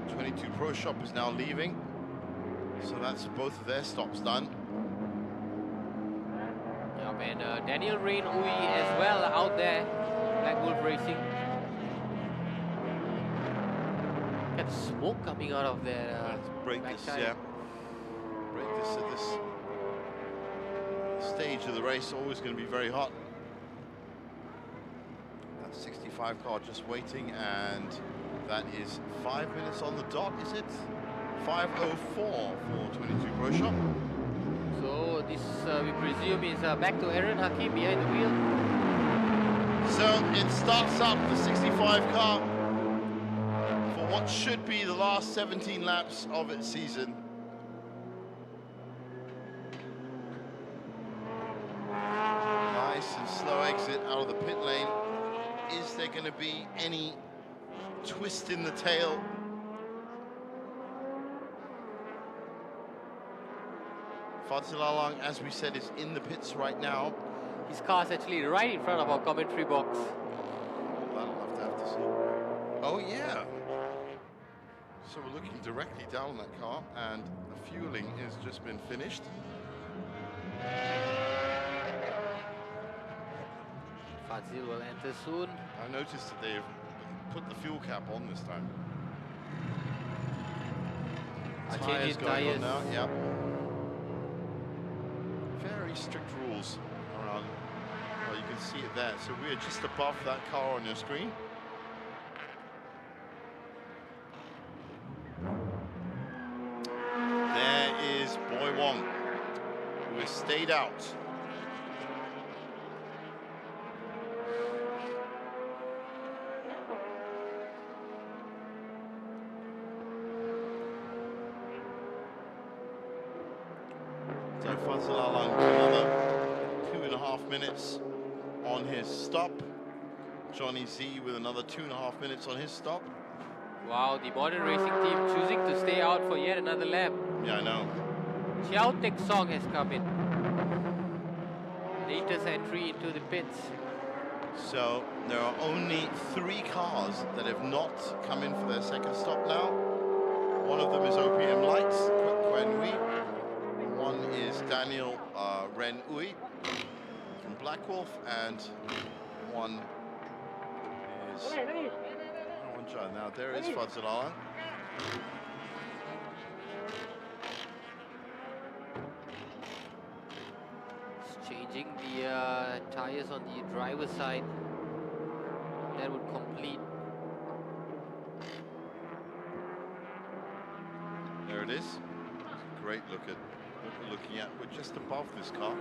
[SPEAKER 6] '22 Pro Shop is now leaving. So that's both of their stops done.
[SPEAKER 7] Yep, and Daniel Rain Ui as well out there. Black Wolf Racing. at the smoke coming out of their
[SPEAKER 6] break
[SPEAKER 7] back
[SPEAKER 6] this,
[SPEAKER 7] tire.
[SPEAKER 6] yeah. Break this at this stage of the race, always going to be very hot. That 65 car just waiting, and that is 5 minutes on the dot, is it? 5:04 for 22 Pro Shop.
[SPEAKER 7] So this, we presume, is back to Aaron Hakim behind the wheel.
[SPEAKER 6] So it starts up the 65 car for what should be the last 17 laps of its season. Nice and slow exit out of the pit lane. Is there going to be any twist in the tail? Fadzil Alang, as we said, is in the pits right now.
[SPEAKER 7] His car's actually right in front of our commentary box.
[SPEAKER 6] That'll have to see. Oh yeah. So we're looking directly down on that car, and the fueling has just been finished.
[SPEAKER 7] Fadzil will enter soon.
[SPEAKER 6] I noticed that they've put the fuel cap on this time.
[SPEAKER 7] Changing
[SPEAKER 6] going
[SPEAKER 7] tires
[SPEAKER 6] on now, yeah. Very strict rules around. Well, you can see it there. So we are just above that car on your screen. There is Boy Wong, who has stayed out. So Fadzil Alang, another 2.5 minutes on his stop. Johnny Z with another 2.5 minutes on his stop.
[SPEAKER 7] Wow, the modern racing team choosing to stay out for yet another lap.
[SPEAKER 6] Yeah, I know.
[SPEAKER 7] Chiao Tek Song has come in. Latest entry into the pits.
[SPEAKER 6] So there are only 3 cars that have not come in for their second stop now. One of them is OPM Lights, Quen Hui. One is Daniel Ren Ui from Black Wolf, and one is now there is Fadzil Alang.
[SPEAKER 7] It's changing the tires on the driver's side. That would complete.
[SPEAKER 6] There it is. It's a great look at what we're looking at. We're just above this car.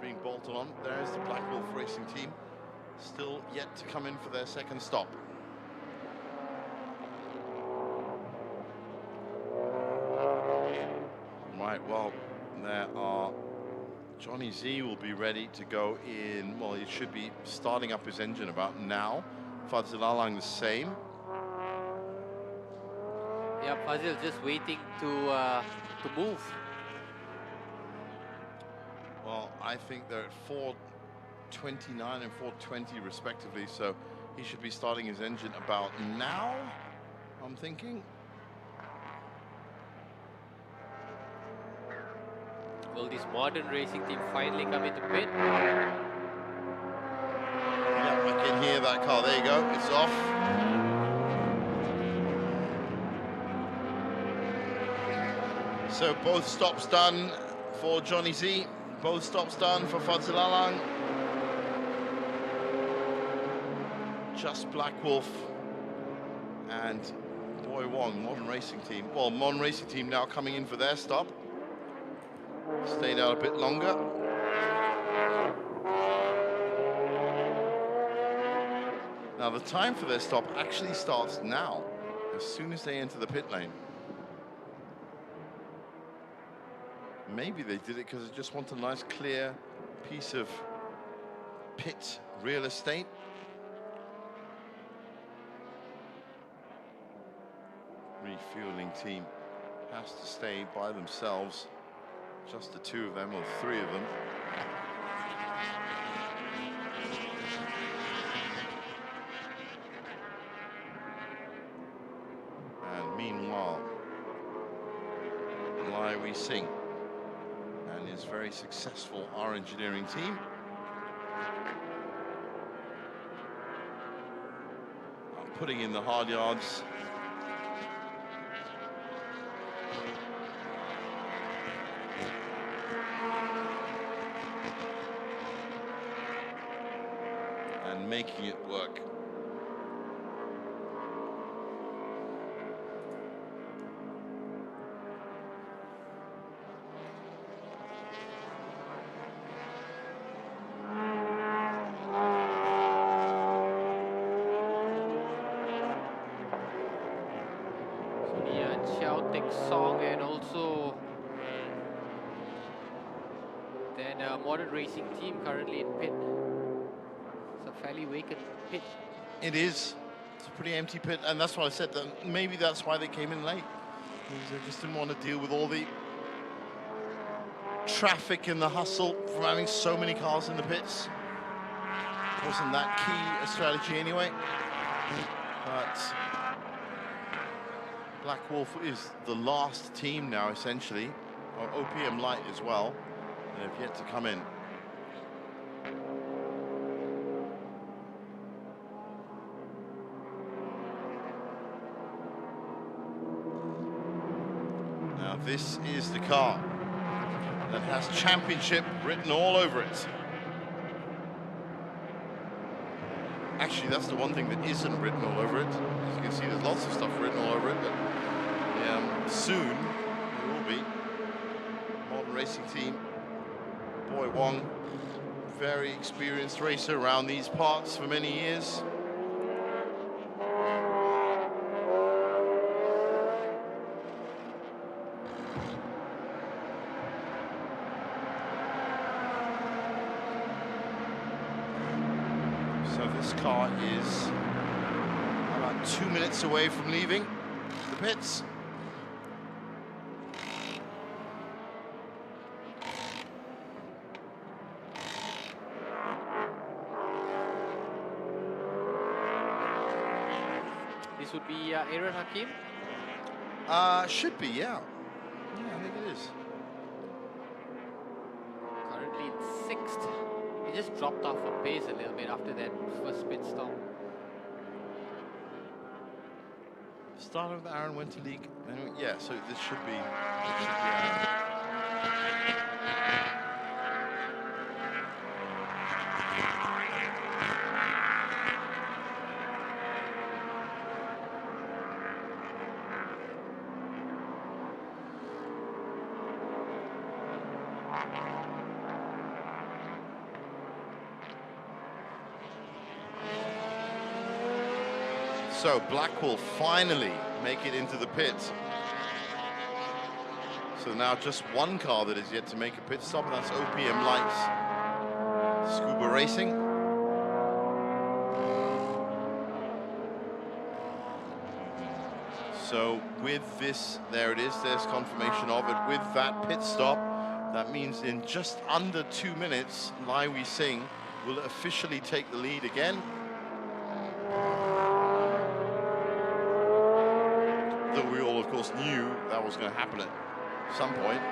[SPEAKER 6] Being bolted on. There's the Black Wolf Racing team, still yet to come in for their second stop. Right, well, there are Johnny Z will be ready to go in. Well, he should be starting up his engine about now. Fadzil Alang the same.
[SPEAKER 7] Yeah, Fadzil just waiting to move.
[SPEAKER 6] Well, I think they're at 4:29 and 4:20 respectively, so he should be starting his engine about now, I'm thinking.
[SPEAKER 7] Will this modern racing team finally come into pit?
[SPEAKER 6] Yeah, I can hear that car. There you go. It's off. So both stops done for Johnny Z. Both stops done for Fadzil Alang. Just Black Wolf and Boy Wong, Modern Racing Team. Well, Modern Racing Team now coming in for their stop. Stayed out a bit longer. Now the time for their stop actually starts now, as soon as they enter the pit lane. Maybe they did it because they just want a nice clear piece of pit real estate. Refueling team has to stay by themselves. Just the two of them, or three of them. And meanwhile, Lai Singh and his very successful R engineering team are putting in the hard yards. And making it work.
[SPEAKER 7] Song and also then Modern Racing team currently in pit. It's a fairly vacant pit.
[SPEAKER 6] It is. It's a pretty empty pit, and that's why I said that maybe that's why they came in late. Because they just didn't want to deal with all the traffic and the hustle from having so many cars in the pits. Wasn't that key a strategy anyway? But Black Wolf is the last team now, essentially, or OPM Light as well, and have yet to come in. Now this is the car that has championship written all over it. Actually, that's the one thing that isn't written all over it. As you can see, there's lots of stuff written all over it, but soon it will be. Modern Racing team, Boy Wong, very experienced racer around these parts for many years. So this car is about 2 minutes away from leaving the pits.
[SPEAKER 7] This would be Aaron Hakim?
[SPEAKER 6] Should be, yeah. Yeah, I think it is.
[SPEAKER 7] Currently in 6th. He just dropped off a pace a little bit after that first pit stop.
[SPEAKER 6] Start of the Aaron went to league. Anyway, yeah, so this should be Aaron. So Black will finally make it into the pit. So now just one car that is yet to make a pit stop, and that's OPM Lights Scuba Racing. So with this, there it is, there's confirmation of it. With that pit stop, that means in just under 2 minutes, Lai Singh will officially take the lead again. Though we all, of course, knew that was going to happen at some point.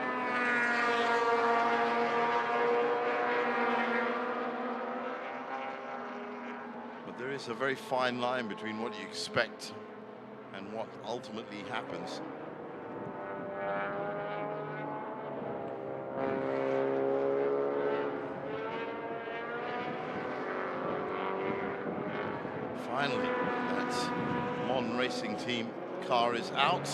[SPEAKER 6] But there is a very fine line between what you expect and what ultimately happens. Finally, that Modern Racing team car is out.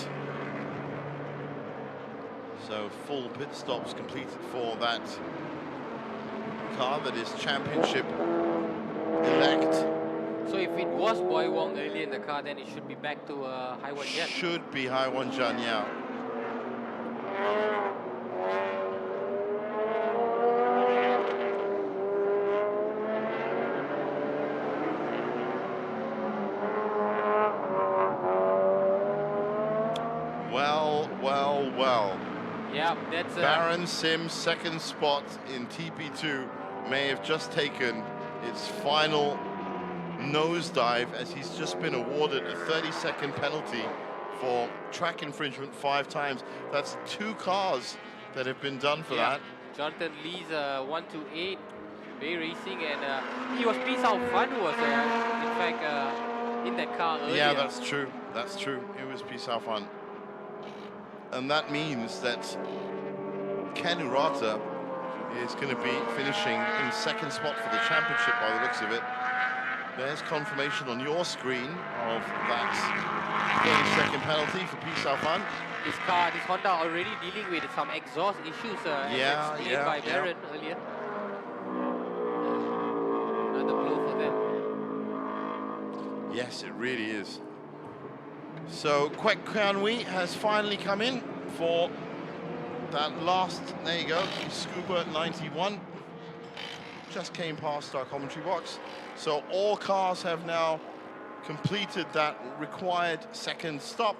[SPEAKER 6] So full pit stops completed for that car that is championship elect.
[SPEAKER 7] So if it was Boy Wong earlier in the car, then it should be back to Hai Wan Jan.
[SPEAKER 6] Should be Hai Wan Jan Yao. Well, well.
[SPEAKER 7] Yeah, that's
[SPEAKER 6] Baron Sim's second spot in TP2 may have just taken its final nosedive, as he's just been awarded a 30-second penalty for track infringement 5 times. That's 2 cars that have been done for that.
[SPEAKER 7] Jonathan Lee's 128 Bay Racing, and he was Pi Sao Fan who was in fact in that car earlier.
[SPEAKER 6] Yeah, that's true. That's true. It was Pi Sao Fan. And that means that Ken Urata is going to be finishing in second spot for the championship by the looks of it. There's confirmation on your screen of that 30-second penalty for Pi Sao Fan.
[SPEAKER 7] This Honda already dealing with some exhaust issues as explained by Baron earlier. Another blow for them.
[SPEAKER 6] Yes, it really is. So Kwek Kianwi has finally come in for that last, there you go, Scuba 91. Just came past our commentary box. So all cars have now completed that required second stop.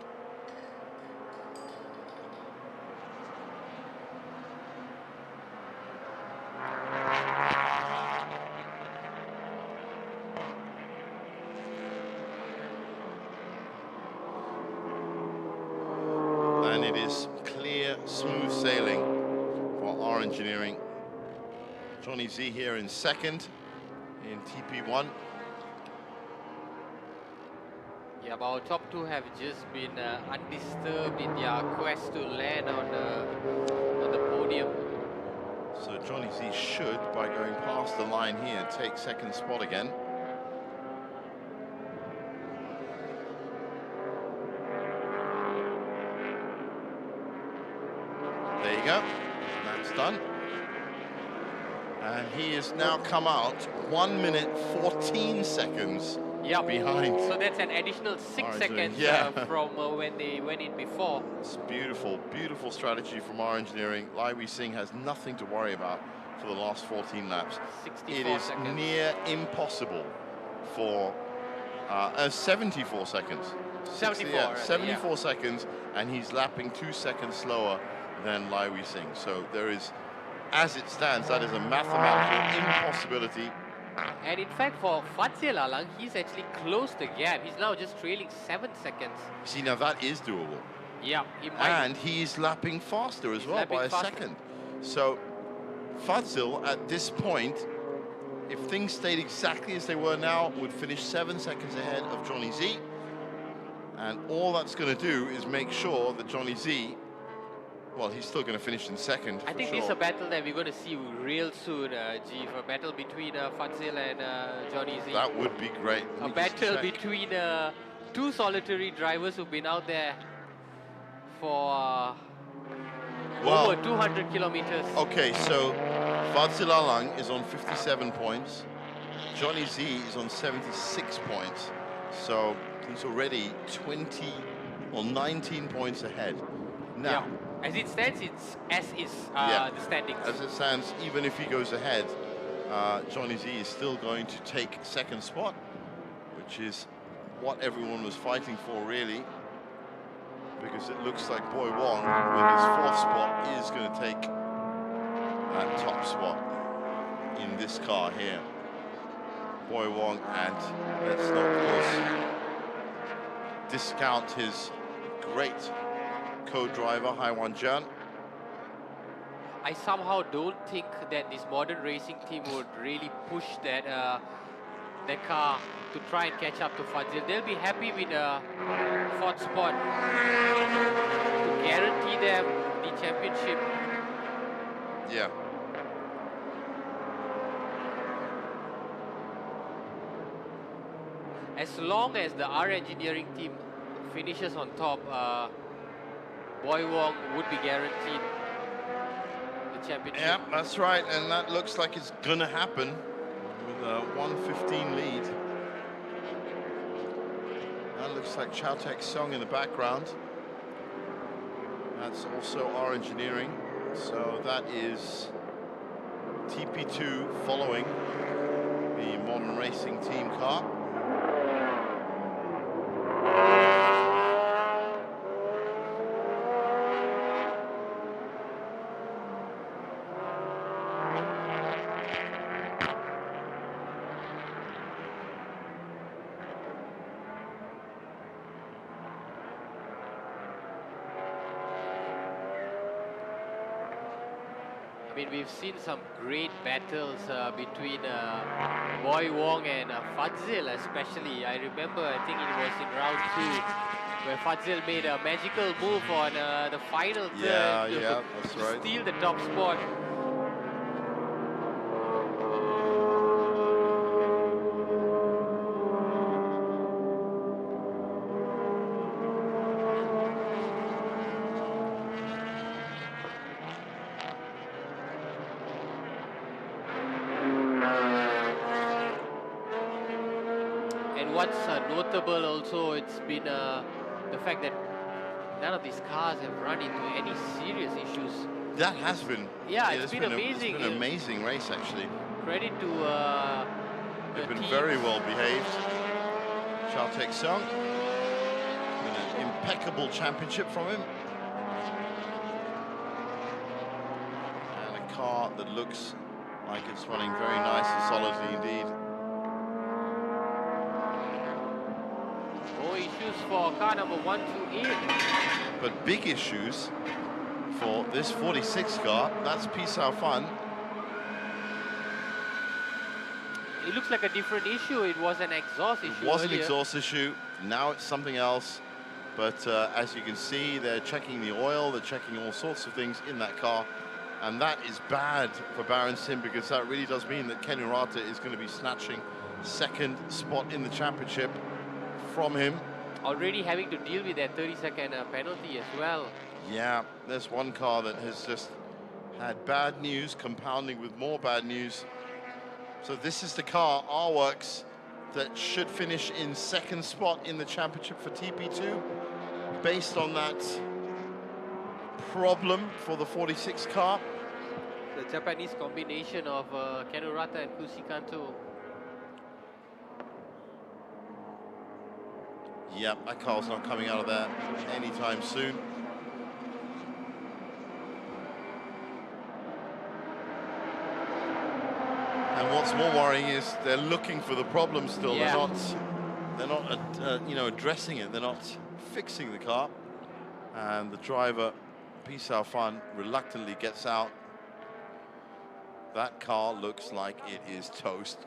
[SPEAKER 6] And it is clear, smooth sailing for our engineering. Johnny Z here in second in TP1.
[SPEAKER 7] Yeah, but our top 2 have just been undisturbed in their quest to land on the podium.
[SPEAKER 6] So Johnny Z should, by going past the line here, take second spot again. There you go. That's done. And he has now come out 1 minute 14 seconds behind.
[SPEAKER 7] So that's an additional 6 seconds from when they went in before.
[SPEAKER 6] It's beautiful, beautiful strategy from our engineering. Lai Wei Sing has nothing to worry about for the last 14 laps.
[SPEAKER 7] 64
[SPEAKER 6] it is
[SPEAKER 7] seconds.
[SPEAKER 6] Near impossible for 74 seconds. 74 seconds, and he's lapping 2 seconds slower than Lai Wei Sing. So there is, as it stands, that is a mathematical impossibility.
[SPEAKER 7] And in fact, for Fadzil Alang, he's actually closed the gap. He's now just trailing 7 seconds.
[SPEAKER 6] See, now that is doable.
[SPEAKER 7] Yeah, he might.
[SPEAKER 6] And he's lapping faster as well by a second. So Fadzil, at this point, if things stayed exactly as they were now, would finish 7 seconds ahead of Johnny Z. And all that's going to do is make sure that Johnny Z, well, he's still going to finish in second.
[SPEAKER 7] I think this is a battle that we're going to see real soon, G, a battle between Fadzil and Johnny Z.
[SPEAKER 6] That would be great.
[SPEAKER 7] A battle between 2 solitary drivers who've been out there for over 200 kilometers.
[SPEAKER 6] Okay, so Fadzil Alang is on 57 points. Johnny Z is on 76 points. So he's already 20 or 19 points ahead. Now,
[SPEAKER 7] as it stands, it's as is the standings.
[SPEAKER 6] As it stands, even if he goes ahead, Johnny Z is still going to take second spot, which is what everyone was fighting for, really, because it looks like Boy Wong, with his 4th spot, is going to take that top spot in this car here. Boy Wong, and let's not, of course, discount his great co-driver, Haiwan Jian.
[SPEAKER 7] I somehow don't think that this modern racing team would really push that that car to try and catch up to Fadzil. They'll be happy with a 4th spot to guarantee them the championship.
[SPEAKER 6] Yeah.
[SPEAKER 7] As long as the R engineering team finishes on top, Boy Wong would be guaranteed the championship.
[SPEAKER 6] Yeah, that's right, and that looks like it's gonna happen with a 1:15 lead. That looks like Chow Tek Song in the background. That's also our engineering. So that is TP2 following the modern racing team car.
[SPEAKER 7] mean, we've seen some great battles between Boy Wong and Fadzil especially. I remember, I think it was in round 2 where Fadzil made a magical move on the final turn
[SPEAKER 6] Yeah, that's
[SPEAKER 7] to
[SPEAKER 6] right.
[SPEAKER 7] steal the top spot. And what's notable also, it's been the fact that none of these cars have run into any serious issues.
[SPEAKER 6] That has been.
[SPEAKER 7] Yeah, it's been amazing.
[SPEAKER 6] It's been an amazing race, actually.
[SPEAKER 7] Credit to
[SPEAKER 6] They've been
[SPEAKER 7] teams.
[SPEAKER 6] very well behaved. Chao Tek-sung. Been an impeccable championship from him. And a car that looks like it's running very nice and solidly indeed.
[SPEAKER 7] No issues for car number 128.
[SPEAKER 6] But big issues for this 46 car. That's Pisao Fan.
[SPEAKER 7] It looks like a different issue. It was an exhaust issue.
[SPEAKER 6] It was an
[SPEAKER 7] earlier.
[SPEAKER 6] exhaust issue. Now it's something else. But as you can see, they're checking the oil. They're checking all sorts of things in that car. And that is bad for Baron Sim, because that really does mean that Ken Urata is going to be snatching second spot in the championship from him.
[SPEAKER 7] Already having to deal with that 30-second penalty as well.
[SPEAKER 6] Yeah, there's one car that has just had bad news, compounding with more bad news. So this is the car, R-Works, that should finish in second spot in the championship for TP2. Based on that problem for the 46 car.
[SPEAKER 7] The Japanese combination of Ken Urata and Kusi Kanto.
[SPEAKER 6] Yep, that car's not coming out of there anytime soon. And what's more worrying is they're looking for the problem still.
[SPEAKER 7] Yeah.
[SPEAKER 6] They're not, you know, addressing it. They're not fixing the car. And the driver, Pisao Fan, reluctantly gets out. That car looks like it is toast.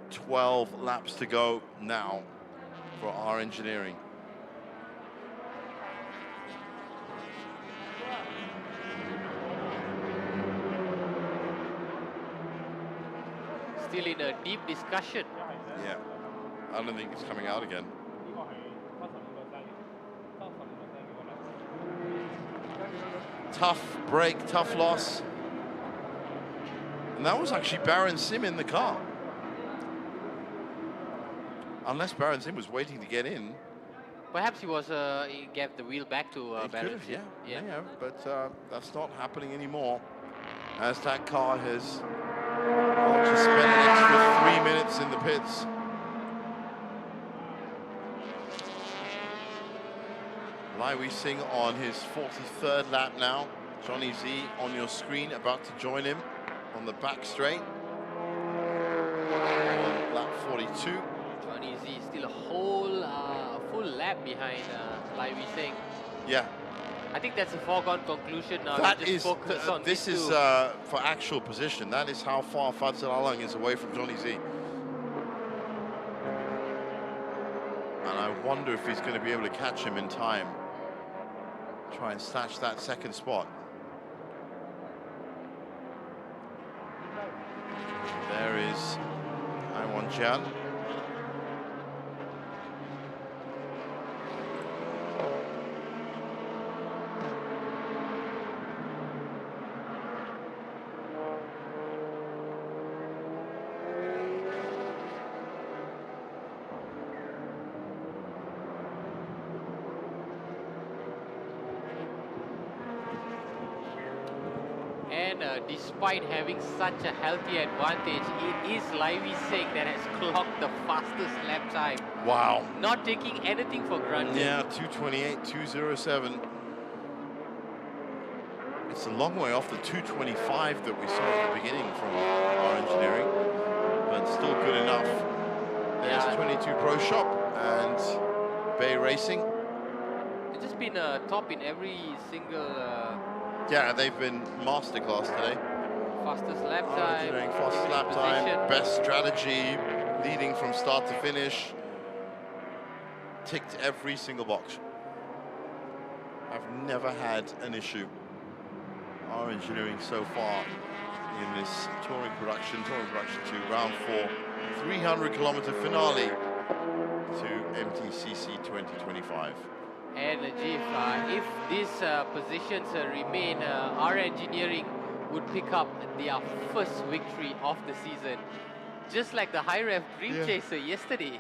[SPEAKER 6] 12 laps to go now for our engineering.
[SPEAKER 7] Still in a deep discussion.
[SPEAKER 6] Yeah, I don't think it's coming out again. Tough break, tough loss. And that was actually Baron Sim in the car. Unless Baron Sim was waiting to get in.
[SPEAKER 7] Perhaps he was he gave the wheel back to
[SPEAKER 6] He
[SPEAKER 7] Baron
[SPEAKER 6] could have,
[SPEAKER 7] Sim.
[SPEAKER 6] yeah, but that's not happening anymore. As that car has just spent an extra 3 minutes in the pits. Lai Wei Sing on his 43rd lap now. Johnny Z on your screen, about to join him on the back straight. On lap 42.
[SPEAKER 7] Johnny Z still a whole full lap behind Lai Wei Sing.
[SPEAKER 6] Yeah.
[SPEAKER 7] I think that's a foregone conclusion now.
[SPEAKER 6] That
[SPEAKER 7] Just
[SPEAKER 6] is,
[SPEAKER 7] focus on
[SPEAKER 6] this
[SPEAKER 7] these
[SPEAKER 6] is
[SPEAKER 7] two.
[SPEAKER 6] for actual position. That is how far Fadzil Alang is away from Johnny Z. And I wonder if he's going to be able to catch him in time. Try and snatch that second spot. There is Aiwan Jian.
[SPEAKER 7] And despite having such a healthy advantage, it is Lai Wei Sing that has clocked the fastest lap time.
[SPEAKER 6] Wow.
[SPEAKER 7] Not taking anything for granted.
[SPEAKER 6] Yeah, 2:28, 2:07. It's a long way off the 2:25 that we saw at the beginning from our engineering, but still good enough. There's 22 Pro Shop and Bay Racing.
[SPEAKER 7] It's just been top in every single
[SPEAKER 6] Yeah, they've been masterclass today.
[SPEAKER 7] Fastest lap time.
[SPEAKER 6] Doing fastest lap time, best strategy, leading from start to finish. Ticked every single box. I've never had an issue. Our engineering so far in this touring production 2, round 4, 300-kilometer finale to MTCC 2025.
[SPEAKER 7] And if these positions remain, our engineering would pick up their first victory of the season, just like the high rev Dream Chaser yesterday.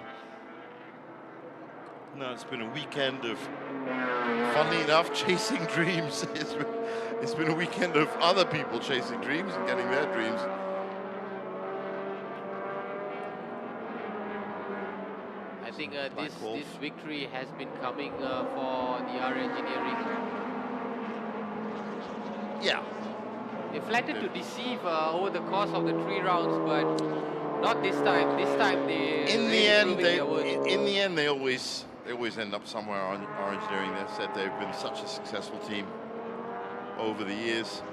[SPEAKER 6] No, it's been a weekend of, funnily enough, chasing dreams. It's been a weekend of other people chasing dreams and getting their dreams.
[SPEAKER 7] I think this victory has been coming for the R engineering.
[SPEAKER 6] Yeah.
[SPEAKER 7] They flattered to deceive over the course of the 3 rounds, but not this time. This time they
[SPEAKER 6] In the end, they always end up somewhere on our engineering. They've said they've been such a successful team over the years.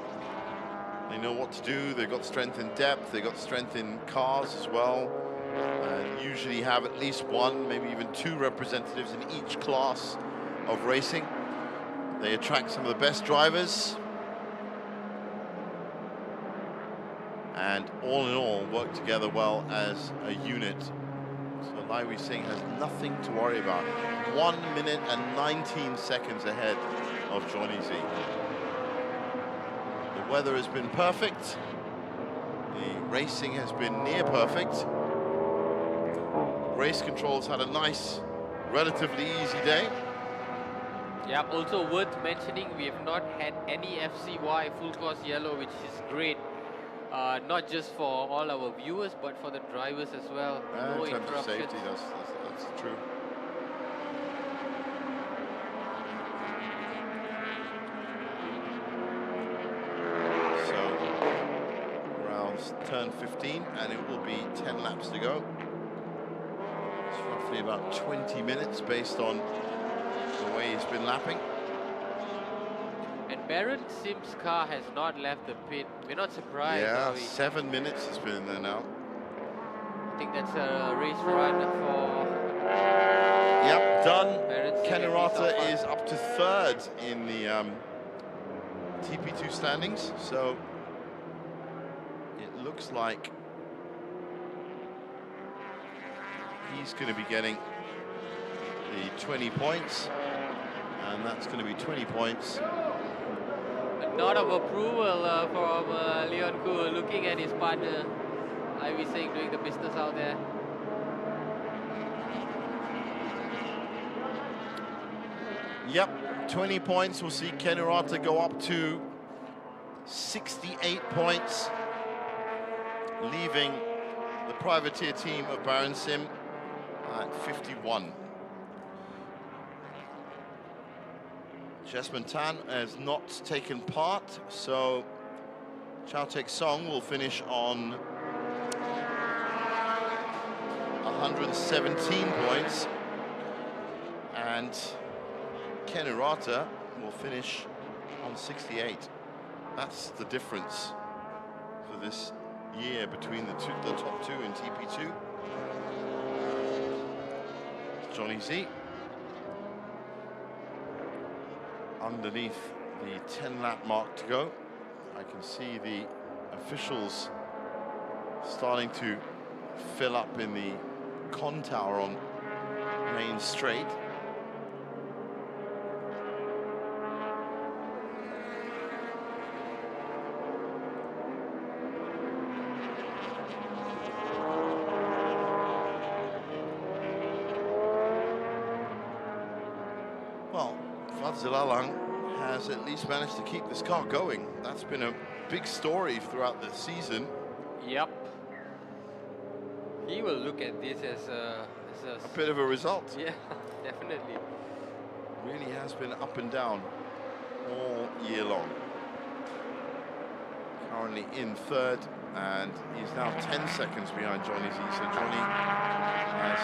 [SPEAKER 6] They know what to do. They've got strength in depth. They've got strength in cars as well. And usually have at least 1, maybe even 2 representatives in each class of racing. They attract some of the best drivers. And all in all, work together well as a unit. So Lai Wei Sing has nothing to worry about. 1 minute and 19 seconds ahead of Johnny Z. The weather has been perfect. The racing has been near perfect. Race controls had a nice, relatively easy day.
[SPEAKER 7] Yeah, also worth mentioning, we have not had any FCY full course yellow, which is great. Not just for all our viewers, but for the drivers as well. No
[SPEAKER 6] in terms of
[SPEAKER 7] interruptions.
[SPEAKER 6] safety, that's true. So, rounds turn 15, and it will be 10 laps to go. It's roughly about 20 minutes based on the way he's been lapping.
[SPEAKER 7] And Baron Sim's car has not left the pit. We're not surprised.
[SPEAKER 6] Yeah, 7 minutes it's been there now.
[SPEAKER 7] I think that's a race run for...
[SPEAKER 6] Yep, done.
[SPEAKER 7] Baron Sim
[SPEAKER 6] Kennerata is up to 3rd in the TP2 standings, so it looks like he's going to be getting the 20 points, and that's going to be 20 points.
[SPEAKER 7] A nod of approval from Leon Koo, looking at his partner, Ivy Singh, doing the business out there.
[SPEAKER 6] Yep, 20 points. We'll see Kennerata go up to 68 points, leaving the privateer team of Baron Sim at 51. Jesman Tan has not taken part, so Chao Tek Song will finish on 117 points, and Kennerata will finish on 68. That's the difference for this year between the top 2 in TP2. Johnny Z underneath the 10-lap mark to go. I can see the officials starting to fill up in the con tower on Main Straight. Well, Fadzelalang has at least managed to keep this car going. That's been a big story throughout the season.
[SPEAKER 7] Yep. He will look at this as a
[SPEAKER 6] bit of a result.
[SPEAKER 7] Yeah, definitely.
[SPEAKER 6] Really has been up and down all year long. Currently in 3rd, and he's now 10 seconds behind Johnny Z. So Johnny has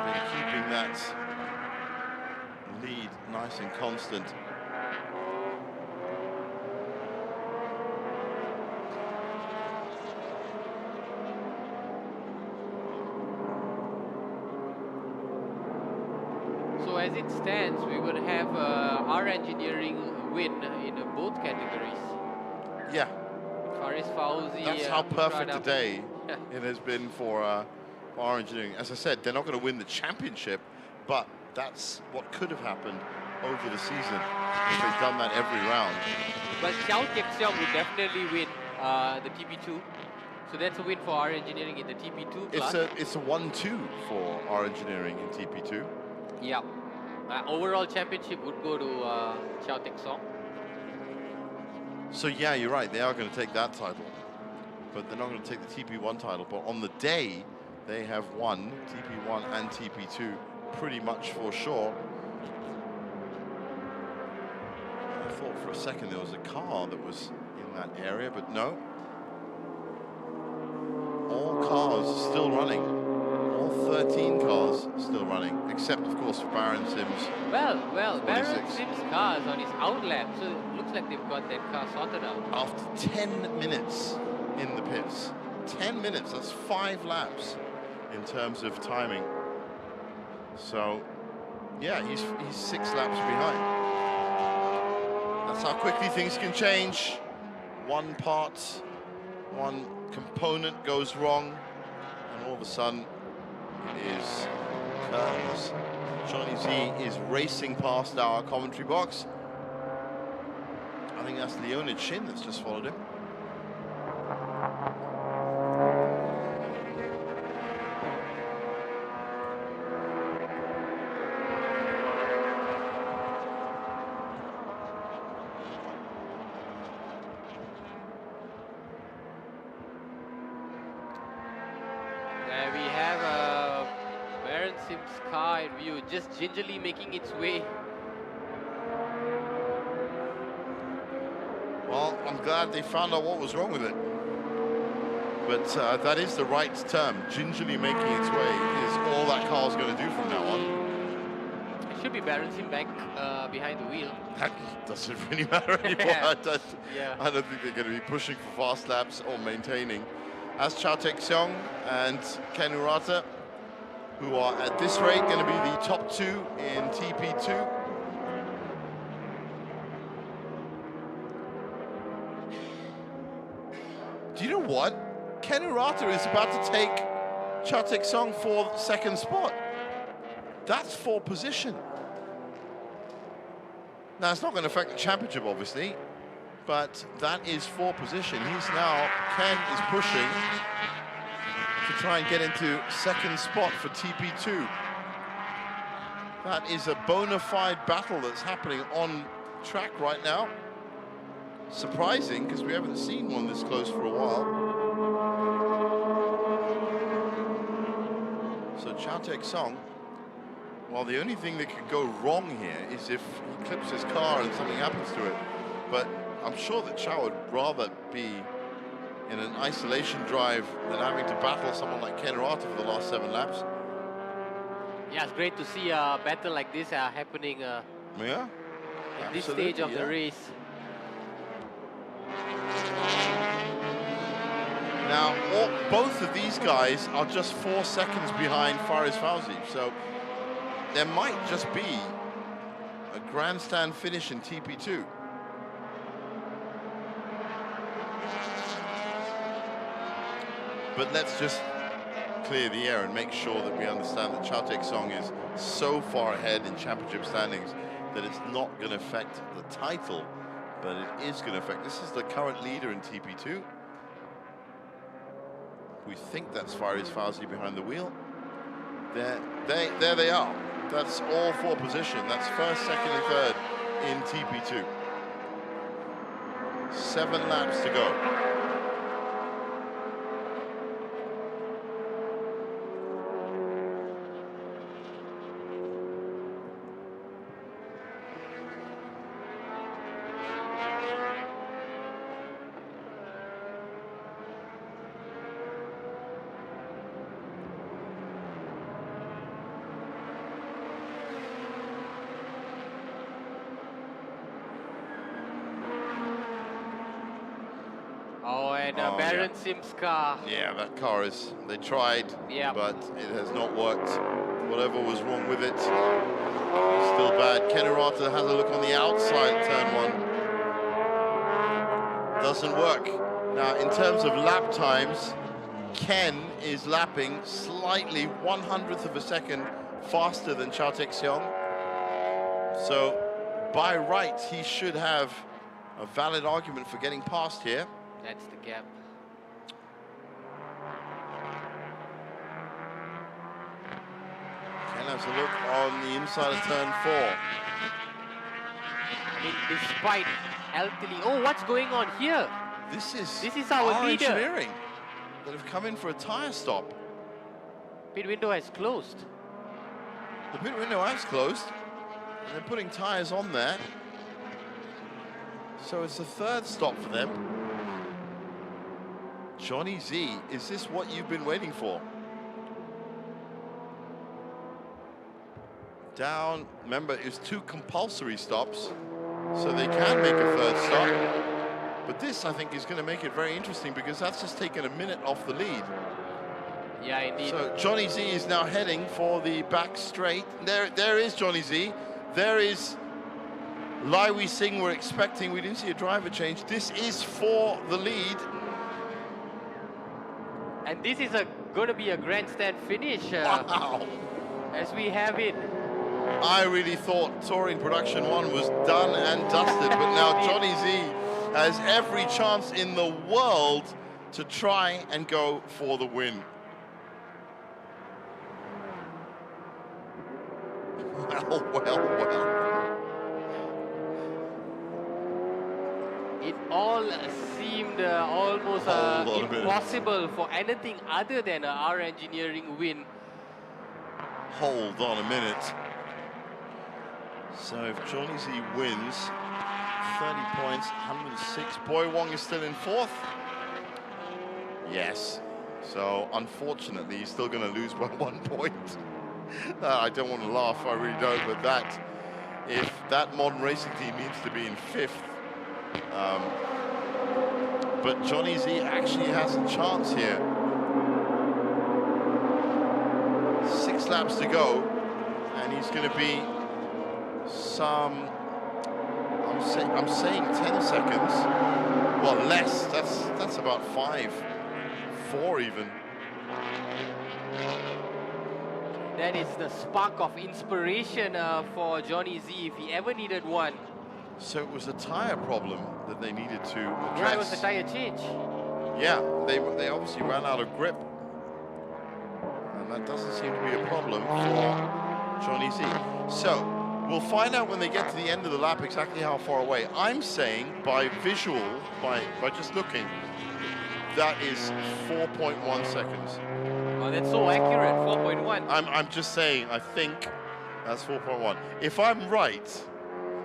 [SPEAKER 6] been keeping that lead nice and constant.
[SPEAKER 7] as it stands, we would have our engineering win in both categories.
[SPEAKER 6] Yeah.
[SPEAKER 7] Faris Fauzi.
[SPEAKER 6] That's how perfect a day it has been for our engineering. As I said, they're not going to win the championship, but that's what could have happened over the season if they'd done that every round.
[SPEAKER 7] But Xiao Texiong would definitely win the TP2. So that's a win for our engineering in the TP2 class.
[SPEAKER 6] It's a 1-2 for our engineering in TP2.
[SPEAKER 7] Yeah. Overall championship would go to Xiao Texiong.
[SPEAKER 6] So yeah, you're right. They are going to take that title, but they're not going to take the TP1 title. But on the day, they have won TP1 and TP2 pretty much for sure. I thought for a second there was a car that was in that area, but no. All cars still running. All 13 cars still running, except of course for Baron Sims.
[SPEAKER 7] Well, Baron Sims' car is on his out lap, so it looks like they've got that car sorted out.
[SPEAKER 6] After 10 minutes in the pits. 10 minutes, that's 5 laps in terms of timing. So, yeah, he's 6 laps behind. That's how quickly things can change. One part, one component goes wrong, and all of a sudden it is curtains. Johnny Z is racing past our commentary box. I think that's Leonid Shin that's just followed him.
[SPEAKER 7] There we have Baron Sims' car in view, just gingerly making its way.
[SPEAKER 6] Well, I'm glad they found out what was wrong with it. But that is the right term. Gingerly making its way is all that car's going to do from now on.
[SPEAKER 7] It should be Baron Sim back behind the wheel.
[SPEAKER 6] That doesn't really matter anymore.
[SPEAKER 7] Yeah.
[SPEAKER 6] I don't think they're going to be pushing for fast laps or maintaining. As Xiao Texiong and Ken Urata, who are at this rate going to be the top 2 in TP2. Do you know what? Ken Urata is about to take Xiao Texiong for second spot. That's for position. Now, it's not going to affect the championship, obviously, but that is for position. Ken is pushing to try and get into second spot for TP2. That is a bona fide battle that's happening on track right now. Surprising, because we haven't seen one this close for a while. So Xiao Texiong, well, the only thing that could go wrong here is if he clips his car and something happens to it. But I'm sure that Xiao would rather be in an isolation drive than having to battle someone like Ken Urata for the last 7 laps.
[SPEAKER 7] Yeah, it's great to see a battle like this happening
[SPEAKER 6] Yeah,
[SPEAKER 7] at this stage of the race.
[SPEAKER 6] Now, both of these guys are just 4 seconds behind Faris Fauzi, so there might just be a grandstand finish in TP2. But let's just clear the air and make sure that we understand that Xiao Texiong is so far ahead in championship standings that it's not going to affect the title, but it is going to affect. This is the current leader in TP2. We think that's Faris Fauzi behind the wheel. There they are. That's all for position. That's first, second, and third in TP2. 7 laps to go.
[SPEAKER 7] Baron Sims' car.
[SPEAKER 6] Yeah, that car is, they tried, but it has not worked. whatever was wrong with it. Still bad. Ken Urata has a look on the outside, turn one. Doesn't work. Now, in terms of lap times, Ken is lapping slightly 1/100th of a second faster than Chao Tek-seong. So, by right, he should have a valid argument for getting past here.
[SPEAKER 7] That's the gap.
[SPEAKER 6] Ken has a look on the inside of turn 4.
[SPEAKER 7] I mean, despite Altili, oh, what's going on here?
[SPEAKER 6] This is
[SPEAKER 7] our leader.
[SPEAKER 6] engineering that have come in for a tyre stop.
[SPEAKER 7] Pit window has closed.
[SPEAKER 6] The pit window has closed, and they're putting tyres on there. So it's the third stop for them. Johnny Z, is this what you've been waiting for? Down, remember, it was 2 compulsory stops, so they can make a third stop. But this, I think, is going to make it very interesting because that's just taken a minute off the lead.
[SPEAKER 7] Yeah, indeed.
[SPEAKER 6] So Johnny Z is now heading for the back straight. There is Johnny Z. There is Lai Wei Sing. We're expecting, we didn't see a driver change. This is for the lead.
[SPEAKER 7] And this is going to be a grandstand finish.
[SPEAKER 6] Wow.
[SPEAKER 7] As we have it.
[SPEAKER 6] I really thought Touring Production 1 was done and dusted, but now Johnny Z has every chance in the world to try and go for the win. Well.
[SPEAKER 7] It all seemed almost impossible for anything other than our engineering win.
[SPEAKER 6] Hold on a minute. So if Johnny Z wins, 30 points, 106. Boy Wong is still in 4th. Yes. So unfortunately, he's still going to lose by 1 point. I don't want to laugh, I really don't, but that, if that modern racing team needs to be in 5th, but Johnny Z actually has a chance here. 6 laps to go, and he's going to be some, I'm saying 10 seconds, well less, that's about 4 even.
[SPEAKER 7] That is the spark of inspiration for Johnny Z if he ever needed one.
[SPEAKER 6] So it was a tyre problem that they needed to address.
[SPEAKER 7] Yeah, it was a tyre change.
[SPEAKER 6] Yeah, they obviously ran out of grip. And that doesn't seem to be a problem for Johnny Z. So, we'll find out when they get to the end of the lap exactly how far away. I'm saying by visual, by just looking, that is 4.1 seconds.
[SPEAKER 7] Oh, that's so accurate, 4.1.
[SPEAKER 6] I'm just saying, I think that's 4.1. If I'm right,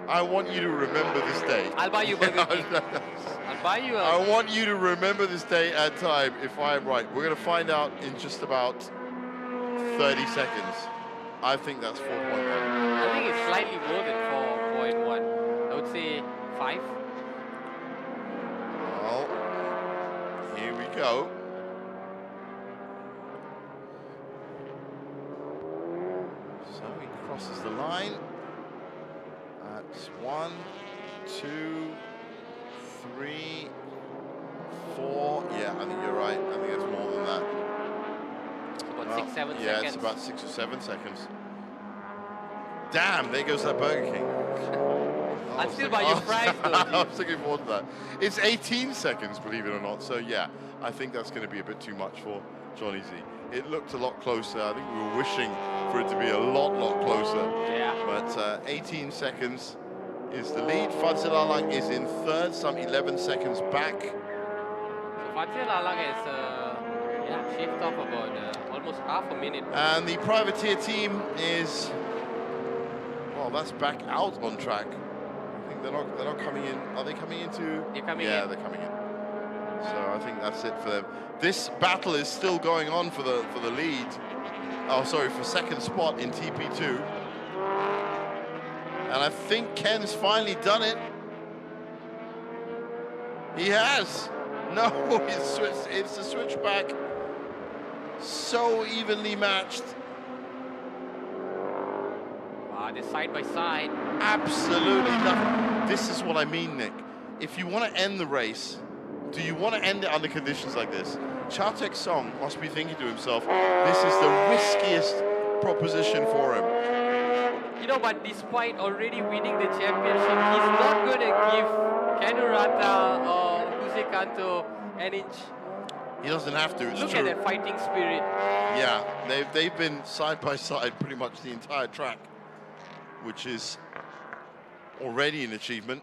[SPEAKER 6] I want you to remember this day.
[SPEAKER 7] I'll buy you Burger King. I'll buy you
[SPEAKER 6] I want you to remember this day at time if I'm right. We're going to find out in just about 30 seconds. I think that's 4.1.
[SPEAKER 7] I think it's slightly more than 4.1. I would say 5.
[SPEAKER 6] Well, here we go. So he crosses the line. That's 1, 2, 3, 4. Yeah, I think you're right. I think it's more than that.
[SPEAKER 7] It's about 6, 7 seconds.
[SPEAKER 6] Yeah, it's about 6 or 7 seconds. Damn, there goes that Burger King.
[SPEAKER 7] I'll still buy you fries though.
[SPEAKER 6] I was looking forward to that. It's 18 seconds, believe it or not. So yeah, I think that's going to be a bit too much for Johnny Z. It looked a lot closer. I think we were wishing for it to be a lot closer.
[SPEAKER 7] Yeah.
[SPEAKER 6] But 18 seconds is the lead. Fadzil Alang is in 3rd, some 11 seconds back.
[SPEAKER 7] So Fadzil Alang has shaved off about almost half a minute.
[SPEAKER 6] And the privateer team is, well, that's back out on track. I think they're not coming in. Are they coming into?
[SPEAKER 7] They're coming
[SPEAKER 6] in.
[SPEAKER 7] in.
[SPEAKER 6] They're coming in. So I think that's it for them. This battle is still going on for the lead. Oh, sorry, for 2nd spot in TP2. And I think Ken's finally done it. He has. No, it's the switchback. So evenly matched.
[SPEAKER 7] they're side by side.
[SPEAKER 6] Absolutely nothing. This is what I mean, Nick. If you want to end the race, do you want to end it under conditions like this? Chatek Song must be thinking to himself, this is the riskiest proposition for him.
[SPEAKER 7] You know, but despite already winning the championship, he's not going to give Kanurata or Jose Kanto an inch.
[SPEAKER 6] He doesn't have to, it's
[SPEAKER 7] Look
[SPEAKER 6] true.
[SPEAKER 7] at that fighting spirit.
[SPEAKER 6] Yeah, they've been side by side pretty much the entire track, which is already an achievement.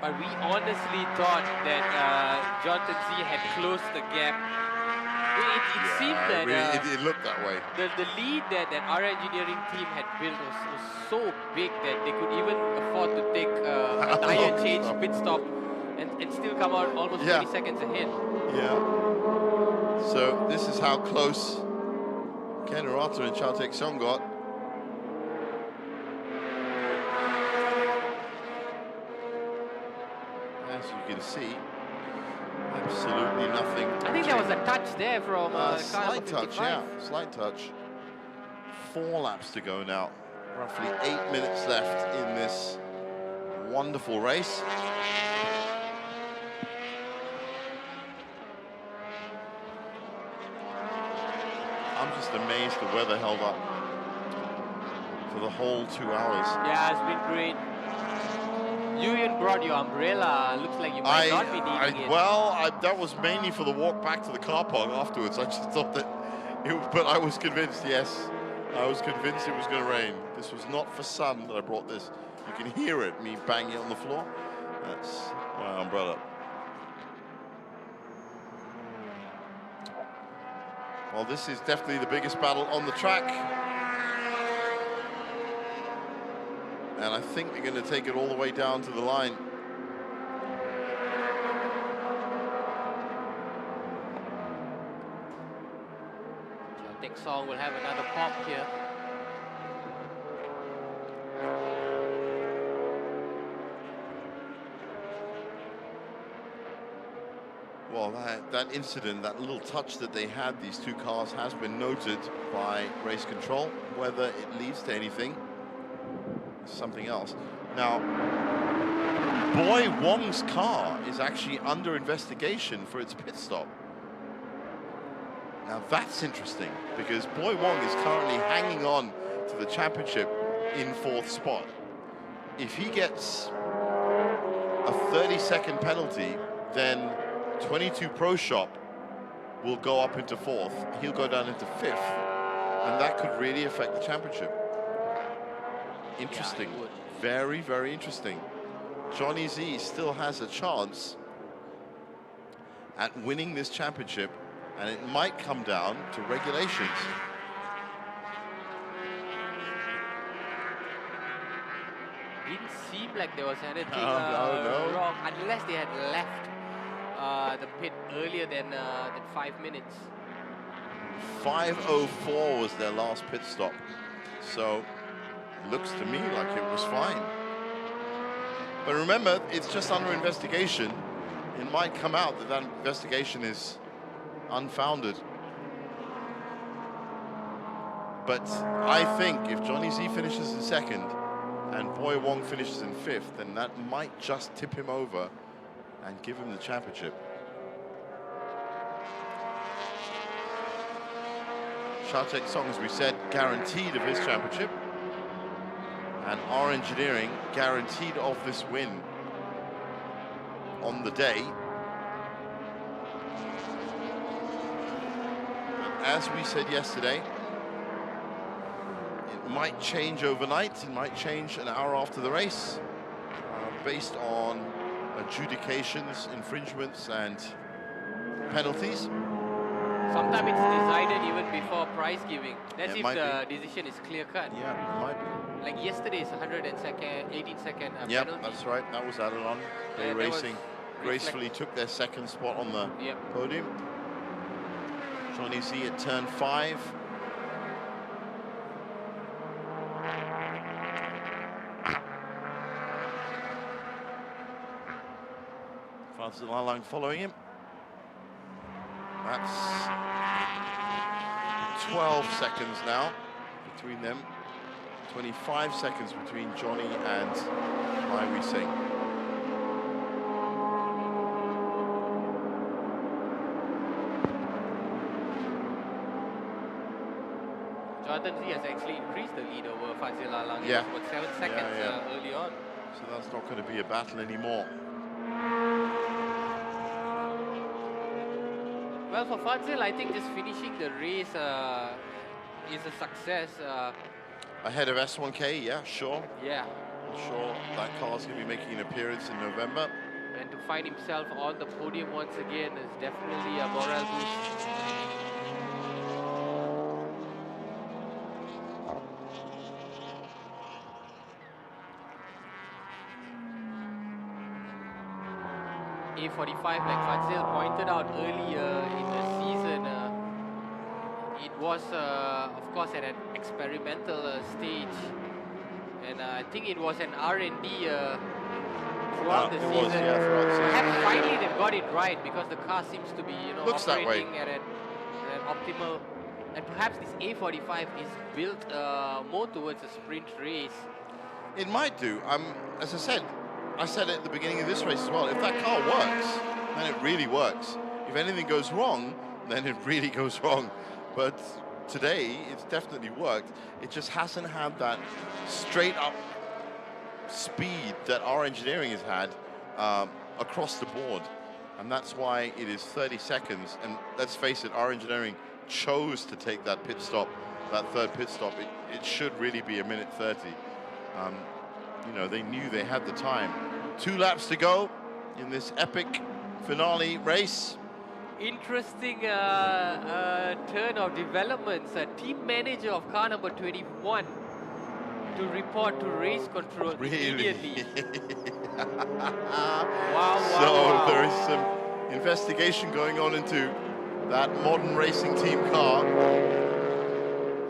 [SPEAKER 7] But we honestly thought that Jonathan Z had closed the gap. It seemed that
[SPEAKER 6] it looked that way.
[SPEAKER 7] The lead that our engineering team had built was so big that they could even afford to take a tire change pit stop and still come out almost 20 seconds ahead.
[SPEAKER 6] Yeah. So this is how close Kanurata and Chatek Song got. As you can see, absolutely nothing.
[SPEAKER 7] I think there was a touch there from
[SPEAKER 6] slight touch, yeah, slight touch. 4 laps to go now. Roughly 8 minutes left in this wonderful race. I'm just amazed the weather held up for the whole 2 hours.
[SPEAKER 7] Yeah, it's been great. You even brought your umbrella. Looks like you might not be needing it.
[SPEAKER 6] Well, that was mainly for the walk back to the car park afterwards. I just thought that, but I was convinced, yes. I was convinced it was going to rain. This was not for sun that I brought this. You can hear it, me banging it on the floor. That's my umbrella. Well, this is definitely the biggest battle on the track. And I think they're going to take it all the way down to the line.
[SPEAKER 7] Chatek Song will have another pop here.
[SPEAKER 6] Well, that incident, that little touch that they had, these two cars, has been noted by race control. Whether it leads to anything, something else. Now, Boy Wong's car is actually under investigation for its pit stop. Now that's interesting, because Boy Wong is currently hanging on to the championship in 4th spot. If he gets a 30-second penalty, then 22 Pro Shop will go up into 4th. He'll go down into 5th, and that could really affect the championship. Interesting.
[SPEAKER 7] Yeah,
[SPEAKER 6] very, very interesting. Johnny Z still has a chance at winning this championship, and it might come down to regulations.
[SPEAKER 7] Didn't seem like there was anything
[SPEAKER 6] no.
[SPEAKER 7] wrong, unless they had left the pit earlier than 5 minutes.
[SPEAKER 6] 5:04 was their last pit stop, so it looks to me like it was fine. But remember, it's just under investigation. It might come out that that investigation is unfounded. But I think if Johnny Z finishes in 2nd and Boy Wong finishes in 5th, then that might just tip him over and give him the championship. Chatek Song, as we said, guaranteed of his championship. And our engineering guaranteed of this win on the day. As we said yesterday, it might change overnight. It might change an hour after the race, based on adjudications, infringements, and penalties.
[SPEAKER 7] Sometimes it's decided even before prize giving. That's
[SPEAKER 6] It
[SPEAKER 7] if
[SPEAKER 6] might
[SPEAKER 7] the decision is clear cut.
[SPEAKER 6] Yeah, it might be.
[SPEAKER 7] Like yesterday's 18-second
[SPEAKER 6] Yep,
[SPEAKER 7] penalty.
[SPEAKER 6] that's right. That was added on. Bay
[SPEAKER 7] Yeah, that was
[SPEAKER 6] Racing gracefully took their 2nd spot on the podium. Johnny Z at turn 5. Francis Lalang following him. That's 12 seconds now between them. 25 seconds between Johnny and Mai Singh.
[SPEAKER 7] Jonathan Z has actually increased the lead over Fazil Alang.
[SPEAKER 6] Yeah.
[SPEAKER 7] It was 7 seconds early on.
[SPEAKER 6] So that's not going to be a battle anymore.
[SPEAKER 7] Well, for Fazil, I think just finishing the race is a success.
[SPEAKER 6] Ahead of S1K, yeah, sure.
[SPEAKER 7] Yeah.
[SPEAKER 6] Sure, that car's going to be making an appearance in November.
[SPEAKER 7] And to find himself on the podium once again is definitely a morale boost. A45, like Fazil pointed out earlier in the season, it was, of course, at an experimental stage. And I think it was an R&D throughout the season.
[SPEAKER 6] Throughout the season.
[SPEAKER 7] Perhaps finally they've got it right because the car seems to be,
[SPEAKER 6] Looks
[SPEAKER 7] operating at an optimal. And perhaps this A45 is built more towards a sprint race.
[SPEAKER 6] It might do. As I said it at the beginning of this race as well. If that car works, then it really works. If anything goes wrong, then it really goes wrong. But today, it's definitely worked. It just hasn't had that straight up speed that our engineering has had across the board. And that's why it is 30 seconds. And let's face it, our engineering chose to take that pit stop, that third pit stop. It should really be 1:30. They knew they had the time. 2 laps to go in this epic finale race.
[SPEAKER 7] Interesting turn of developments. Team manager of car number 21 to report to race control immediately. Wow.
[SPEAKER 6] There is some investigation going on into that modern racing team car.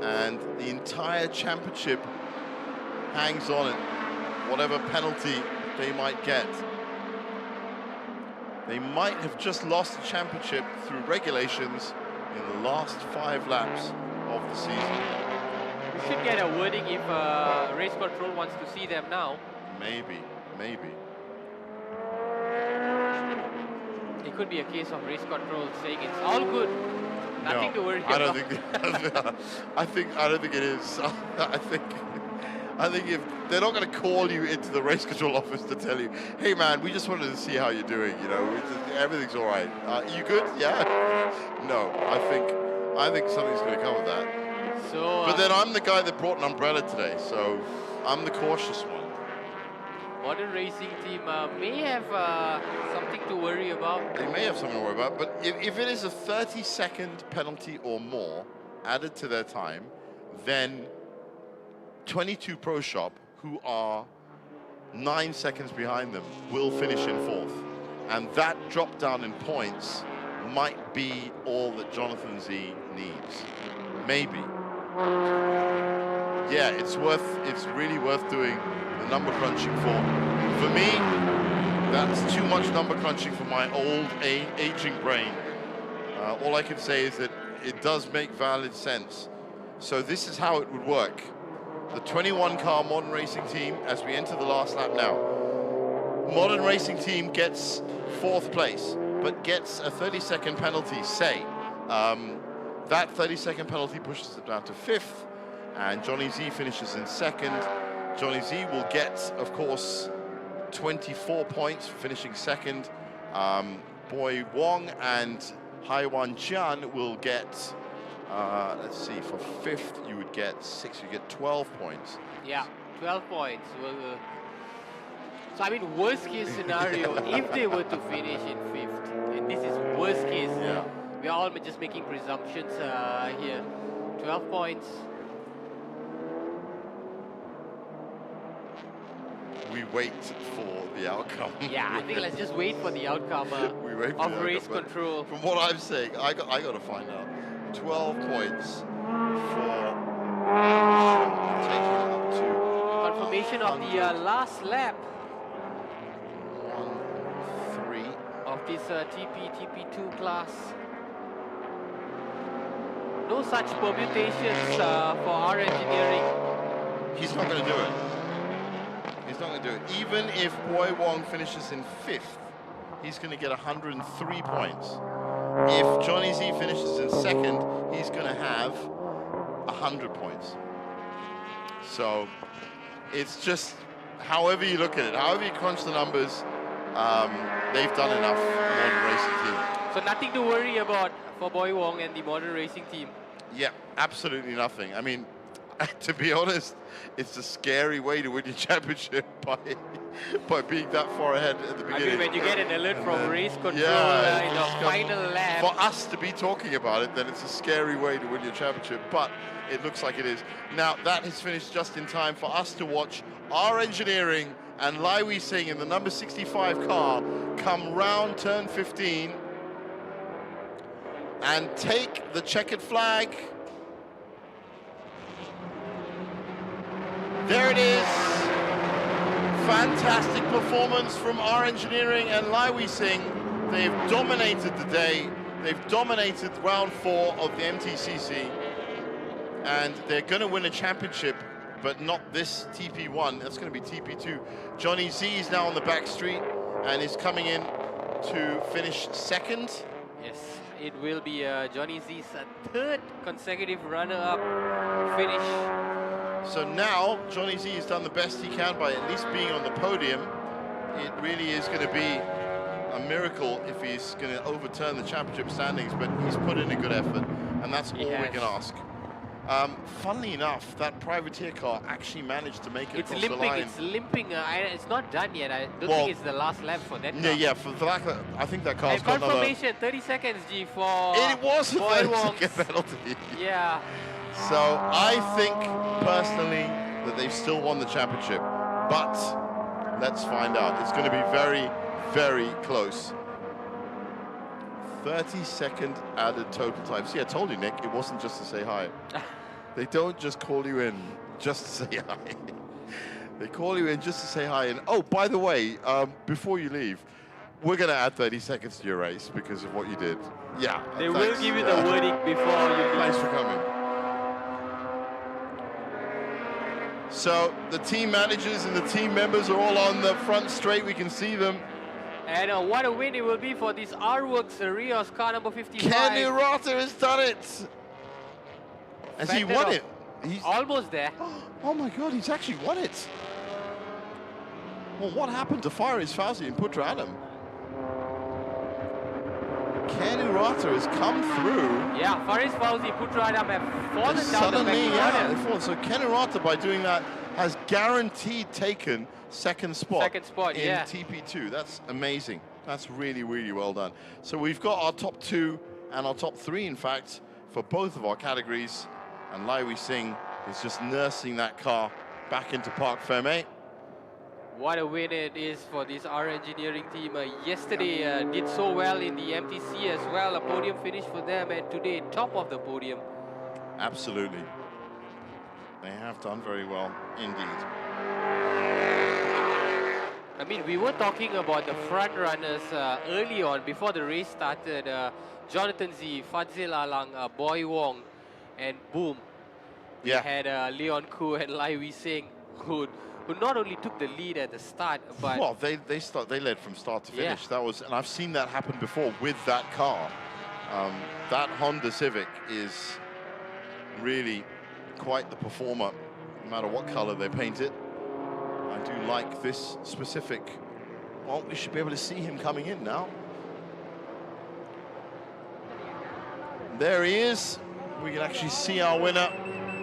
[SPEAKER 6] And the entire championship hangs on it. Whatever penalty they might get. They might have just lost the championship through regulations in the last 5 laps of the season.
[SPEAKER 7] We should get a wording if race control wants to see them now.
[SPEAKER 6] Maybe.
[SPEAKER 7] It could be a case of race control saying it's all good. Nothing to worry about.
[SPEAKER 6] I don't think it is. I think if they're not going to call you into the race control office to tell you, hey man, we just wanted to see how you're doing, everything's all right. You good? Yeah. No, I think something's going to come of that.
[SPEAKER 7] So,
[SPEAKER 6] but then I'm the guy that brought an umbrella today, so I'm the cautious one.
[SPEAKER 7] Modern racing team may have something to worry about.
[SPEAKER 6] They may have something to worry about, but if it is a 30-second penalty or more added to their time, then 22 Pro Shop, who are 9 seconds behind them, will finish in 4th. And that drop down in points might be all that Jonathan Z needs. Maybe. Yeah, it's really worth doing the number crunching for. For me, that's too much number crunching for my old aging brain. All I can say is that it does make valid sense. So this is how it would work. The 21 car modern racing team, as we enter the last lap now. Modern racing team gets 4th place, but gets a 30-second penalty, say. That 30-second penalty pushes it down to 5th, and Johnny Z finishes in 2nd. Johnny Z will get, of course, 24 points for finishing 2nd. Boy Wong and Haiwan Jian will get, let's see, for 5th you would get 6, you get 12 points.
[SPEAKER 7] Yeah, 12 points. So I mean, worst case scenario, if they were to finish in 5th, and this is worst case, we are all just making presumptions here. 12 points.
[SPEAKER 6] We wait for the outcome.
[SPEAKER 7] Yeah, I think let's just wait for the outcome
[SPEAKER 6] we wait for
[SPEAKER 7] of
[SPEAKER 6] the
[SPEAKER 7] race
[SPEAKER 6] outcome,
[SPEAKER 7] control.
[SPEAKER 6] From what I'm saying, I got to find out. 12 points for taking up to
[SPEAKER 7] confirmation of the last lap.
[SPEAKER 6] 1-3
[SPEAKER 7] of this TP2 class. no such permutations for our engineering.
[SPEAKER 6] He's not going to do it. He's not going to do it. Even if Boy Wong finishes in 5th, he's going to get 103 points. If Johnny Z finishes in 2nd, he's going to have 100 points. So it's just, however you look at it, however you crunch the numbers, they've done enough, Modern Racing team.
[SPEAKER 7] So nothing to worry about for Boy Wong and the Modern Racing team.
[SPEAKER 6] Yeah, absolutely nothing. I mean, to be honest, it's a scary way to win your championship by being that far ahead at the beginning.
[SPEAKER 7] I mean, when you get an alert from race control in the final lap.
[SPEAKER 6] For us to be talking about it, then it's a scary way to win your championship, but it looks like it is. Now, that has finished just in time for us to watch our engineering and Lai Wei Sing in the number 65 car come round turn 15 and take the checkered flag. There it is. Fantastic performance from our engineering and Lai Wei Sing. They've dominated the day. They've dominated round 4 of the MTCC. And they're going to win a championship, but not this TP1. That's going to be TP2. Johnny Z is now on the back street and is coming in to finish 2nd.
[SPEAKER 7] Yes, it will be Johnny Z's 3rd consecutive runner-up finish.
[SPEAKER 6] So now, Johnny Z has done the best he can by at least being on the podium. It really is going to be a miracle if he's going to overturn the championship standings, but he's put in a good effort, and that's all we can ask. Funnily enough, that privateer car actually managed to make it across the line.
[SPEAKER 7] It's limping. It's not done yet. I don't think it's the last lap for that car.
[SPEAKER 6] Yeah, for that, I think that car's got another...
[SPEAKER 7] confirmation, 30 seconds, G, for...
[SPEAKER 6] It was a 30-second penalty.
[SPEAKER 7] Yeah.
[SPEAKER 6] So I think, personally, that they've still won the championship. But let's find out. It's going to be very, very close. 30-second added total time. See, I told you, Nick, it wasn't just to say hi. They don't just call you in just to say hi. They call you in just to say hi. And oh, by the way, before you leave, we're going to add 30 seconds to your race because of what you did. Yeah.
[SPEAKER 7] They will give you the verdict before you leave.
[SPEAKER 6] Thanks for coming. So the team managers and the team members are all on the front straight. We can see them.
[SPEAKER 7] And what a win it will be for this R-Works Rios car number 55.
[SPEAKER 6] Kenny Rotter has done it. Has he won it?
[SPEAKER 7] He's almost there.
[SPEAKER 6] Oh my God, he's actually won it. Well, what happened to Faris Fauzi and Putra Adam? Kenny Rotter has come through.
[SPEAKER 7] Yeah, Faris Fauzi, Putra Adam have fallen down
[SPEAKER 6] suddenly,
[SPEAKER 7] the back.
[SPEAKER 6] They've fallen. So Kenny Rotter, by doing that, has guaranteed taken second spot in TP2. That's amazing. That's really, really well done. So we've got our top 2 and our top 3, in fact, for both of our categories. And Lai Wei Sing is just nursing that car back into Parc Fermé.
[SPEAKER 7] What a win it is for this R Engineering team. Yesterday did so well in the MTC as well. A podium finish for them, and today top of the podium.
[SPEAKER 6] Absolutely. They have done very well indeed.
[SPEAKER 7] I mean, we were talking about the front runners early on, before the race started. Jonathan Z, Fadzil Alang, Boy Wong, and boom. We had Leon Koo and Lai Wei Sing, who not only took the lead at the start, but...
[SPEAKER 6] Well, they led from start to finish. That was, and I've seen that happen before with that car. That Honda Civic is really quite the performer, no matter what color they paint it. I do like this specific. Well, we should be able to see him coming in now. There he is. We can actually see our winner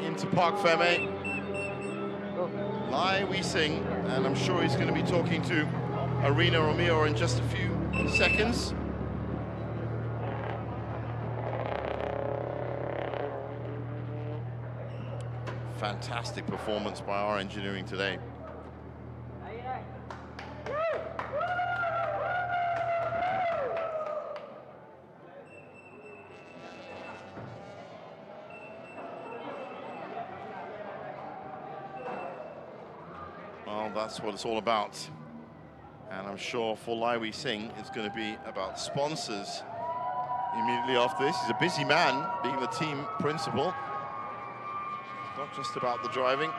[SPEAKER 6] into Parc Fermé. Lai Wei Sing, and I'm sure he's going to be talking to Arena Romeo in just a few seconds. Fantastic performance by our engineering today. Well, that's what it's all about. And I'm sure for Lai Wei Sing, it's going to be about sponsors immediately after this. He's a busy man, being the team principal. It's not just about the driving.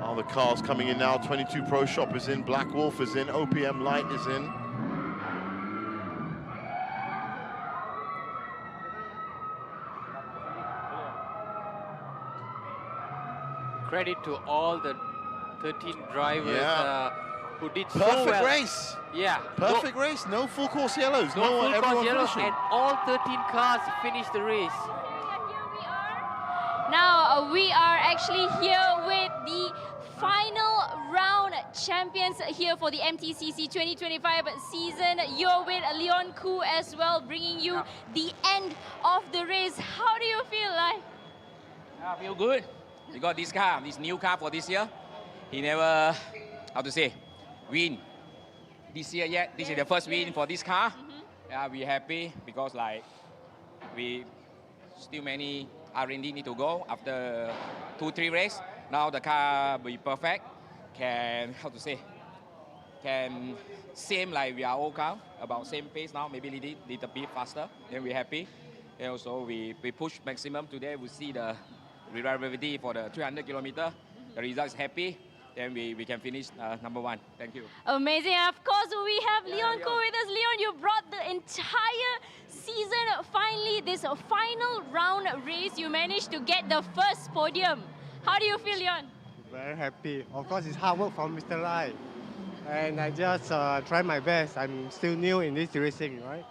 [SPEAKER 6] All the cars coming in now. 22 Pro Shop is in, Black Wolf is in, OPM Light is in.
[SPEAKER 7] Credit to all the 13 drivers who did so well.
[SPEAKER 6] Perfect race.
[SPEAKER 7] Yeah.
[SPEAKER 6] Perfect race. No full course yellows.
[SPEAKER 7] No full
[SPEAKER 6] everyone
[SPEAKER 7] course yellows,
[SPEAKER 6] finishing.
[SPEAKER 7] and all 13 cars finished the race.
[SPEAKER 4] Now we are actually here with the final round champions here for the MTCC 2025 season. You're with Leon Koo as well, bringing you the end of the race. How do you feel like?
[SPEAKER 14] I feel good. We got this car, this new car for this year. He never, how to say, win this year yet. This is the first win for this car. Yeah, we're happy because like we still many R&D need to go after 2-3 races. Now the car will be perfect. Can, how to say, can same like we are old car, about same pace now, maybe little bit faster. Then we're happy. And also we push maximum today. We see the reliability for the 300 kilometer. The result is happy. Then we can finish #1. Thank you.
[SPEAKER 4] Amazing. Of course, we have Leon Koo with us. Leon, you brought the entire season. Finally, this final round race, you managed to get the first podium. How do you feel, Leon?
[SPEAKER 9] Very happy. Of course, it's hard work from Mr. Lai. And I just try my best. I'm still new in this racing, right?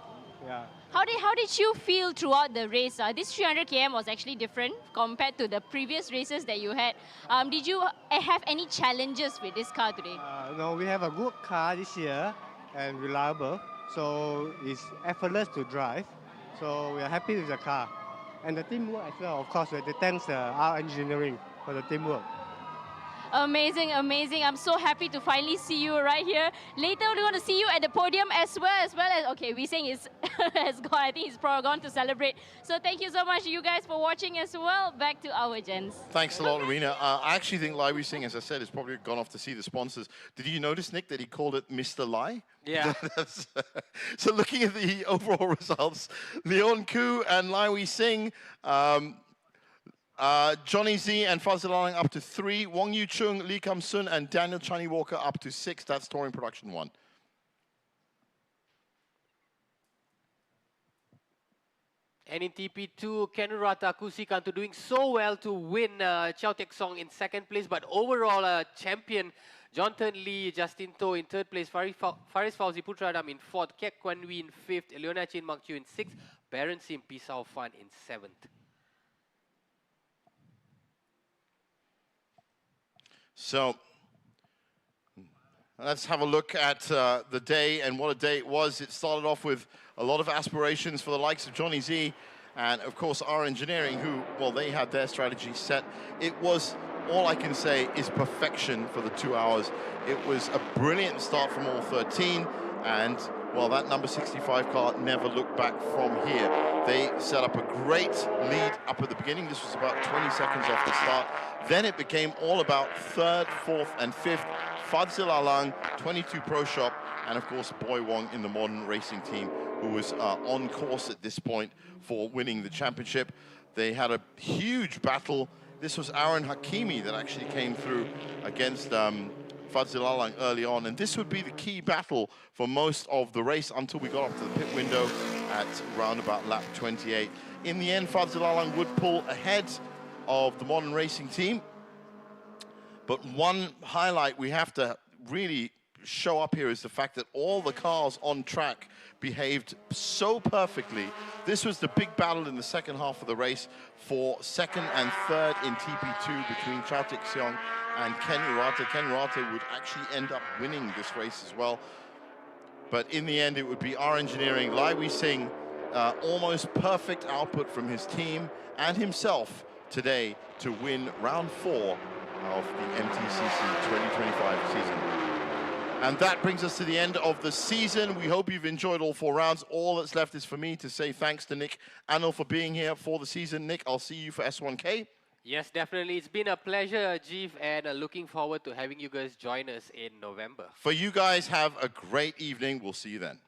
[SPEAKER 9] Yeah.
[SPEAKER 4] How did you feel throughout the race? This 300 km was actually different compared to the previous races that you had. Did you have any challenges with this car today?
[SPEAKER 9] No, we have a good car this year and reliable. So it's effortless to drive. So we are happy with the car. And the teamwork as well, of course, we have to thank our engineering for the teamwork.
[SPEAKER 4] Amazing, amazing. I'm so happy to finally see you right here. Later, we want to see you at the podium as well as, okay, we're saying it's has gone. I think he's probably gone to celebrate. So thank you so much, you guys, for watching as well. Back to our gents.
[SPEAKER 6] Thanks a lot, Arena. I actually think Lai Wei-Sing, as I said, has probably gone off to see the sponsors. Did you notice, Nick, that he called it Mr. Lai?
[SPEAKER 7] Yeah.
[SPEAKER 6] So looking at the overall results, Leon Koo and Lai Wei-Sing, Johnny Z and Fazil Alang up to 3. Wong Yu Chung, Lee Kam Sun, and Daniel Chani Walker up to 6. That's Touring Production 1.
[SPEAKER 7] And in TP2, Kenurata Kusikanto doing so well to win Chow Tek Song in 2nd place. But overall, champion Jonathan Lee, Justin To in 3rd place, Faris Fauzi Putradam in 4th, Kek Kwan Wee in 5th, Leona Chin Mak Chiu in 6th, Baron Sim Pisau Fan in 7th.
[SPEAKER 6] So let's have a look at the day and what a day it was. It started off with a lot of aspirations for the likes of Johnny Z and, of course, our engineering, who, well, they had their strategy set. It was, all I can say, is perfection for the 2 hours. It was a brilliant start from all 13, and, well, that number 65 car never looked back from here. They set up a great lead up at the beginning. This was about 20 seconds off the start. Then it became all about 3rd, 4th, and 5th. Fadzil Alang, 22 Pro Shop, and of course Boy Wong in the Modern Racing team, who was on course at this point for winning the championship. They had a huge battle. This was Aaron Hakimi that actually came through against Fadzil Alang early on, and this would be the key battle for most of the race until we got up to the pit window at round about lap 28. In the end, Fadzil Alang would pull ahead of the Modern Racing team. But one highlight we have to really show up here is the fact that all the cars on track behaved so perfectly. This was the big battle in the second half of the race for 2nd and 3rd in TP2 between Chow Tek Seong and Ken Urata. Ken Urata would actually end up winning this race as well. But in the end, it would be our engineering, Lai Wei-Sing, almost perfect output from his team and himself today to win round 4 of the MTCC 2025 season. And that brings us to the end of the season. We hope you've enjoyed all 4 rounds. All that's left is for me to say thanks to Nick Anil for being here for the season. Nick, I'll see you for S1K.
[SPEAKER 7] Yes, definitely. It's been a pleasure, Jeev, and looking forward to having you guys join us in November.
[SPEAKER 6] For you guys, have a great evening. We'll see you then.